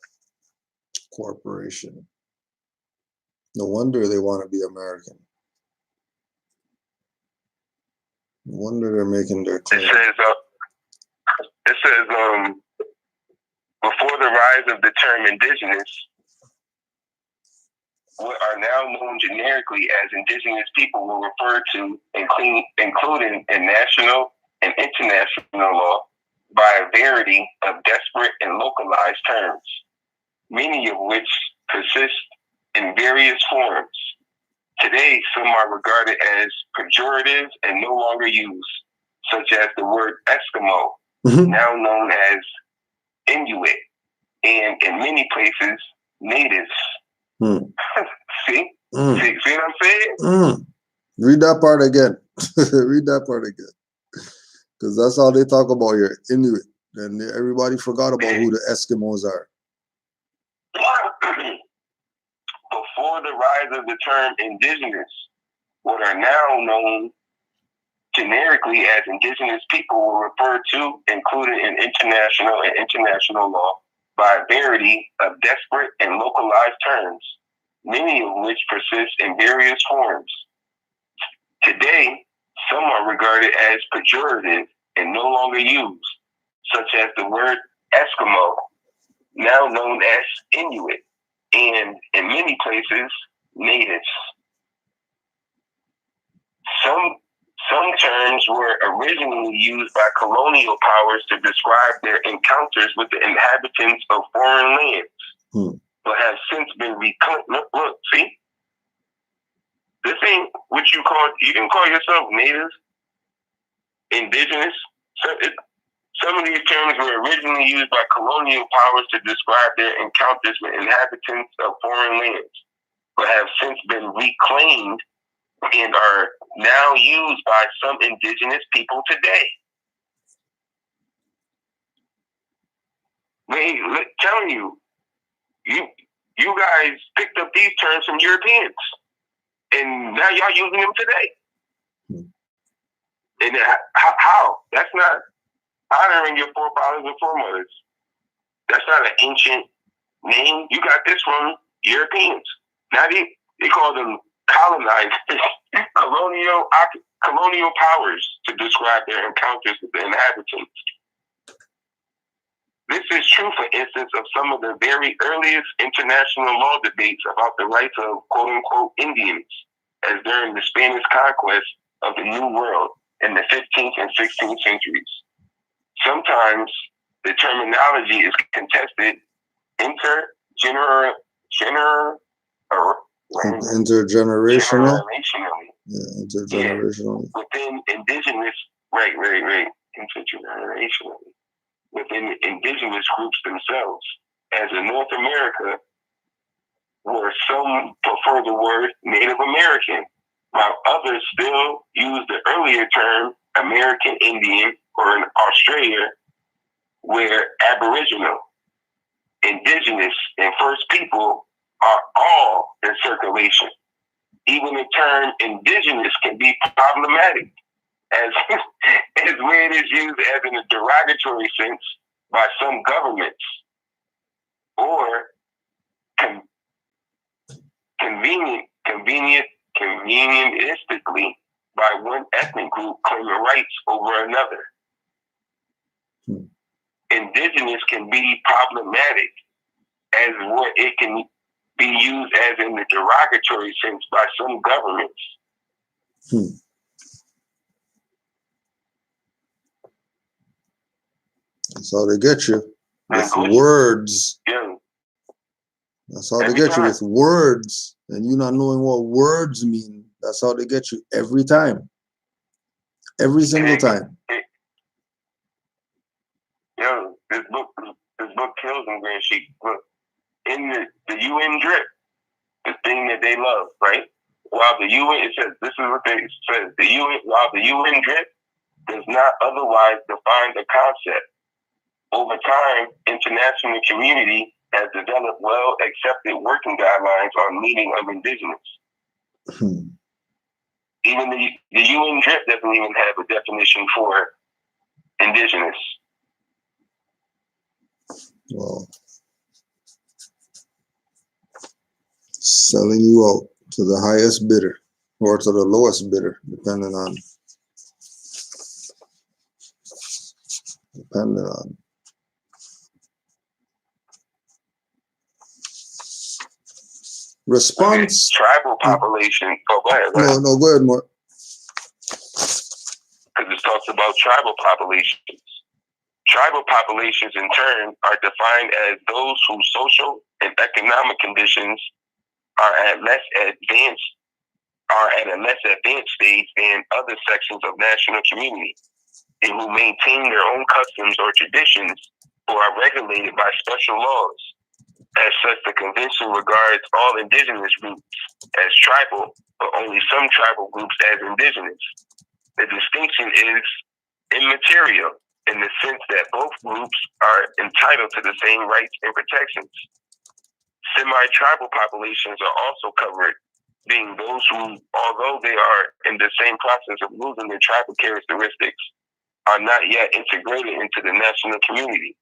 Corporation. No wonder they want to be American. No wonder they're making their claim. It says, before the rise of the term indigenous, what are now known generically as indigenous people were referred to, including in national and international law, by a variety of desperate and localized terms, many of which persist in various forms. Today, some are regarded as pejorative and no longer used, such as the word Eskimo, now known as Inuit, and in many places, natives. See? See what I'm saying? Read that part again. Read that part again. Because that's all they talk about here, Inuit. And everybody forgot about who the Eskimos are. Before the rise of the term indigenous, what are now known generically as indigenous people were referred to, included in international law, by a variety of desperate and localized terms, many of which persist in various forms. Today, some are regarded as pejorative and no longer used, such as the word Eskimo, now known as Inuit, and in many places, natives. Some terms were originally used by colonial powers to describe their encounters with the inhabitants of foreign lands, but have since been Look, see? This ain't what you can call yourself native, indigenous. Some of these terms were originally used by colonial powers to describe their encounters with inhabitants of foreign lands, but have since been reclaimed and are now used by some indigenous people today. Telling you, you guys picked up these terms from Europeans, and now y'all using them today. And how? That's not honoring your forefathers and foremothers. That's not an ancient name. You got this from Europeans. Now they call them colonized, colonial powers to describe their encounters with the inhabitants. This is true, for instance, of some of the very earliest international law debates about the rights of quote-unquote Indians, as during the Spanish conquest of the New World in the 15th and 16th centuries. Sometimes the terminology is contested intergenerationally. Yeah, intergenerationally. Within indigenous, right. Intergenerationally. Within indigenous groups themselves. As in North America, where some prefer the word Native American, while others still use the earlier term American Indian, or in Australia, where Aboriginal, Indigenous, and First People are all in circulation. Even the term indigenous can be problematic, as where it is used as in a derogatory sense by some governments, or convenientistically by one ethnic group claiming rights over another. Indigenous can be problematic, as what it can be used as in the derogatory sense by some governments. That's how they get you with words. Yeah. That's how they get you with words, and you not knowing what words mean. That's how they get you every time, every single time. This book kills them, Grand Sheik. Look, in the UN drip, the thing that they love, right? While the UN, it says, this is what they says, while the UN drip does not otherwise define the concept, over time, international community has developed well-accepted working guidelines on meaning of indigenous. Even the UN drip doesn't even have a definition for indigenous. Well, selling you out to the highest bidder or to the lowest bidder, depending on response. Okay. Tribal population. Oh, go ahead. No, go ahead, more. Because it talks about tribal populations. Tribal populations, in turn, are defined as those whose social and economic conditions are at a less advanced stage than other sections of national community, and who maintain their own customs or traditions, or are regulated by special laws. As such, the convention regards all indigenous groups as tribal, but only some tribal groups as indigenous. The distinction is immaterial in the sense that both groups are entitled to the same rights and protections. Semi-tribal populations are also covered, being those who, although they are in the same process of losing their tribal characteristics, are not yet integrated into the national community.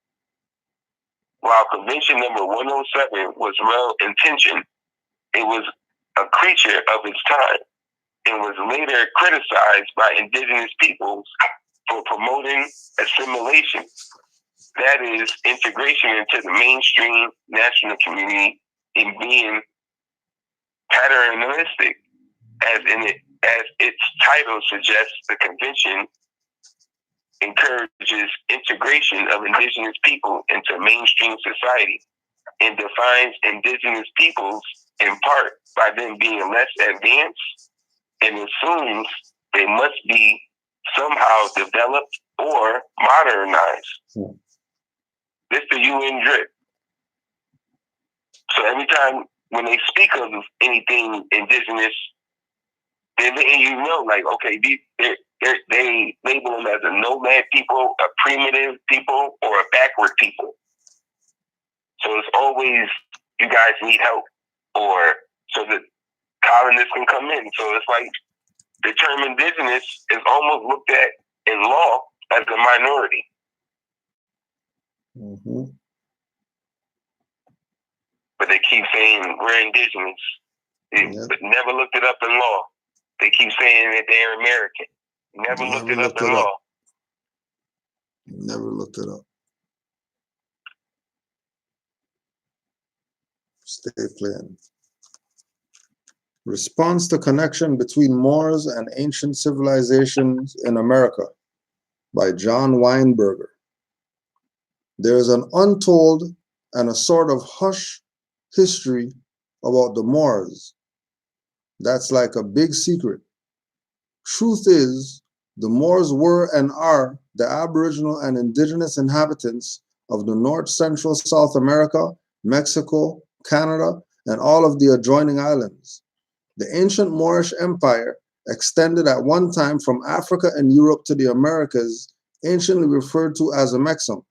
While Convention number 107 was well-intentioned, it was a creature of its time and was later criticized by indigenous peoples for promoting assimilation, that is, integration into the mainstream national community, in being paternalistic, as its title suggests. The convention encourages integration of indigenous people into mainstream society and defines indigenous peoples in part by them being less advanced, and assumes they must be somehow developed or modernized. This is the UN drip. So every time when they speak of anything indigenous, they're letting you know, like, okay, they label them as a nomad people, a primitive people, or a backward people. it's always, you guys need help, or so that colonists can come in. So it's like the term indigenous is almost looked at in law as a minority. Mm-hmm. But they keep saying we're indigenous, but never looked it up in law. They keep saying that they're American. Never looked it up in law. Never looked it up. Stay playing. Response to connection between Moors and ancient civilizations in America by John Weinberger. There is an untold and a sort of hush history about the Moors. That's like a big secret. Truth is, the Moors were and are the Aboriginal and indigenous inhabitants of the North Central South America, Mexico, Canada, and all of the adjoining islands. The ancient Moorish Empire extended at one time from Africa and Europe to the Americas, anciently referred to as a Mexum.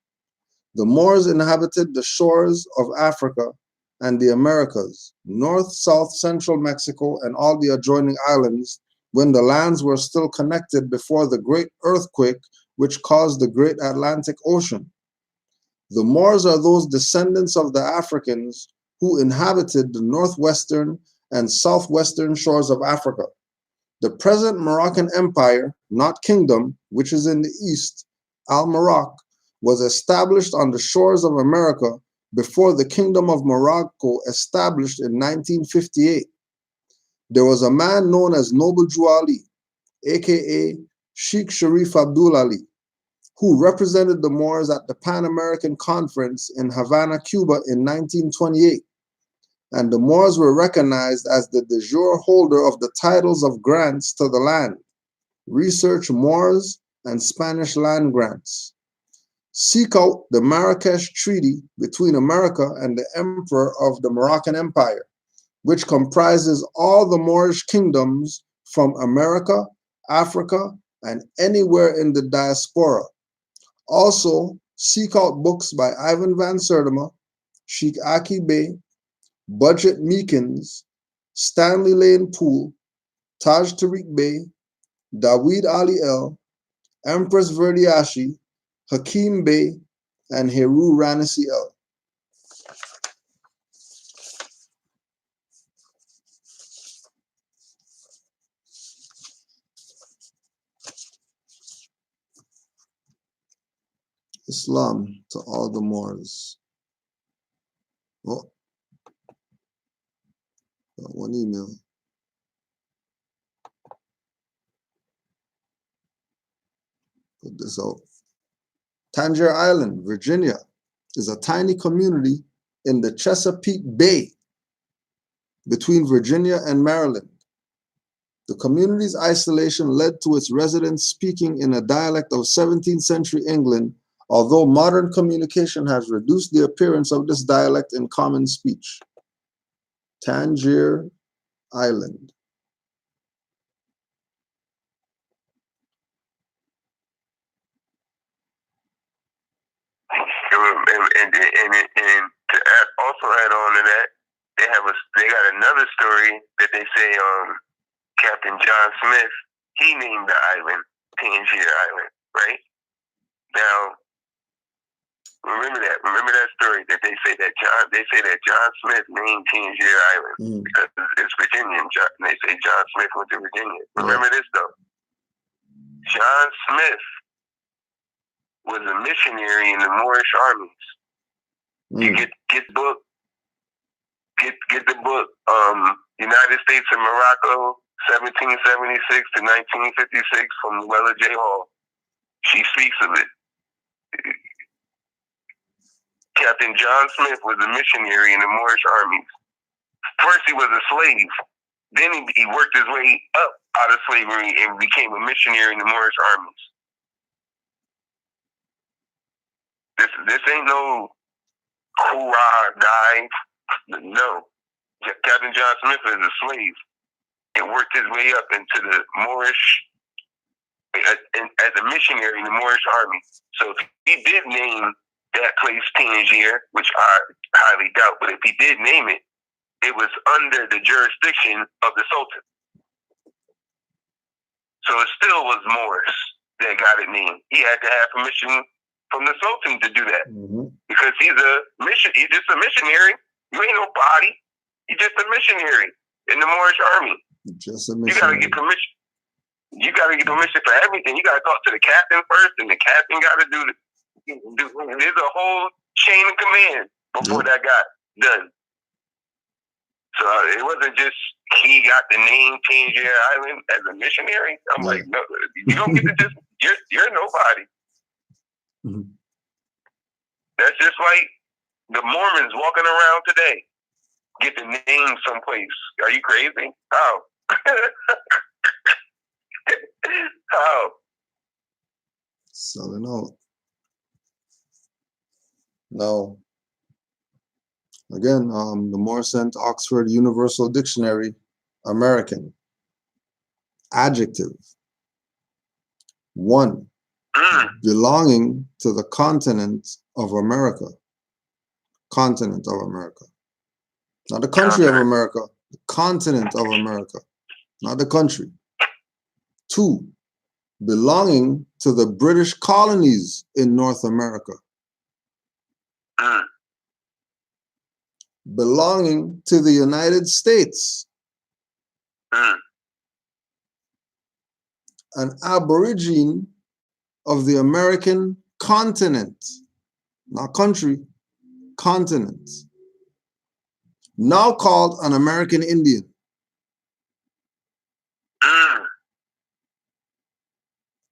The Moors inhabited the shores of Africa and the Americas, North, South, Central Mexico, and all the adjoining islands when the lands were still connected before the great earthquake which caused the great Atlantic Ocean. The Moors are those descendants of the Africans who inhabited the northwestern and southwestern shores of Africa. The present Moroccan Empire, not kingdom, which is in the east, Al-Maroc, was established on the shores of America before the Kingdom of Morocco established in 1958. There was a man known as Noble Drew Ali, aka Sheikh Sharif Abdul Ali, who represented the Moors at the Pan American Conference in Havana, Cuba in 1928. And the Moors were recognized as the de jure holder of the titles of grants to the land. Research Moors and Spanish land grants. Seek out the Marrakesh Treaty between America and the Emperor of the Moroccan Empire, which comprises all the Moorish kingdoms from America, Africa, and anywhere in the diaspora. Also, seek out books by Ivan van Sertima, Sheikh Aki Bey, Budget Meekins, Stanley Lane Poole, Taj Tariq Bey, Dawid Ali El, Empress Verdiashi, Hakim Bey, and Heru Ranisi El. Islam to all the Moors. Oh, got one email. Put this out. Tangier Island, Virginia, is a tiny community in the Chesapeake Bay between Virginia and Maryland. The community's isolation led to its residents speaking in a dialect of 17th century England, although modern communication has reduced the appearance of this dialect in common speech. Tangier Island. And to also add on to that, they got another story that they say Captain John Smith, he named the island Tangier Island, right? Now, remember that story that they say that John Smith named Tangier Island because it's Virginian. And they say John Smith went to Virginia. Remember this though. John Smith was a missionary in the Moorish armies. You get the book, United States and Morocco, 1776 to 1956 from Luella J. Hall. She speaks of it. Captain John Smith was a missionary in the Moorish armies. First he was a slave. Then he worked his way up out of slavery and became a missionary in the Moorish armies. This ain't no hoorah dive. No. Captain John Smith is a slave and worked his way up into the Moorish, as a missionary in the Moorish army. So he did name that place Tangier, which I highly doubt, but if he did name it, it was under the jurisdiction of the Sultan. So it still was Moors that got it named. He had to have permission from the Sultan to do that. Because he's just a missionary. You ain't no body. He's just a missionary in the Moorish army. Just a missionary. You gotta get permission. You gotta get permission for everything. You gotta talk to the captain first, and the captain gotta do the. There's a whole chain of command before that got done. So it wasn't just he got the name Tangier Island as a missionary. I'm like, no, you don't get to just you're nobody. That's just like the Mormons walking around today. Get the name someplace. Are you crazy? How? How? Selling out. No. Again, the Morrison Oxford Universal Dictionary, American. Adjective. 1. Belonging to the continent of America. Continent of America. Not the country of America. The continent of America. Not the country. 2. Belonging to the British colonies in North America. Belonging to the United States. An aborigine of the American continent. Not country, continent. Now called an American Indian.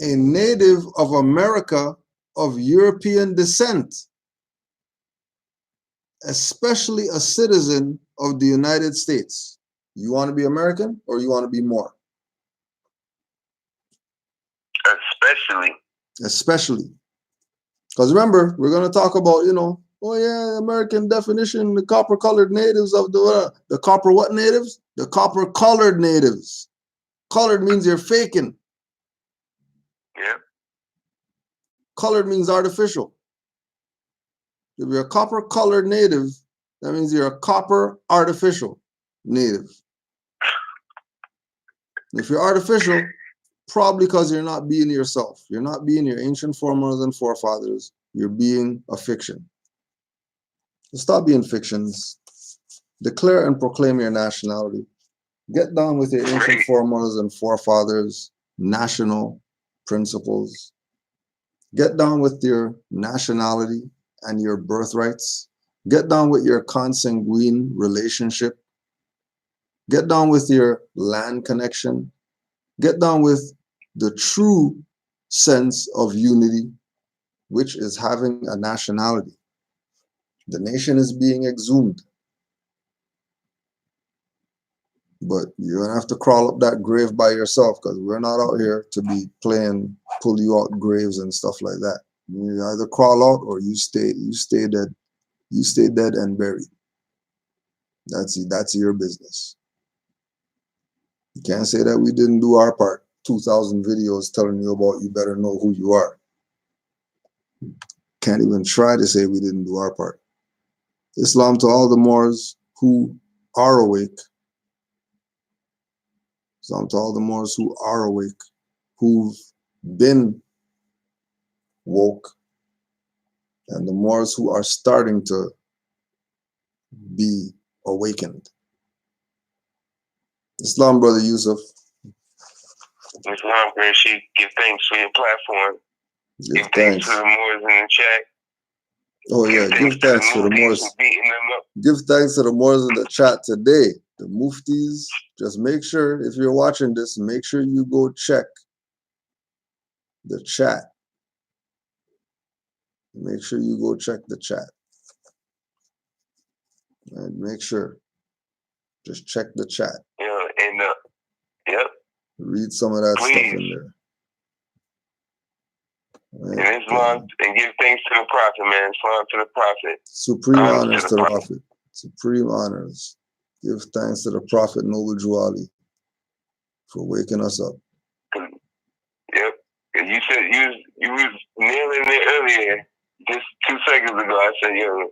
A native of America of European descent, especially a citizen of the United States. You want to be American or you want to be more? Especially. Because remember, we're going to talk about, oh yeah, American definition, the copper-colored natives of the copper what natives? The copper-colored natives. Colored means you're faking. Yeah. Colored means artificial. If you're a copper-colored native, that means you're a copper artificial native. If you're artificial, probably because you're not being yourself. You're not being your ancient foremothers and forefathers. You're being a fiction. So stop being fictions. Declare and proclaim your nationality. Get down with your ancient foremothers and forefathers, national principles. Get down with your nationality and your birthrights. Get down with your consanguine relationship. Get down with your land connection. Get down with the true sense of unity, which is having a nationality. The nation is being exhumed. But you're going to have to crawl up that grave by yourself, because we're not out here to be playing pull you out graves and stuff like that. You either crawl out or you stay dead. You stay dead and buried. That's your business. You can't say that we didn't do our part. 2,000 videos telling you about you better know who you are. Can't even try to say we didn't do our part. Islam to all the Moors who are awake. Islam to all the Moors who are awake, who've been woke, and the Moors who are starting to be awakened. Islam, Brother Yusuf. Islam, Brother Sheikh, give thanks for your platform. Give thanks to the Moors in the chat. Oh yeah, give thanks to the Moors. Give thanks to the Moors in the chat today. The Muftis. Just make sure, if you're watching this, make sure you go check the chat. Make sure you go check the chat. And make sure. Just check the chat. Yeah, and yep. Read some of that stuff in there. Right. And Islam, and give thanks to the Prophet, man. Islam to the Prophet. Supreme honors to the Prophet. Supreme honors. Give thanks to the Prophet Noble Juali for waking us up. Yep. And you said you was nailing it earlier. just 2 seconds ago, I said, yo,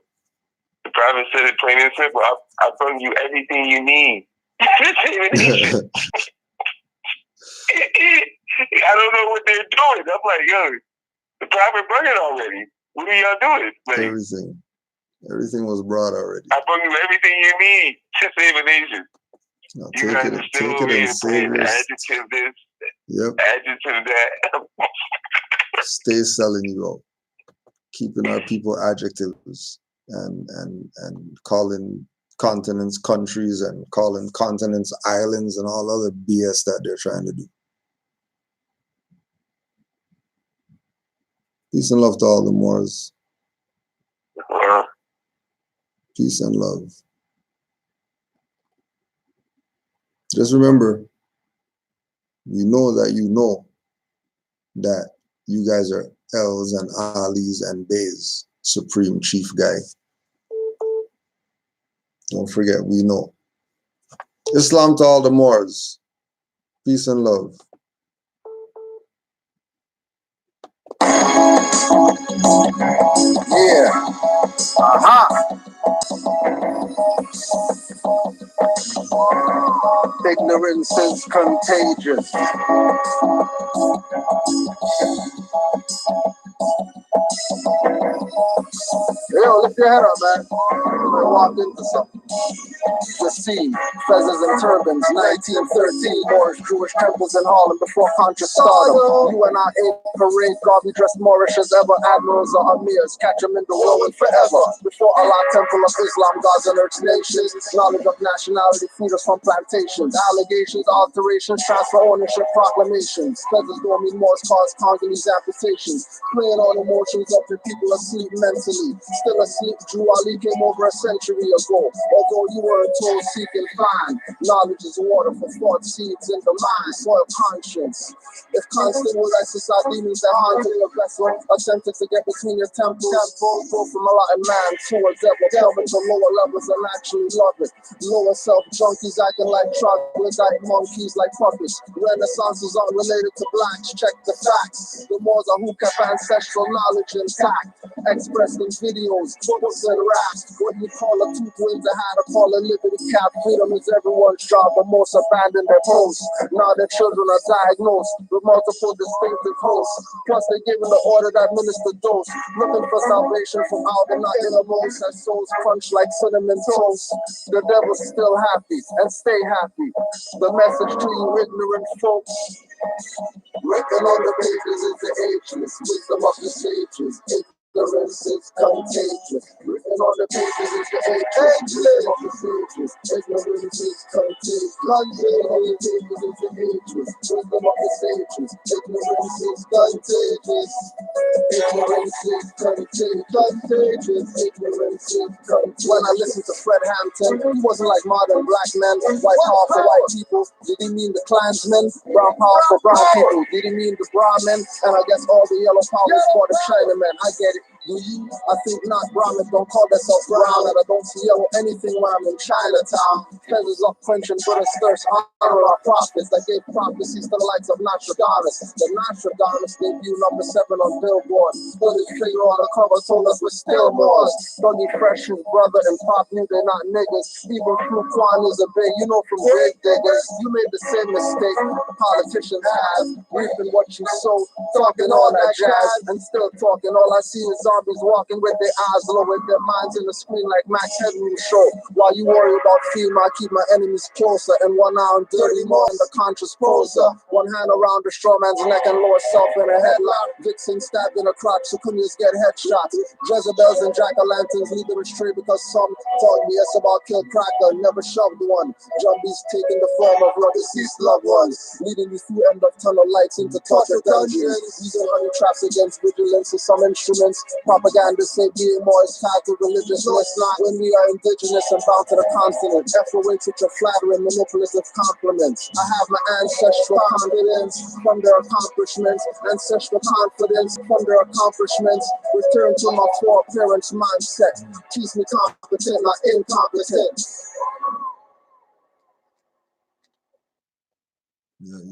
the prophet said it plain and simple. I bring you everything you need. I don't know what they're doing. I'm like, yo, the prophet brought it already. What are y'all doing? Like, Everything was brought already. I bring you everything you need to save a nation. No, You guys are still over here playing adjective this, adjective that. Stay selling you out. Keeping our people adjectives and calling continents countries and calling continents islands and all other BS that they're trying to do. Peace and love to all the Moors. Peace and love. Just remember, you know that you guys are L's and Ali's and Bay's supreme chief guy. Don't forget, we know. Islam to all the Moors. Peace and love. Yeah. Ignorance is contagious. Yo, lift your head up, man. I walked into something. The sea, feathers and turbans, 1913. Moorish Jewish temples in Harlem before conscious stardom. You and I ain't parade, Garvey dressed Moorish as ever. Admirals or emirs, catch them in the whirlwind forever. Before Allah, temple of Islam, gods and earth's nations. Knowledge of nationality, feed us from plantations. Allegations, alterations, transfer ownership, proclamations. Feathers don't mean Morse cars, Congolese amputations. Playing on emotions of the people asleep mentally. Still asleep, Drew Ali came over a century ago. Although you weren't told, seek and find. Knowledge is water for thought seeds in the mind. Soil conscience. If constant will exercise demons that haunted your vessel, attempted to get between your temples, go from a lot of man towards devil, coming to lower levels and actually love it. Lower self junkies acting like troglodyte monkeys like puppets. Renaissance is unrelated to blacks, check the facts. The Moors are who kept ancestral knowledge intact, expressed in videos, books and raps. What you call a two twins, I had to call a liberty cap. Freedom is everyone's job, but most abandon their posts. Now their children are diagnosed with multiple distinctive hosts. Plus they're given the order to administer dose. Looking for salvation from out and not innermost, as souls crunch like cinnamon toast. The devil's still happy, and stay happy. The message to you ignorant folks. Written on the pages is the ageless, wisdom of the sages. Ignorance is contagious. Written on the pages is the ageless, wisdom of the sages. Ignorance is contagious. Written on the pages is the ageless, wisdom of the sages. Ignorance is contagious. Ignorance is contagious. Ignorance is contagious. When I listened to Fred Hampton, he wasn't like modern black men, white power for white people. Did he mean the Klansmen? Brown power for brown people. Did he mean the Brahmin? And I guess all the yellow powers for the Chinamen. I get it. Do you? I think not. Brahmins don't call themselves brown, and I don't see yellow anything when I'm in Chinatown. Feathers up quenching British thirst, honor our prophets that gave prophecies to the likes of Nostradamus. The Nostradamus debut number 7 on Billboard. Put his finger on the cover, told us we're still Moors. Dougie Fresh, his brother, and Pop knew they're not niggas. Even Flu Kwan is a big, you know, from grave diggers. You made the same mistake politicians have. Reaping what you sow, talking all that jazz, and still talking. All I see is zombies walking with their eyes low, with their minds in the screen like Max Headroom show. While you worry about FEMA, I keep my enemies closer, and one eye on dirty more in the conscious poser. One hand around the straw man's neck and lower self in a headlock. Vixen stabbed in a crotch, Sucunias get headshots. Jezebels and jack-o'-lanterns lead them astray because some taught me it's about kill cracker, never shoved one. Jumbies taking the form of your deceased loved ones, leading you through end of tunnel lights into torture dungeons. Using honey traps against vigilance with some instruments. Propaganda say being more is tied to religiousness. When we are indigenous and bound to the continent, FOH with your flattering manipulative compliments. I have my ancestral confidence from their accomplishments, ancestral confidence from their accomplishments. Return to my foreparents' mindset. Teach me competent, not incompetent. Yeah.